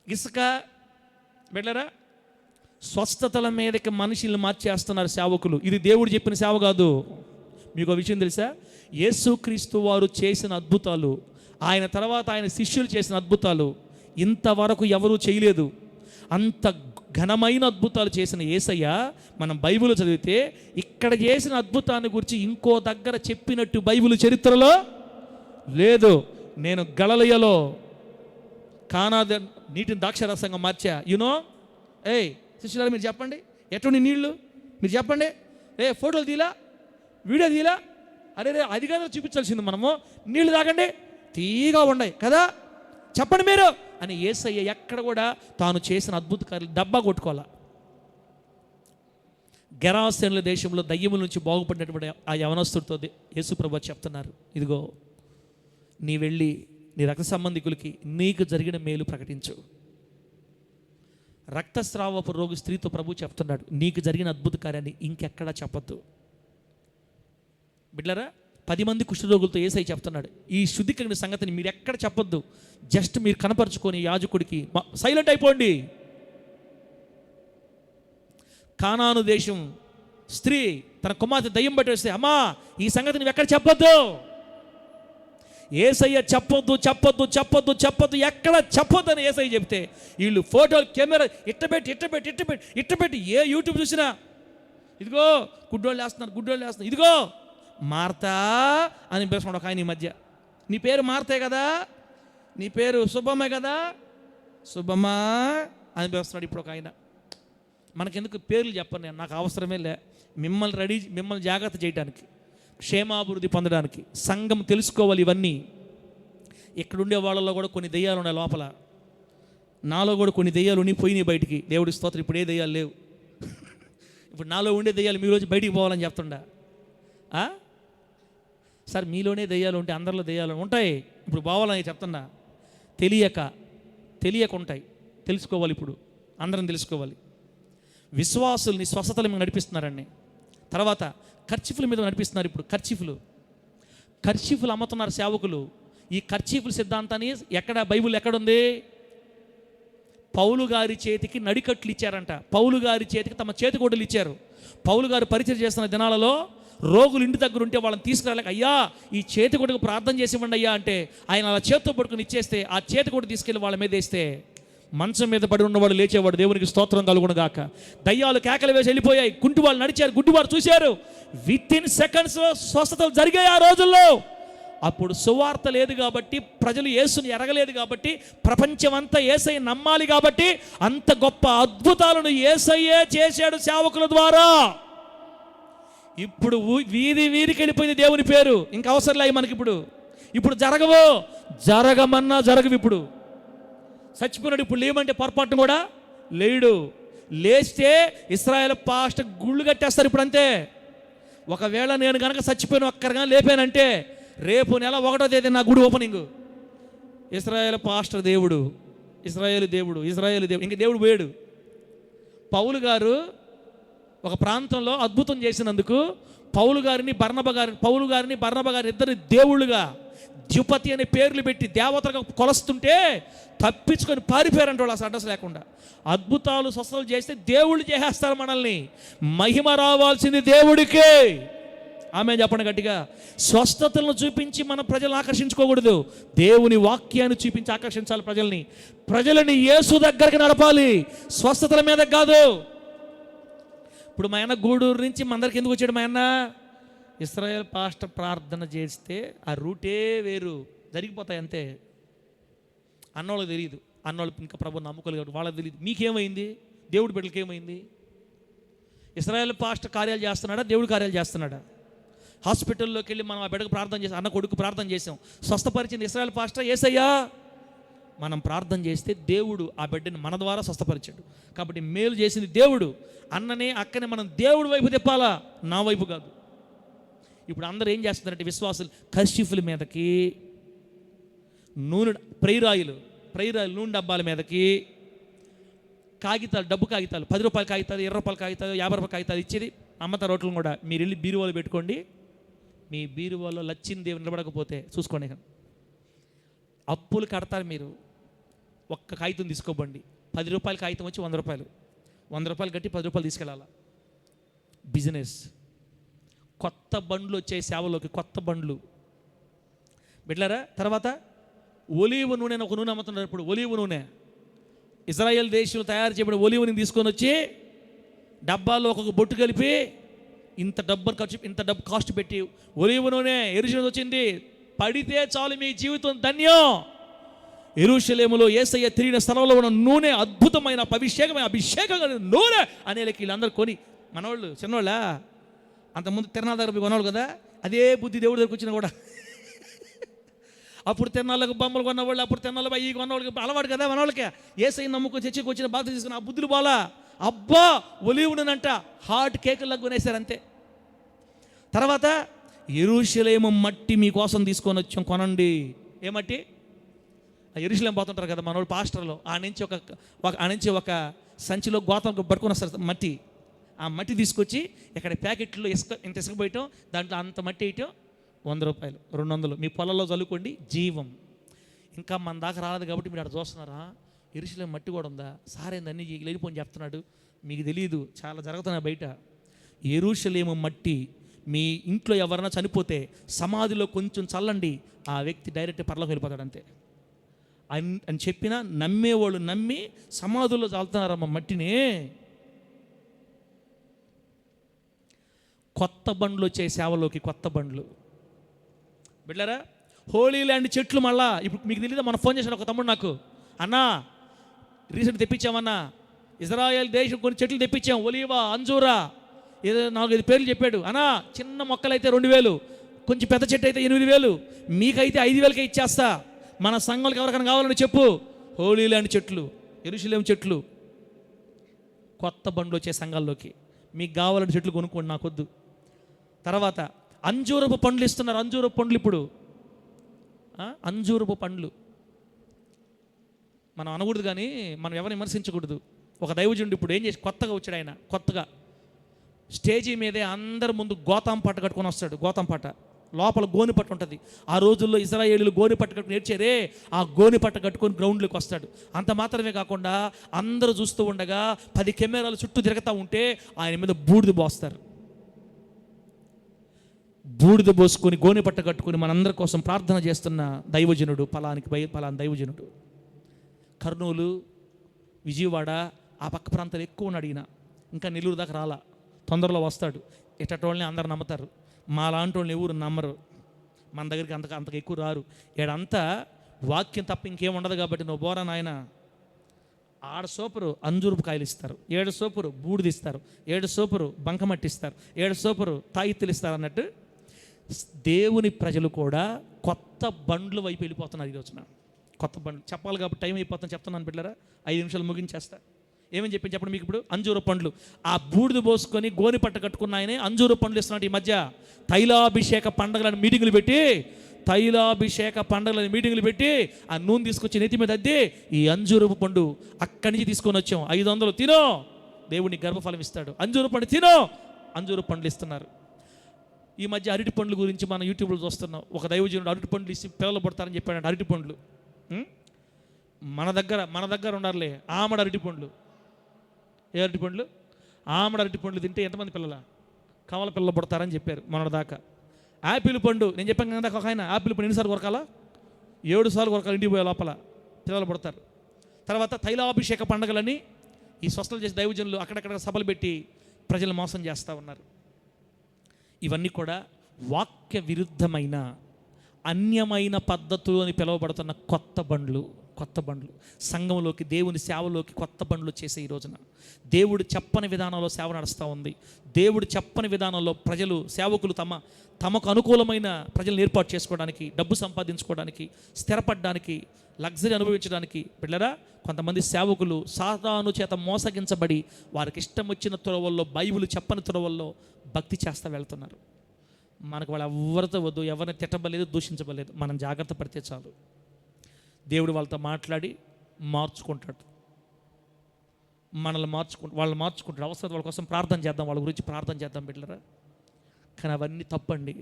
S1: ఇసుక బిడ్డలారా, స్వస్థతల మీదకి మనుషుల్ని మార్చేస్తున్నారు సేవకులు. ఇది దేవుడు చెప్పిన సేవ కాదు. మీకు విషయం తెలుసా? యేసుక్రీస్తు వారు చేసిన అద్భుతాలు, ఆయన తర్వాత ఆయన శిష్యులు చేసిన అద్భుతాలు ఇంతవరకు ఎవరూ చేయలేదు. అంత ఘనమైన అద్భుతాలు చేసిన యేసయ్య మనం బైబిల్ చదివితే ఇక్కడ చేసిన అద్భుతాన్ని గురించి ఇంకో దగ్గర చెప్పినట్టు బైబిల్ చరిత్రలో లేదు. నేను గలిలయలో కానా నీటిని ద్రాక్షరసంగా మార్చా. శిష్యులారా మీరు చెప్పండి, ఎటువంటి నీళ్ళు మీరు చెప్పండి. ఫోటోలు తీలా, వీడియో తీలా, అరే అది కదా చూపించాల్సింది. మనము నీళ్లు తాగండి తీగా ఉన్నాయి కదా, చెప్పండి మీరు అని యేసయ్య ఎక్కడ కూడా తాను చేసిన అద్భుత కార్యాలు డబ్బా కొట్టుకోవాలా. గెరాసేనుల దేశంలో దయ్యముల నుంచి బాగుపడినటువంటి ఆ యవనస్తుడితో యేసుప్రభు చెప్తున్నారు, ఇదిగో నీ వెళ్ళి నీ రక్త సంబంధికులకి నీకు జరిగిన మేలు ప్రకటించు. రక్తస్రావపు రోగి స్త్రీతో ప్రభు చెప్తున్నాడు, నీకు జరిగిన అద్భుత కార్యాన్ని ఇంకెక్కడా చెప్పద్దు. బిడ్డలారా, 10 మంది కుష్ఠరోగులతో యేసయ్య చెప్తున్నాడు, ఈ శుద్ధి కలిగిన సంగతిని మీరు ఎక్కడ చెప్పొద్దు. జస్ట్ మీరు కనపరుచుకొని యాజకుడికి సైలెంట్ అయిపోండి. కానాను దేశం స్త్రీ తన కుమార్తె దయ్యం బట్టి వస్తే, అమ్మా ఈ సంగతి నువ్వు ఎక్కడ చెప్పొద్దు. యేసయ్య చెప్పొద్దు ఎక్కడ చెప్పొద్దు అని యేసయ్య చెప్తే వీళ్ళు ఫోటోలు కెమెరా ఇట్టబెట్టి ఏ యూట్యూబ్ చూసినా ఇదిగో గుడ్డోళ్ళు వేస్తున్నారు, ఇదిగో మార్తా అని పిలుస్తున్నాడు ఒక ఆయన ఈ మధ్య. నీ పేరు మార్తే కదా, నీ పేరు శుభమ్మే కదా, శుభమ్మా అని పిలుస్తున్నాడు ఇప్పుడు ఒక ఆయన. మనకెందుకు పేర్లు చెప్పను, నేను నాకు అవసరమే లే. మిమ్మల్ని జాగ్రత్త చేయడానికి, క్షేమాభివృద్ధి పొందడానికి సంఘం తెలుసుకోవాలి ఇవన్నీ. ఇక్కడుండే వాళ్ళలో కూడా కొన్ని దెయ్యాలు ఉన్నాయి లోపల. నాలో కూడా కొన్ని దెయ్యాలు ఉండి పోయినాయి బయటికి. దేవుడి స్తోత్రం, ఇప్పుడు ఏ దెయ్యాలు లేవు. ఇప్పుడు నాలో ఉండే దెయ్యాలు మీ రోజు బయటికి పోవాలని చెప్తుండా. సార్ మీలోనే దెయ్యాలు ఉంటే అందరిలో దెయ్యాలు ఉంటాయి, ఇప్పుడు పోవాలని చెప్తున్నా. తెలియక ఉంటాయి, తెలుసుకోవాలి. ఇప్పుడు అందరం తెలుసుకోవాలి. విశ్వాసుల్ని స్వస్థతల మీద నడిపిస్తున్నారండి. తర్వాత కర్చీఫుల మీద నడిపిస్తున్నారు. ఇప్పుడు కర్చీఫులు అమ్ముతున్నారు సేవకులు. ఈ కర్చీఫుల సిద్ధాంతాన్ని ఎక్కడ బైబిల్ ఎక్కడుంది? పౌలు గారి చేతికి నడికట్లు ఇచ్చారంట. పౌలు గారి చేతికి తమ చేతికోటలు ఇచ్చారు. పౌలు గారు పరిచయం చేస్తున్న దినాలలో రోగులు ఇంటి దగ్గర ఉంటే వాళ్ళని తీసుకురాలేక, అయ్యా ఈ చేతికోటకు ప్రార్థన చేసి ఇవ్వండి అయ్యా అంటే ఆయన అలా చేతితో పట్టుకుని ఇచ్చేస్తే ఆ చేతికోట తీసుకెళ్ళి వాళ్ళ మీద వేస్తే మంచం మీద పడి ఉన్నవాడు లేచేవాడు. దేవునికి స్తోత్రం కలుగును గాక. దయ్యాలు కేకలు వేసి వెళ్ళిపోయాయి. గుంటి వాళ్ళు నడిచారు, గుడ్డివారు చూశారు. విత్-ఇన్ సెకండ్స్లో స్వస్థతలు జరిగాయి ఆ రోజుల్లో. అప్పుడు సువార్త లేదు కాబట్టి, ప్రజలు యేసుని ఎరగలేదు కాబట్టి, ప్రపంచమంతా యేసయ్య నమ్మాలి కాబట్టి అంత గొప్ప అద్భుతాలను యేసయ్యే చేశాడు సేవకుల ద్వారా. ఇప్పుడు వీధికి వెళ్ళిపోయింది దేవుని పేరు. ఇంకా అవసరం లేదు మనకి. ఇప్పుడు జరగమన్నా జరగవు. ఇప్పుడు చచ్చిపోయినాడు, ఇప్పుడు లేమంటే పొరపాటును కూడా లేడు. లేస్తే ఇశ్రాయేల్ పాస్టర్ గుళ్ళు కట్టేస్తారు ఇప్పుడు అంతే. ఒకవేళ నేను కనుక చచ్చిపోయిన ఒక్కరిగా లేపానంటే రేపు నెల 1వ తేదీ నా గుడి ఓపెనింగ్. ఇశ్రాయేల్ పాస్టర్ దేవుడు, ఇశ్రాయేల్ దేవుడు ఇంక దేవుడు పోయాడు. పౌలు గారు ఒక ప్రాంతంలో అద్భుతం చేసినందుకు పౌలు గారిని బర్నబా గారిని ఇద్దరు దేవుళ్ళుగా ద్యుపతి అనే పేర్లు పెట్టి దేవతలుగా కొలుస్తుంటే తప్పించుకొని పారిపోయారంట వాళ్ళు అసలు అడ్రస్ లేకుండా. అద్భుతాలు స్వస్థతలు చేస్తే దేవుళ్ళు చేసేస్తారు మనల్ని. మహిమ రావాల్సింది దేవుడికే. ఆమె చెప్పండి గట్టిగా. స్వస్థతలను చూపించి మన ప్రజలను ఆకర్షించుకోకూడదు. దేవుని వాక్యాన్ని చూపించి ఆకర్షించాలి ప్రజలని యేసు దగ్గరికి నడపాలి, స్వస్థతల మీద కాదు. ఇప్పుడు మా అన్న గూడూరు నుంచి మన దగ్గరికి ఎందుకు వచ్చాడు? మా అన్న ఇశ్రాయేల్ పాస్టర్ ప్రార్థన చేస్తే ఆ రూటే వేరు, జరిగిపోతాయి అంతే. అన్నోళ్ళకి తెలియదు, అన్నోళ్ళు ఇంకా ప్రభు నమ్ముకోలేదు కాబట్టి వాళ్ళకి తెలియదు. మీకేమైంది? దేవుడి బిడ్డలకి ఏమైంది? ఇశ్రాయేల్ పాస్టర్ కార్యాలు చేస్తున్నాడా, దేవుడు కార్యాలు చేస్తున్నాడా? హాస్పిటల్లోకి వెళ్ళి మనం ఆ బిడ్డకు ప్రార్థన చేసాం, అన్న కొడుకు ప్రార్థన చేసాం, స్వస్థపరిచింది ఇశ్రాయేల్ పాస్టర్ యేసయ్యా. మనం ప్రార్థన చేస్తే దేవుడు ఆ బిడ్డని మన ద్వారా స్వస్థపరిచాడు. కాబట్టి మేలు చేసింది దేవుడు. అన్ననే అక్కనే మనం దేవుడి వైపు తిప్పాలా, నా వైపు కాదు. ఇప్పుడు అందరూ ఏం చేస్తున్నారంటే విశ్వాసులు కర్షిఫుల మీదకి నూనె, ప్రైరాయిలు నూనె డబ్బాల మీదకి కాగితాలు, డబ్బు కాగితాలు, 10 రూపాయల కాగితాలు, 20 రూపాయల కాగితాలు, 50 రూపాయల కాగితాలు ఇచ్చేది అమ్మత రోట్లను కూడా మీరు వెళ్ళి బీరువాలో పెట్టుకోండి. మీ బీరువాలో లచ్చింది నిలబడకపోతే చూసుకోండి. అప్పులు కడతారు మీరు. ఒక్క కాగితం తీసుకోబండి, 10 రూపాయల కాగితం వచ్చి 100 రూపాయలు, 100 రూపాయలు కట్టి 10 రూపాయలు తీసుకెళ్ళాలా. బిజినెస్. కొత్త బండ్లు వచ్చాయి సేవలోకి, కొత్త బండ్లు బిడ్డలారా. తర్వాత ఒలీవ నూనె అని ఒక నూనె అమ్ముతున్నారు. ఇప్పుడు ఒలీవ నూనె ఇజ్రాయెల్ దేశంలో తయారు చేయబడిన ఒలీవ నూనె తీసుకొని వచ్చి డబ్బాలో ఒక్కొక్క బొట్టు కలిపి ఇంత డబ్బు కాస్ట్ పెట్టి ఒలీవ నూనె యెరూషలేములో వచ్చింది. పడితే చాలు మీ జీవితం ధన్యం. యెరూషలేములో యేసయ్య తిరిగిన స్థలంలో ఉన్న నూనె అద్భుతమైన అభిషేకం నూనె అనేలకి వీళ్ళందరూ కొని, మనవాళ్ళు చిన్నవాళ్ళ అంతకుముందు తిరణాల దగ్గర పోయి కొనవాళ్ళు కదా, అదే బుద్ధి దేవుడి దగ్గరకు వచ్చినా కూడా. అప్పుడు తిరణాలకు బొమ్మలు కొన్నవాళ్ళు, అప్పుడు తిరణాలు అయ్యి కొన్నవాళ్ళకి అలవాటు కదా మనవాళ్ళకి. యేసయ్య నమ్ముకొని చర్చికి వచ్చిన బాధ తీసుకుని ఆ బుద్ధులు బాలా, అబ్బా ఒలీవునంట హాట్ కేకులకు కొనేశారు అంతే. తర్వాత యెరూషలేము మట్టి మీకోసం తీసుకొని వచ్చాం, కొనండి. ఏ మట్టి? యెరూషలేము పోతుంటారు కదా మనోళ్ళు పాస్టర్లో, ఆ నుంచి ఒక సంచిలో గోతం పట్టుకొని వస్తారు మట్టి. ఆ మట్టి తీసుకొచ్చి ఇక్కడ ప్యాకెట్లో ఇంత ఇసుక పోయటం, దాంట్లో అంత మట్టి వేయటం, 100 రూపాయలు 200 మీ పొలంలో చల్లుకోండి. జీవం. ఇంకా మన దాకా రాలేదు కాబట్టి మీరు అక్కడ చూస్తున్నారా, యెరూషలేము మట్టి కూడా ఉందా సార్, ఏందన్నీ లేనిపోని చెప్తున్నాడు. మీకు తెలియదు, చాలా జరుగుతున్నాయి బయట. యెరూషలేము మట్టి మీ ఇంట్లో ఎవరైనా చనిపోతే సమాధిలో కొంచెం చల్లండి, ఆ వ్యక్తి డైరెక్ట్ పరలోకి వెళ్ళిపోతాడు అంతే అని చెప్పినా నమ్మేవాళ్ళు నమ్మి సమాధుల్లో చల్లుతున్నారమ్మ మట్టిని. కొత్త బండ్లు వచ్చే సేవలోకి, కొత్త బండ్లు బిడ్డలారా. హోలీ ల్యాండ్ చెట్లు మళ్ళా ఇప్పుడు మీకు తెలియదా, మనం ఫోన్ చేశాడు ఒక తమ్ముడు నాకు, అన్నా రీసెంట్ తెప్పించామన్నా ఇజ్రాయెల్ దేశం కొన్ని చెట్లు తెప్పించాం, ఒలీవా, అంజూరా, ఏదో 4-5 పేర్లు చెప్పాడు. అన్నా చిన్న మొక్కలు అయితే 2000, కొంచెం పెద్ద చెట్టు అయితే 8000, మీకైతే 5000కే ఇచ్చేస్తా, మన సంఘాలకు ఎవరికైనా కావాలని చెప్పు. హోలీ ల్యాండ్ చెట్లు, యెరూషలేము చెట్లు, కొత్త బండ్లు వచ్చే సంఘాల్లోకి మీకు కావాలని చెట్లు కొనుక్కోండి, నాకొద్దు. తర్వాత అంజూరపు పండ్లు ఇస్తున్నారు. అంజూరపు పండ్లు ఇప్పుడు అంజూరపు పండ్లు మనం అనకూడదు, కానీ మనం ఎవరిని విమర్శించకూడదు. ఒక దైవజనుడు ఇప్పుడు ఏం చేసి కొత్తగా వచ్చాడు, ఆయన కొత్తగా స్టేజీ మీదే అందరి ముందు గోతాం పట్ట కట్టుకొని వస్తాడు. గోతాం పట్ట లోపల గోని పట్ట ఉంటుంది. ఆ రోజుల్లో ఇశ్రాయేలీయులు గోని పట్ట కట్టుకుని నేర్చారే, ఆ గోని పట్ట కట్టుకొని గ్రౌండ్లోకి వస్తాడు. అంత మాత్రమే కాకుండా అందరూ చూస్తూ ఉండగా 10 కెమెరాలు చుట్టూ తిరుగుతూ ఉంటే ఆయన మీద బూడిద పోస్తారు. బూడిద పోసుకొని గోని పట్ట కట్టుకొని మనందరి కోసం ప్రార్థన చేస్తున్న దైవజనుడు, పలాని దైవజనుడు. కర్నూలు, విజయవాడ ఆ పక్క ప్రాంతాలు ఎక్కువ ఉన్నాడు ఈయన. ఇంకా నెల్లూరు దాకా రాలా, తొందరలో వస్తాడు. ఇట్టటోళ్ళని అందరు నమ్ముతారు, మా లాంటి వాళ్ళని ఎవరు నమ్మరు. మన దగ్గరికి అంతకు ఎక్కువ రారు. ఏడంతా వాక్యం తప్ప ఇంకేం ఉండదు కాబట్టి నువ్వు బోరా నాయన. 6 సోపురు అంజూరపు కాయలు ఇస్తారు, 7 సోపురు బూడిది ఇస్తారు, 7 సోపురు బంకమట్టి ఇస్తారు, 7 సోపురు తాయిత్తులు ఇస్తారు అన్నట్టు దేవుని ప్రజలు కూడా కొత్త బండ్ల వైపు వెళ్ళిపోతున్నారు. ఈ రోజున కొత్త బండ్లు చెప్పాలి కాబట్టి టైం అయిపోతుందని చెప్తున్నాను బిడ్డలారా. 5 నిమిషాలు ముగించేస్తా. ఏమని చెప్పండి మీకు ఇప్పుడు? అంజూర పండ్లు. ఆ బూడిద పోసుకొని గోని పట్ట కట్టుకున్న ఆయనే అంజూర పండ్లు ఇస్తున్నాడు. ఈ మధ్య తైలాభిషేక పండుగలను మీటింగులు పెట్టి ఆ నూనె తీసుకొచ్చి నెత్తి మీద అద్ది ఈ అంజూరపు పండు అక్కడి నుంచి తీసుకొని వచ్చాం, 500 తినో దేవుడిని గర్భఫలం ఇస్తాడు, అంజూర పండు తినో, అంజూర పండ్లు ఇస్తున్నారు. ఈ మధ్య అరటి పండ్ల గురించి మనం యూట్యూబ్లో చూస్తున్నాం. ఒక దైవజనుడు అరటి పండ్లు ఇచ్చి పిల్లలు పడతారని చెప్పాడు. అరటి పండ్లు మన దగ్గర ఉండాలి. ఆమడ అరటి పండ్లు. ఏ అరటి పండ్లు? ఆమడ అరటి పండ్లు తింటే ఎంతమంది పిల్లల కవల పిల్లలు పడతారని చెప్పారు మొన్నటిదాకా. యాపిల్ పండు నేను చెప్పాను కదా, ఒక ఆయన యాపిల్ పండు ఎన్నిసార్లు కొరకాలా? 7 సార్లు కొరకాలి, ఇంటికి పోయే లోపల పిల్లలు పడతారు. తర్వాత తైలాభిషేక పండుగలని ఈ స్వస్థలు చేసే దైవజనులు అక్కడక్కడ సభలు పెట్టి ప్రజలు మోసం చేస్తూ ఉన్నారు. ఇవన్నీ కూడా వాక్య విరుద్ధమైన అన్యమైన పద్ధతులు అని పిలువబడుతున్న కొత్త బండ్లు. కొత్త బండ్లు. సంఘంలోకి, దేవుని సేవలోకి కొత్త బండ్లు చేసే ఈ రోజున దేవుడు చెప్పని విధానంలో సేవ నడుస్తూ ఉంది. దేవుడు చెప్పని విధానంలో ప్రజలు, సేవకులు తమకు అనుకూలమైన ప్రజలను ఏర్పాటు చేసుకోవడానికి, డబ్బు సంపాదించుకోవడానికి, స్థిరపడడానికి, లగ్జరీ అనుభవించడానికి బిడ్డలారా కొంతమంది సేవకులు సాతాను చేత మోసగించబడి వారికి ఇష్టం వచ్చిన త్రోవల్లో, బైబిల్ చెప్పని త్రోవల్లో భక్తి చేస్తూ వెళ్తున్నారు. మనకు వాళ్ళు ఎవరితో వద్దు, ఎవరిని తిట్టబలేదు, దూషించబలేదు. మనం జాగ్రత్త పడితే చాలు. దేవుడు వాళ్ళతో మాట్లాడి మార్చుకుంటాడు, మనల్ని వాళ్ళు మార్చుకుంటాడు. అవసరం వాళ్ళ కోసం ప్రార్థన చేద్దాం, వాళ్ళ గురించి ప్రార్థన చేద్దాం బిడ్డలారా. కానీ అవన్నీ తప్పండి.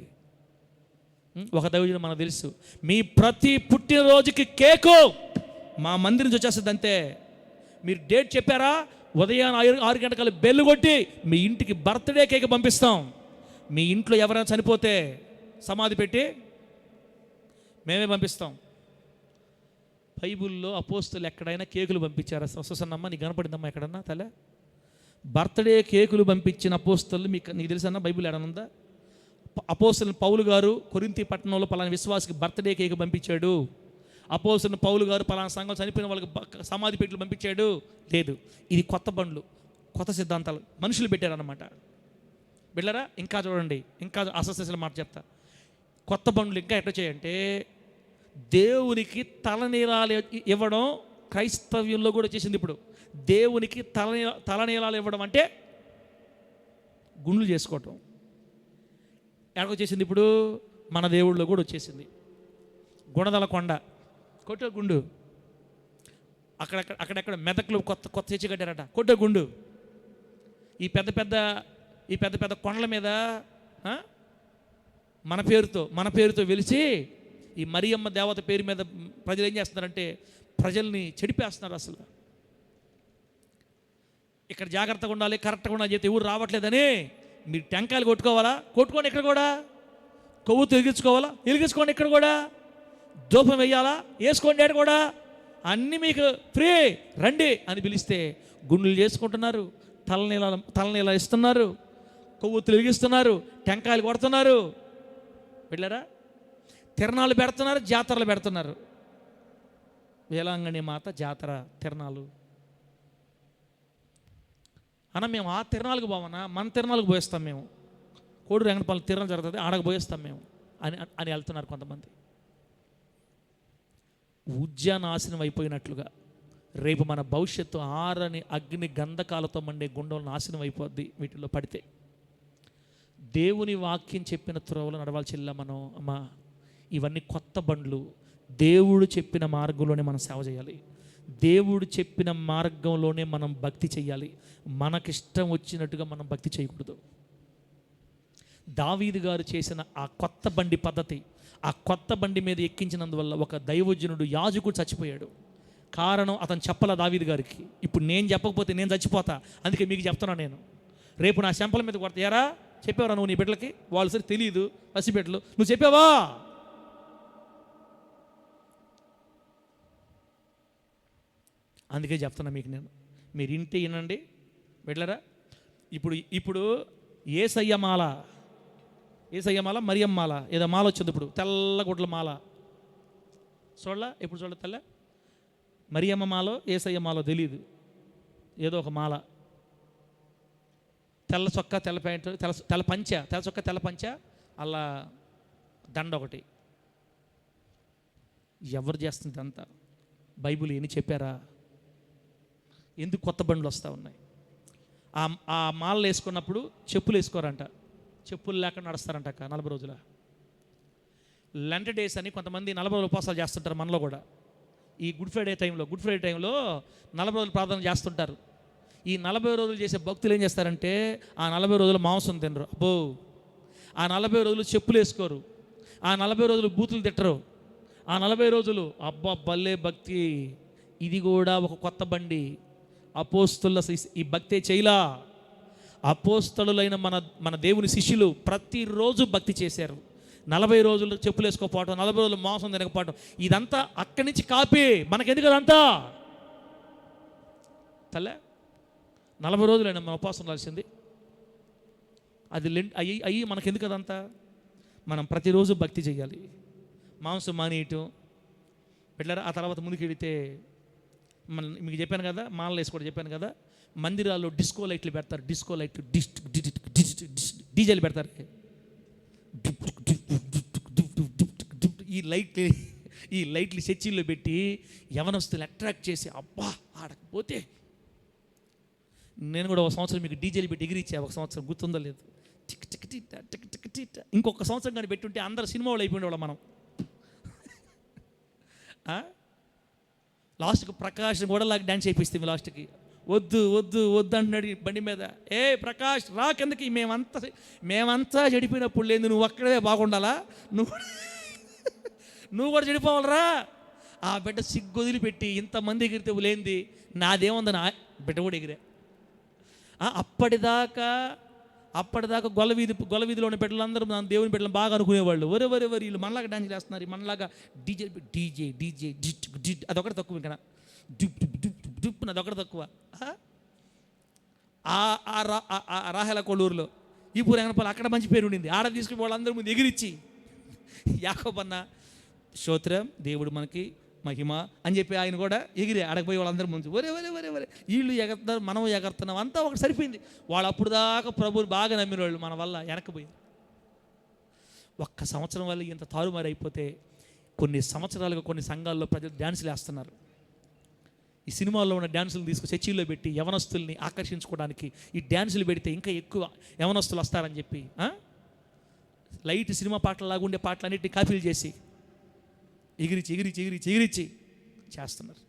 S1: ఒక దైవజనుడు మనకు తెలుసు, మీ ప్రతి పుట్టినరోజుకి కేకు మా మందిరం నుంచి వచ్చేస్తుంది అంతే. మీరు డేట్ చెప్పారా, ఉదయం 6 గంటలకు బెల్లు కొట్టి మీ ఇంటికి బర్త్డే కేక్ పంపిస్తాం. మీ ఇంట్లో ఎవరైనా చనిపోతే సమాధి పెట్టి మేమే పంపిస్తాం. బైబిల్లో అపోస్తులు ఎక్కడైనా కేకులు పంపించారా? సొసన్నమ్మ నీకు కనపడిందమ్మా ఎక్కడన్నా తలే? బర్త్డే కేకులు పంపించిన అపోస్తులు నీకు తెలుసన్నా బైబిల్ ఎడనుందా? అపోస్తులు పౌలు గారు కొరింథీ పట్టణంలో పలానా విశ్వాసికి బర్త్డే కేక్ పంపించాడు, అపోస్తులు పౌలు గారు పలానా సంఘం చనిపోయిన వాళ్ళకి సమాధి పెట్టెలు పంపించాడు, లేదు. ఇది కొత్త బండ్లు, కొత్త సిద్ధాంతాలు మనుషులు పెట్టారన్నమాట. బిళ్ళరా ఇంకా చూడండి, ఇంకా అసలు మాట చెప్తా. కొత్త బండ్లు ఇంకా ఎట్లా చేయంటే, దేవునికి తలనీలాలు ఇవ్వడం క్రైస్తవ్యంలో కూడా వచ్చేసింది. ఇప్పుడు దేవునికి తలనీలాలు ఇవ్వడం అంటే గుండ్లు చేసుకోవటం ఎక్కడికొచ్చేసింది. ఇప్పుడు మన దేవుళ్ళలో కూడా వచ్చేసింది. గుణదల కొండ కొట్టే గుండు, అక్కడెక్కడ మెదక్లు కొత్త చర్చి కట్టారట, కొట్టే గుండు. ఈ పెద్ద పెద్ద కొండల మీద మన పేరుతో వెలిసి ఈ మరియమ్మ దేవత పేరు మీద ప్రజలు ఏం చేస్తున్నారంటే ప్రజల్ని చెడిపేస్తున్నారు. అసలు ఇక్కడ జాగ్రత్తగా ఉండాలి, కరెక్ట్గా ఉండాలి చెప్తే ఎవరు రావట్లేదని మీరు టెంకాయలు కొట్టుకోండి. ఇక్కడ కూడా కొవ్వు వెలిగించుకోండి. ఇక్కడ కూడా ధూపం వేయాలా, వేసుకోండి. ఏడు కూడా అన్నీ మీకు ఫ్రీ, రండి అని పిలిస్తే గుండెలు చేసుకుంటున్నారు, తలనీలా ఇస్తున్నారు, కొవ్వొత్తులు వెలిగిస్తున్నారు, టెంకాయలు కొడుతున్నారు. వెళ్ళారా? తిరణాలు పెడుతున్నారు, జాతరలు పెడుతున్నారు. వేలాంగణి మాత జాతర, తిరణాలు అన్న. మేము ఆ తిరణాలకు పోవన్నా, మన తిరణాలకు పోయిస్తాం. మేము కోడూరు రంగనపల్లి తిరణాలు జరుగుతుంది, ఆడకు పోయిస్తాం మేము అని వెళ్తున్నారు కొంతమంది. నాశనం అయిపోయినట్లుగా రేపు మన భవిష్యత్తు ఆరని అగ్ని గంధకాలతో మండే గుండం నాశనం అయిపోద్ది వీటిల్లో పడితే. దేవుని వాక్యం చెప్పిన త్రోవలో నడవాలి చెల్లా మనం. అమ్మా, ఇవన్నీ కొత్త బండ్లు. దేవుడు చెప్పిన మార్గంలోనే మనం సేవ చేయాలి, దేవుడు చెప్పిన మార్గంలోనే మనం భక్తి చేయాలి. మనకిష్టం వచ్చినట్టుగా మనం భక్తి చేయకూడదు. దావీదు గారు చేసిన ఆ కొత్త బండి పద్ధతి, ఆ కొత్త బండి మీద ఎక్కించినందువల్ల ఒక దైవజనుడు, యాజకుడు చచ్చిపోయాడు. కారణం అతను చెప్పలా దావీదు గారికి. ఇప్పుడు నేను చెప్పకపోతే నేను చచ్చిపోతా, అందుకే మీకు చెప్తున్నా. నేను రేపు నా చెంపల మీద కొడతాయారా? చెప్పావరా నువ్వు నీ బిడ్డలకి? వాళ్ళు సరే తెలియదు, పసిబిడ్డలు, నువ్వు చెప్పావా? అందుకే చెప్తున్నా మీకు నేను. మీరు ఇంటి వినండి బిడ్డలారా. ఇప్పుడు యేసయ్య మాల, మరియమ్మ మాల, ఏదో మాల వచ్చింది ఇప్పుడు, తెల్లగుడ్ల మాల. ఇప్పుడు తెల్ల మరియమ్మ మాలో యేసయ్య మాలో తెలియదు, ఏదో ఒక మాల. తెల్ల చొక్కా, తెల్ల ప్యాంటు, తెల్ల పంచ, తెల్ల చొక్కా, తెల్ల పంచ, అలా దండ ఒకటి. ఎవరు చేస్తుంది అంతా? బైబిల్ ఎన్ని చెప్పారా? ఎందుకు కొత్త బండ్లు వస్తూ ఉన్నాయి? ఆ మాలలు వేసుకున్నప్పుడు చెప్పులు వేసుకోరంట, చెప్పులు లేకుండా నడుస్తారంట 40 రోజుల. లెంట్ డేస్ అని కొంతమంది 40 రోజులు ఉపవాసాలు చేస్తుంటారు మనలో కూడా. ఈ గుడ్ ఫ్రైడే టైంలో 40 రోజులు ప్రార్థన చేస్తుంటారు. ఈ 40 రోజులు చేసే భక్తులు ఏం చేస్తారంటే ఆ 40 రోజులు మాంసం తినరు. అబ్బో, ఆ 40 రోజులు చెప్పులు వేసుకోరు, ఆ 40 రోజులు బూతులు తిట్టరు, ఆ 40 రోజులు అబ్బా భలే భక్తి. ఇది కూడా ఒక కొత్త బండి. అపోస్తలుల ఈ భక్తే చేయలా. అపోస్తలులైన మన దేవుని శిష్యులు ప్రతిరోజు భక్తి చేశారు. 40 రోజులు చెప్పులు వేసుకోకపోవటం, 40 రోజులు మాంసం తినకపోవటం, ఇదంతా అక్కడి నుంచి కాపీ. మనకెందుకు అదంతా? తల్లే 40 రోజులైనా మన ఉపవాసం రాల్సింది. అది అయ్యి మనకెందుకు అదంతా? మనం ప్రతిరోజు భక్తి చేయాలి. మాంసం మానేయటం వెళ్ళారా? ఆ తర్వాత ముందుకు వెళితే మీకు చెప్పాను కదా, మాలలు వేసి కూడా చెప్పాను కదా, మందిరాల్లో డిస్కో లైట్లు పెడతారు. డిస్కో లైట్లు డీజేలు పెడతారు. ఈ లైట్లు చర్చిల్లో పెట్టి యవనస్తులు అట్రాక్ట్ చేసి అబ్బా ఆడకపోతే. నేను కూడా ఒక సంవత్సరం మీకు డీజేలు పెట్టి ఎగిరిచ్చా. ఒక సంవత్సరం గుర్తుందో లేదు. Tick tick tick tick tick tick. ఇంకొక సంవత్సరం కానీ పెట్టుంటే అందరు సినిమా వాళ్ళు అయిపోయిన మనం. లాస్ట్కి ప్రకాష్ కూడా లాగా డ్యాన్స్ చేయిస్తాం. లాస్ట్కి వద్దు వద్దు వద్దు అంటున్నాడు బండి మీద. ఏ ప్రకాష్ రా కిందకి, మేమంతా చెడిపోయినప్పుడు లేదు, నువ్వు అక్కడే బాగుండాలా, నువ్వు కూడా చెడిపోవాలరా. ఆ బిడ్డ సిగ్గొదిలి పెట్టి ఇంతమంది ఎగిరితే లేనిది నాదేముందని బిడ్డ కూడా ఎగిరా. అప్పటిదాకా గొల్ల వీధిలో ఉన్న బిడ్డలందరూ దేవుని బిడ్డలు బాగా అనుకునేవాళ్ళు. వరే వీళ్ళు మనలాగా డాన్స్ చేస్తున్నారు, మనలాగా డీజే డిట్ అదొకటి తక్కువ. ఇంకా డుప్ అదొకటి తక్కువ. రాహెల కొల్లూరులో ఈ పూరంగనపల్లి అక్కడ మంచి పేరు ఉండింది. ఆడ తీసుకుని వాళ్ళందరూ ముందు ఎగిరిచ్చి యాకోబన్న స్తోత్రం దేవుడు మనకి మహిమ అని చెప్పి ఆయన కూడా ఎగిరే ఆడకపోయి వాళ్ళందరూ ముందు వరే వీళ్ళు ఎగరుతున్నారు, మనం ఎగరుతున్నాం, అంతా ఒకటి సరిపోయింది. వాళ్ళు అప్పుడు దాకా ప్రభువుని బాగా నమ్మిన వాళ్ళు మన వల్ల వెనకపోయి. ఒక్క సంవత్సరం వల్ల ఇంత తారుమారు అయిపోతే కొన్ని సంవత్సరాలుగా కొన్ని సంఘాల్లో ప్రజలు డ్యాన్సులు వేస్తున్నారు. ఈ సినిమాల్లో ఉన్న డ్యాన్సులు తీసుకుని చర్చిల్లో పెట్టి యవనస్తుల్ని ఆకర్షించుకోవడానికి ఈ డ్యాన్సులు పెడితే ఇంకా ఎక్కువ యవనస్తులు వస్తారని చెప్పి లైట్ సినిమా పాటలాగా ఉండే పాటలన్నిటిని కాపీలు చేసి ఎగిరిచి చేస్తున్నారు.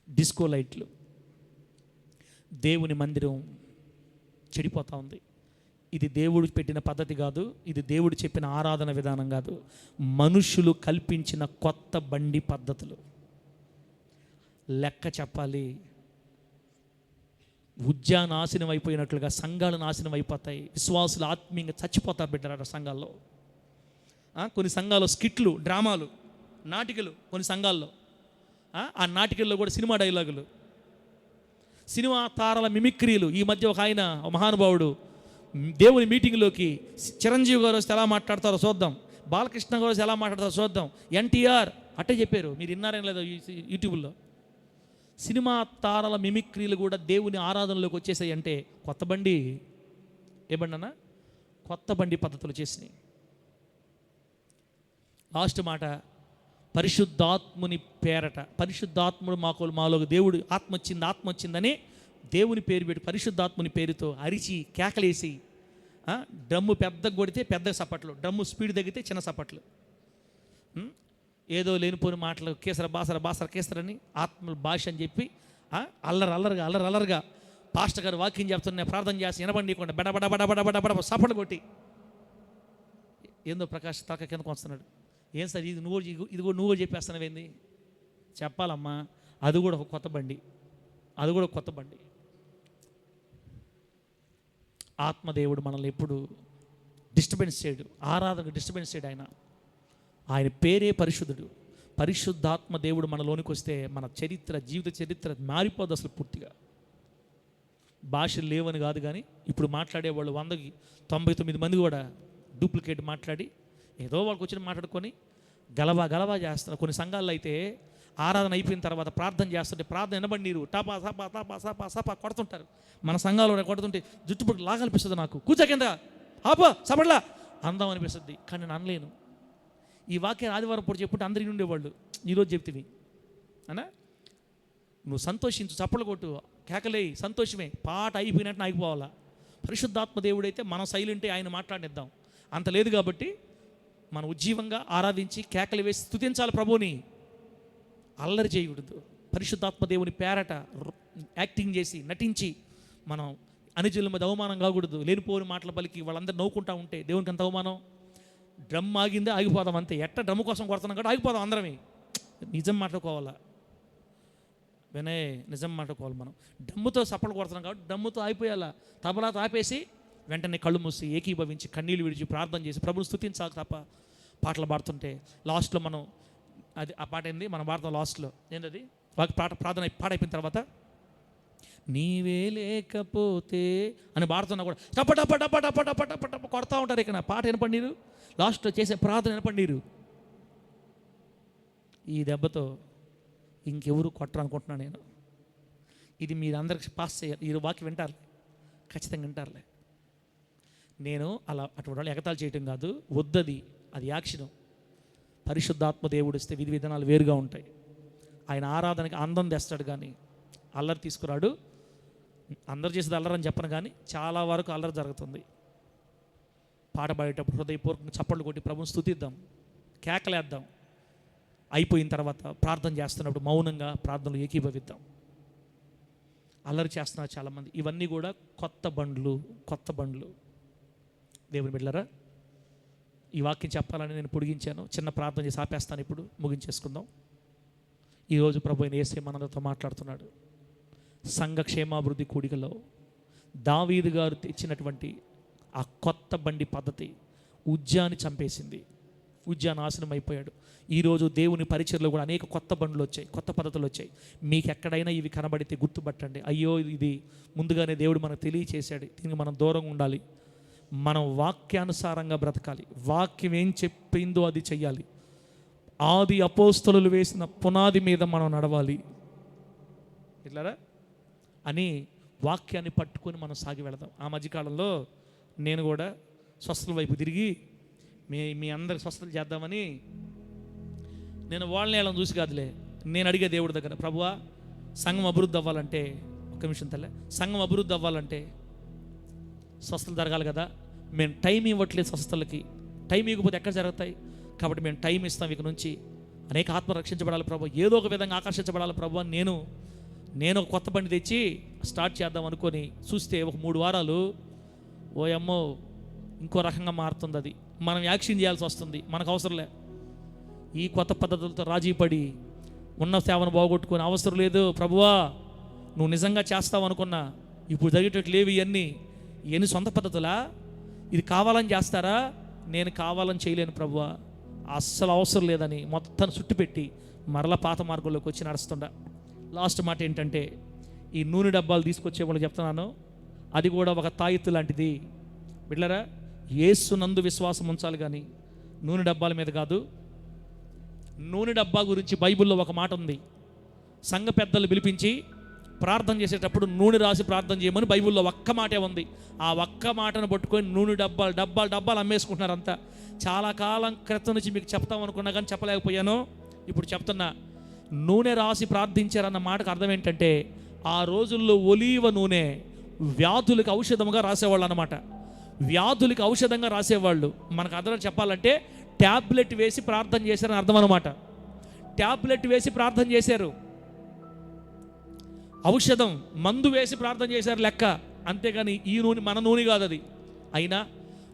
S1: డిస్కో లైట్లు. దేవుని మందిరం చెడిపోతూ ఉంది. ఇది దేవుడు పెట్టిన పద్ధతి కాదు, ఇది దేవుడు చెప్పిన ఆరాధన విధానం కాదు. మనుషులు కల్పించిన కొత్త బండి పద్ధతులు. లెక్క చెప్పాలి. నాశనం అయిపోయినట్లుగా సంఘాలు నాశనం అయిపోతాయి. విశ్వాసులు ఆత్మీయంగా చచ్చిపోతారు బిడ్డలారా సంఘాల్లో. కొన్ని సంఘాల్లో స్కిట్లు, డ్రామాలు, నాటికలు. కొన్ని సంఘాల్లో ఆ నాటికల్లో కూడా సినిమా డైలాగులు, సినిమా తారల మిమిక్రీలు. ఈ మధ్య ఒక ఆయన మహానుభావుడు దేవుని మీటింగ్లోకి చిరంజీవి గారు వస్తే ఎలా మాట్లాడతారో చూద్దాం, బాలకృష్ణ గారు వస్తే ఎలా మాట్లాడతారో చూద్దాం, ఎన్టీఆర్ అట్టే చెప్పారు. మీరు విన్నారేం లేదో యూట్యూబ్లో. సినిమా తారల మిమిక్రీలు కూడా దేవుని ఆరాధనలోకి వచ్చేసాయి. అంటే కొత్త బండి, ఏ బండి అన్నా, కొత్త బండి పద్ధతులు చేసినాయి. లాస్ట్ మాట, పరిశుద్ధాత్ముని పేరట. పరిశుద్ధాత్ముడు మాలోకి దేవుడు ఆత్మ వచ్చిందని దేవుని పేరు పెట్టి పరిశుద్ధాత్ముని పేరుతో అరిచి కేకలేసి, డ్రమ్ము పెద్దగా కొడితే పెద్ద సపట్లు, డ్రమ్ము స్పీడ్ తగ్గితే చిన్న సపట్లు, ఏదో లేనిపోని మాటలు, బాసర కేసరని ఆత్మ భాష అని చెప్పి అల్లరగా పాస్టర్ గారు వాక్యం చెప్తున్నా ప్రార్థన చేసి వినబండికుండా బడ సపట్లు కొట్టి, ఏందో ప్రకాష్ తాక కిందకు వస్తున్నాడు. ఏం సార్ ఇది కూడా నువ్వు చెప్పేస్తున్నావేంది? చెప్పాలమ్మా, అది కూడా ఒక కొత్త బండి. ఆత్మదేవుడు మనల్ని ఎప్పుడు డిస్టర్బెన్స్ చేయడు, ఆరాధనకు డిస్టర్బెన్స్ చేయడు. ఆయన పేరే పరిశుద్ధుడు. పరిశుద్ధాత్మ దేవుడు మనలోనికి వస్తే మన జీవిత చరిత్ర మారిపోదు అసలు పూర్తిగా. భాషలు లేవని కాదు, కానీ ఇప్పుడు మాట్లాడేవాళ్ళు 100కి 99 మంది కూడా డూప్లికేట్ మాట్లాడి ఏదో వాళ్ళకి వచ్చిన మాట్లాడుకొని గలబా చేస్తున్నారు. కొన్ని సంఘాల్లో అయితే ఆరాధన అయిపోయిన తర్వాత ప్రార్థన చేస్తుంటే ప్రార్థన వినబడినీరు టపా సపా కొడుతుంటారు. మన సంఘాల్లో కొడుతుంటే జుట్టుపట్టు లాగా అనిపిస్తుంది. నాకు కూర్చో కింద ఆపో సపడ్లా అందం అనిపిస్తుంది, కానీ నేను అనలేను. ఈ వాక్యం ఆదివారం పూట చెప్పుంటే అందరికీ ఉండేవాళ్ళు. ఈరోజు చెప్తివి అన్నా, నువ్వు సంతోషించు, చప్పలు కొట్టు, కేకలేయి, సంతోషమే. పాట అయిపోయినట్టు ఆగిపోవాలా. పరిశుద్ధాత్మ దేవుడైతే మనం సైలెంటే ఆయన మాట్లాడిద్దాం. అంత లేదు కాబట్టి మనం ఉజ్జీవంగా ఆరాధించి కేకలు వేసి స్తుతించాలి ప్రభువుని. అల్లరి చేయకూడదు. పరిశుద్ధాత్మ దేవుని పేరట యాక్టింగ్ చేసి నటించి మనం అనుజుల మీద అవమానం కాకూడదు. లేనిపోని మాటల పలికి వాళ్ళందరూ నవ్వుకుంటా ఉంటే దేవునికి అంత అవమానం. డ్రమ్ ఆగిందే ఆగిపోదాం అంతే. డ్రమ్ము కోసం కొడుతున్నాం కాబట్టి ఆగిపోదాం అందరమే. నిజం మాట్లాడుకోవాలా నిజం మాట్లాడుకోవాలి. మనం డ్రమ్ముతో సప్పలు కొడుతున్నాం కాబట్టి డ్రమ్ముతో ఆగిపోయాలా. తబలాతో ఆపేసి వెంటనే కళ్ళు మూసి ఏకీభవించి కన్నీళ్ళు విడిచి ప్రార్థన చేసి ప్రభుని స్తుతించాలి తప్ప పాటలు పాడుతుంటే లాస్ట్లో మనం అది ఆ పాట ఏంది మనం పాడతాం లాస్ట్లో ఏంటది ప్రార్థన పాడైపోయిన తర్వాత నీవే లేకపోతే అని పాడుతున్నా కూడా టప కొడతా ఉంటారు. ఇక్కడ పాట వినపడినీరు, లాస్ట్లో చేసే ప్రార్థన వినపడినీరు. ఈ దెబ్బతో ఇంకెవరు కొట్టరు అనుకుంటున్నాను నేను. ఇది మీరందరికి పాస్ చేయాలి. ఈ వాక్యం వింటారులే, ఖచ్చితంగా వింటారులే. నేను అలా అటువంటి వాళ్ళు ఎగతాలు చేయటం కాదు, వద్దది, అది యాక్షను. పరిశుద్ధాత్మ దేవుడు ఇస్తే విధి విధానాలు వేరుగా ఉంటాయి. ఆయన ఆరాధనకి అందం తెస్తాడు కానీ అల్లరి తీసుకురాడు. అందరు చేసేది అల్లరని చెప్పను కానీ చాలా వరకు అల్లరి జరుగుతుంది. పాట పాడేటప్పుడు హృదయపూర్వకంగా చప్పట్లు కొట్టి ప్రభుని స్తుతిద్దాం, కేకలేద్దాం. అయిపోయిన తర్వాత ప్రార్థన చేస్తున్నప్పుడు మౌనంగా ప్రార్థనలు ఏకీభవిద్దాం. అల్లరి చేస్తున్నారు చాలామంది. ఇవన్నీ కూడా కొత్త బండ్లు. దేవుని బిడ్డలారా, ఈ వాక్యం చెప్పాలని నేను పొడిగించాను. చిన్న ప్రార్థన చేసి ఆపేస్తాను, ఇప్పుడు ముగించేసుకుందాం. ఈరోజు ప్రభు అయిన యేసే మనందరితో మాట్లాడుతున్నాడు. సంఘ క్షేమాభివృద్ధి కూడికలో దావీదు గారు తెచ్చినటువంటి ఆ కొత్త బండి పద్ధతి ఉజ్జాని చంపేసింది. ఉజ్జా నాశనం అయిపోయాడు. ఈరోజు దేవుని పరిచర్లో కూడా అనేక కొత్త బండ్లు వచ్చాయి, కొత్త పద్ధతులు వచ్చాయి. మీకు ఎక్కడైనా ఇవి కనబడితే గుర్తుపట్టండి. అయ్యో, ఇది ముందుగానే దేవుడు మనకు తెలియచేశాడు, దీనికి మనం దూరంగా ఉండాలి. మనం వాక్యానుసారంగా బ్రతకాలి. వాక్యం ఏం చెప్పిందో అది చెయ్యాలి. ఆది అపోస్తలులు వేసిన పునాది మీద మనం నడవాలి ఇట్లారా అని వాక్యాన్ని పట్టుకొని మనం సాగి వెళదాం. ఆ మధ్యకాలంలో నేను కూడా స్వస్థల వైపు తిరిగి మీ అందరికి స్వస్థలు చేద్దామని నేను వాళ్ళని వాళ్ళని చూసి కాదులే, నేను అడిగే దేవుడి దగ్గర, ప్రభువా సంఘం అభివృద్ధి అవ్వాలంటే, ఒక్క నిమిషం తల్లే, సంఘం అభివృద్ధి అవ్వాలంటే స్వస్థలు జరగాలి కదా. మేము టైం ఇవ్వట్లేదు స్వస్థలకి. టైం ఇవ్వకపోతే ఎక్కడ జరుగుతాయి? కాబట్టి మేము టైం ఇస్తాం. ఇక నుంచి అనేక ఆత్మ రక్షించబడాలి ప్రభు, ఏదో ఒక విధంగా ఆకర్షించబడాలి ప్రభు అని నేను ఒక కొత్త బండి తెచ్చి స్టార్ట్ చేద్దాం అనుకొని చూస్తే ఒక 3 వారాలు ఓయమ్మో ఇంకో రకంగా మారుతుంది. అది మనం యాక్షన్ చేయాల్సి వస్తుంది. మనకు అవసరంలే ఈ కొత్త పద్ధతులతో రాజీపడి ఉన్న సేవను బాగొట్టుకొని. అవసరం లేదు ప్రభువా, నువ్వు నిజంగా చేస్తావు అనుకున్నా ఇప్పుడు జరిగేటట్టు లేవు ఇవన్నీ సొంత పద్ధతులా? ఇది కావాలని చేస్తారా? నేను కావాలని చేయలేను ప్రభువా, అస్సలు అవసరం లేదని మొత్తం చుట్టుపెట్టి మరలా పాత మార్గంలోకి వచ్చి నడుస్తుండ. లాస్ట్ మాట ఏంటంటే, ఈ నూనె డబ్బాలు తీసుకొచ్చే వాళ్ళు చెప్తున్నాను, అది కూడా ఒక తాయెత్తు లాంటిది. బిడ్డలారా, యేసునందు విశ్వాసం ఉంచాలి కానీ నూనె డబ్బాల మీద కాదు. నూనె డబ్బా గురించి బైబిల్లో ఒక మాట ఉంది. సంఘ పెద్దలు పిలిపించి ప్రార్థన చేసేటప్పుడు నూనె రాసి ప్రార్థన చేయమని బైబిల్లో ఒక్క మాటే ఉంది. ఆ ఒక్క మాటను పట్టుకొని నూనె డబ్బాలు అమ్మేసుకుంటున్నారు అంతా. చాలా కాలం క్రితం నుంచి మీకు చెప్తాం అనుకున్నా కానీ చెప్పలేకపోయాను. ఇప్పుడు చెప్తున్నా, నూనె రాసి ప్రార్థించారన్న మాటకు అర్థం ఏంటంటే, ఆ రోజుల్లో ఒలీవ నూనె వ్యాధులకు ఔషధంగా రాసేవాళ్ళు అన్నమాట. వ్యాధులకి ఔషధంగా రాసేవాళ్ళు. మనకు అర్థం చెప్పాలంటే ట్యాబ్లెట్ వేసి ప్రార్థన చేశారని అర్థం అనమాట. ట్యాబ్లెట్ వేసి ప్రార్థన చేశారు, ఔషధం మందు వేసి ప్రార్థన చేశారు లెక్క. అంతేగాని ఈ నూనె మన నూనె కాదు అది. అయినా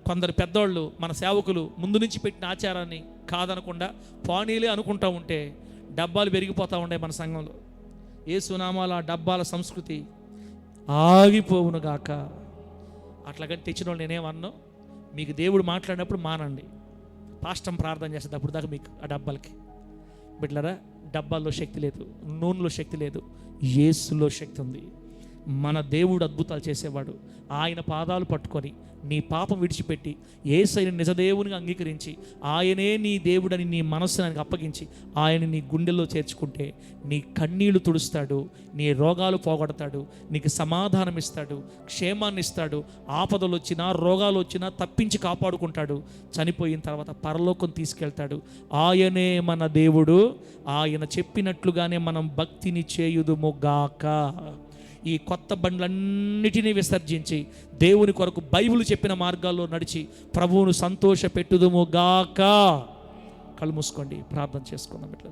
S1: కొందరు పెద్దవాళ్ళు, మన సేవకులు ముందు నుంచి పెట్టిన ఆచారాన్ని కాదనకుండా పానీలే అనుకుంటూ ఉంటే డబ్బాలు పెరిగిపోతూ ఉండే మన సంఘంలో. యేసునామాల ఆ డబ్బాల సంస్కృతి ఆగిపోవును గాక. అట్లాగని తెచ్చిన వాళ్ళు నేనేమన్నా, మీకు దేవుడు మాట్లాడినప్పుడు మానండి. పాస్టం ప్రార్థన చేసేటప్పుడు దాకా మీకు ఆ డబ్బాలకి. బిడ్డలారా, డబ్బాల్లో శక్తి లేదు, నూనెలో శక్తి లేదు, యేసులో శక్తి ఉంది. మన దేవుడు అద్భుతాలు చేసేవాడు. ఆయన పాదాలు పట్టుకొని నీ పాపం విడిచిపెట్టి యేసయ్యని నిజదేవునిగా అంగీకరించి ఆయనే నీ దేవుడని నీ మనస్సుని ఆయనకు అప్పగించి ఆయన నీ గుండెల్లో చేర్చుకుంటే నీ కన్నీళ్లు తుడుస్తాడు, నీ రోగాలు పోగొడతాడు, నీకు సమాధానం ఇస్తాడు, క్షేమాన్ని ఇస్తాడు. ఆపదలు వచ్చినా రోగాలు వచ్చినా తప్పించి కాపాడుకుంటాడు. చనిపోయిన తర్వాత పరలోకం తీసుకెళ్తాడు. ఆయనే మన దేవుడు. ఆయన చెప్పినట్లుగానే మనం భక్తిని చేయుదుము గాక. ఈ కొత్త బండ్లన్నిటినీ విసర్జించి దేవుని కొరకు బైబిల్ చెప్పిన మార్గాల్లో నడిచి ప్రభువును సంతోష పెట్టుదుము గాక. కళ్ళు మూసుకోండి, ప్రార్థన చేసుకుందాం ఇట్లా.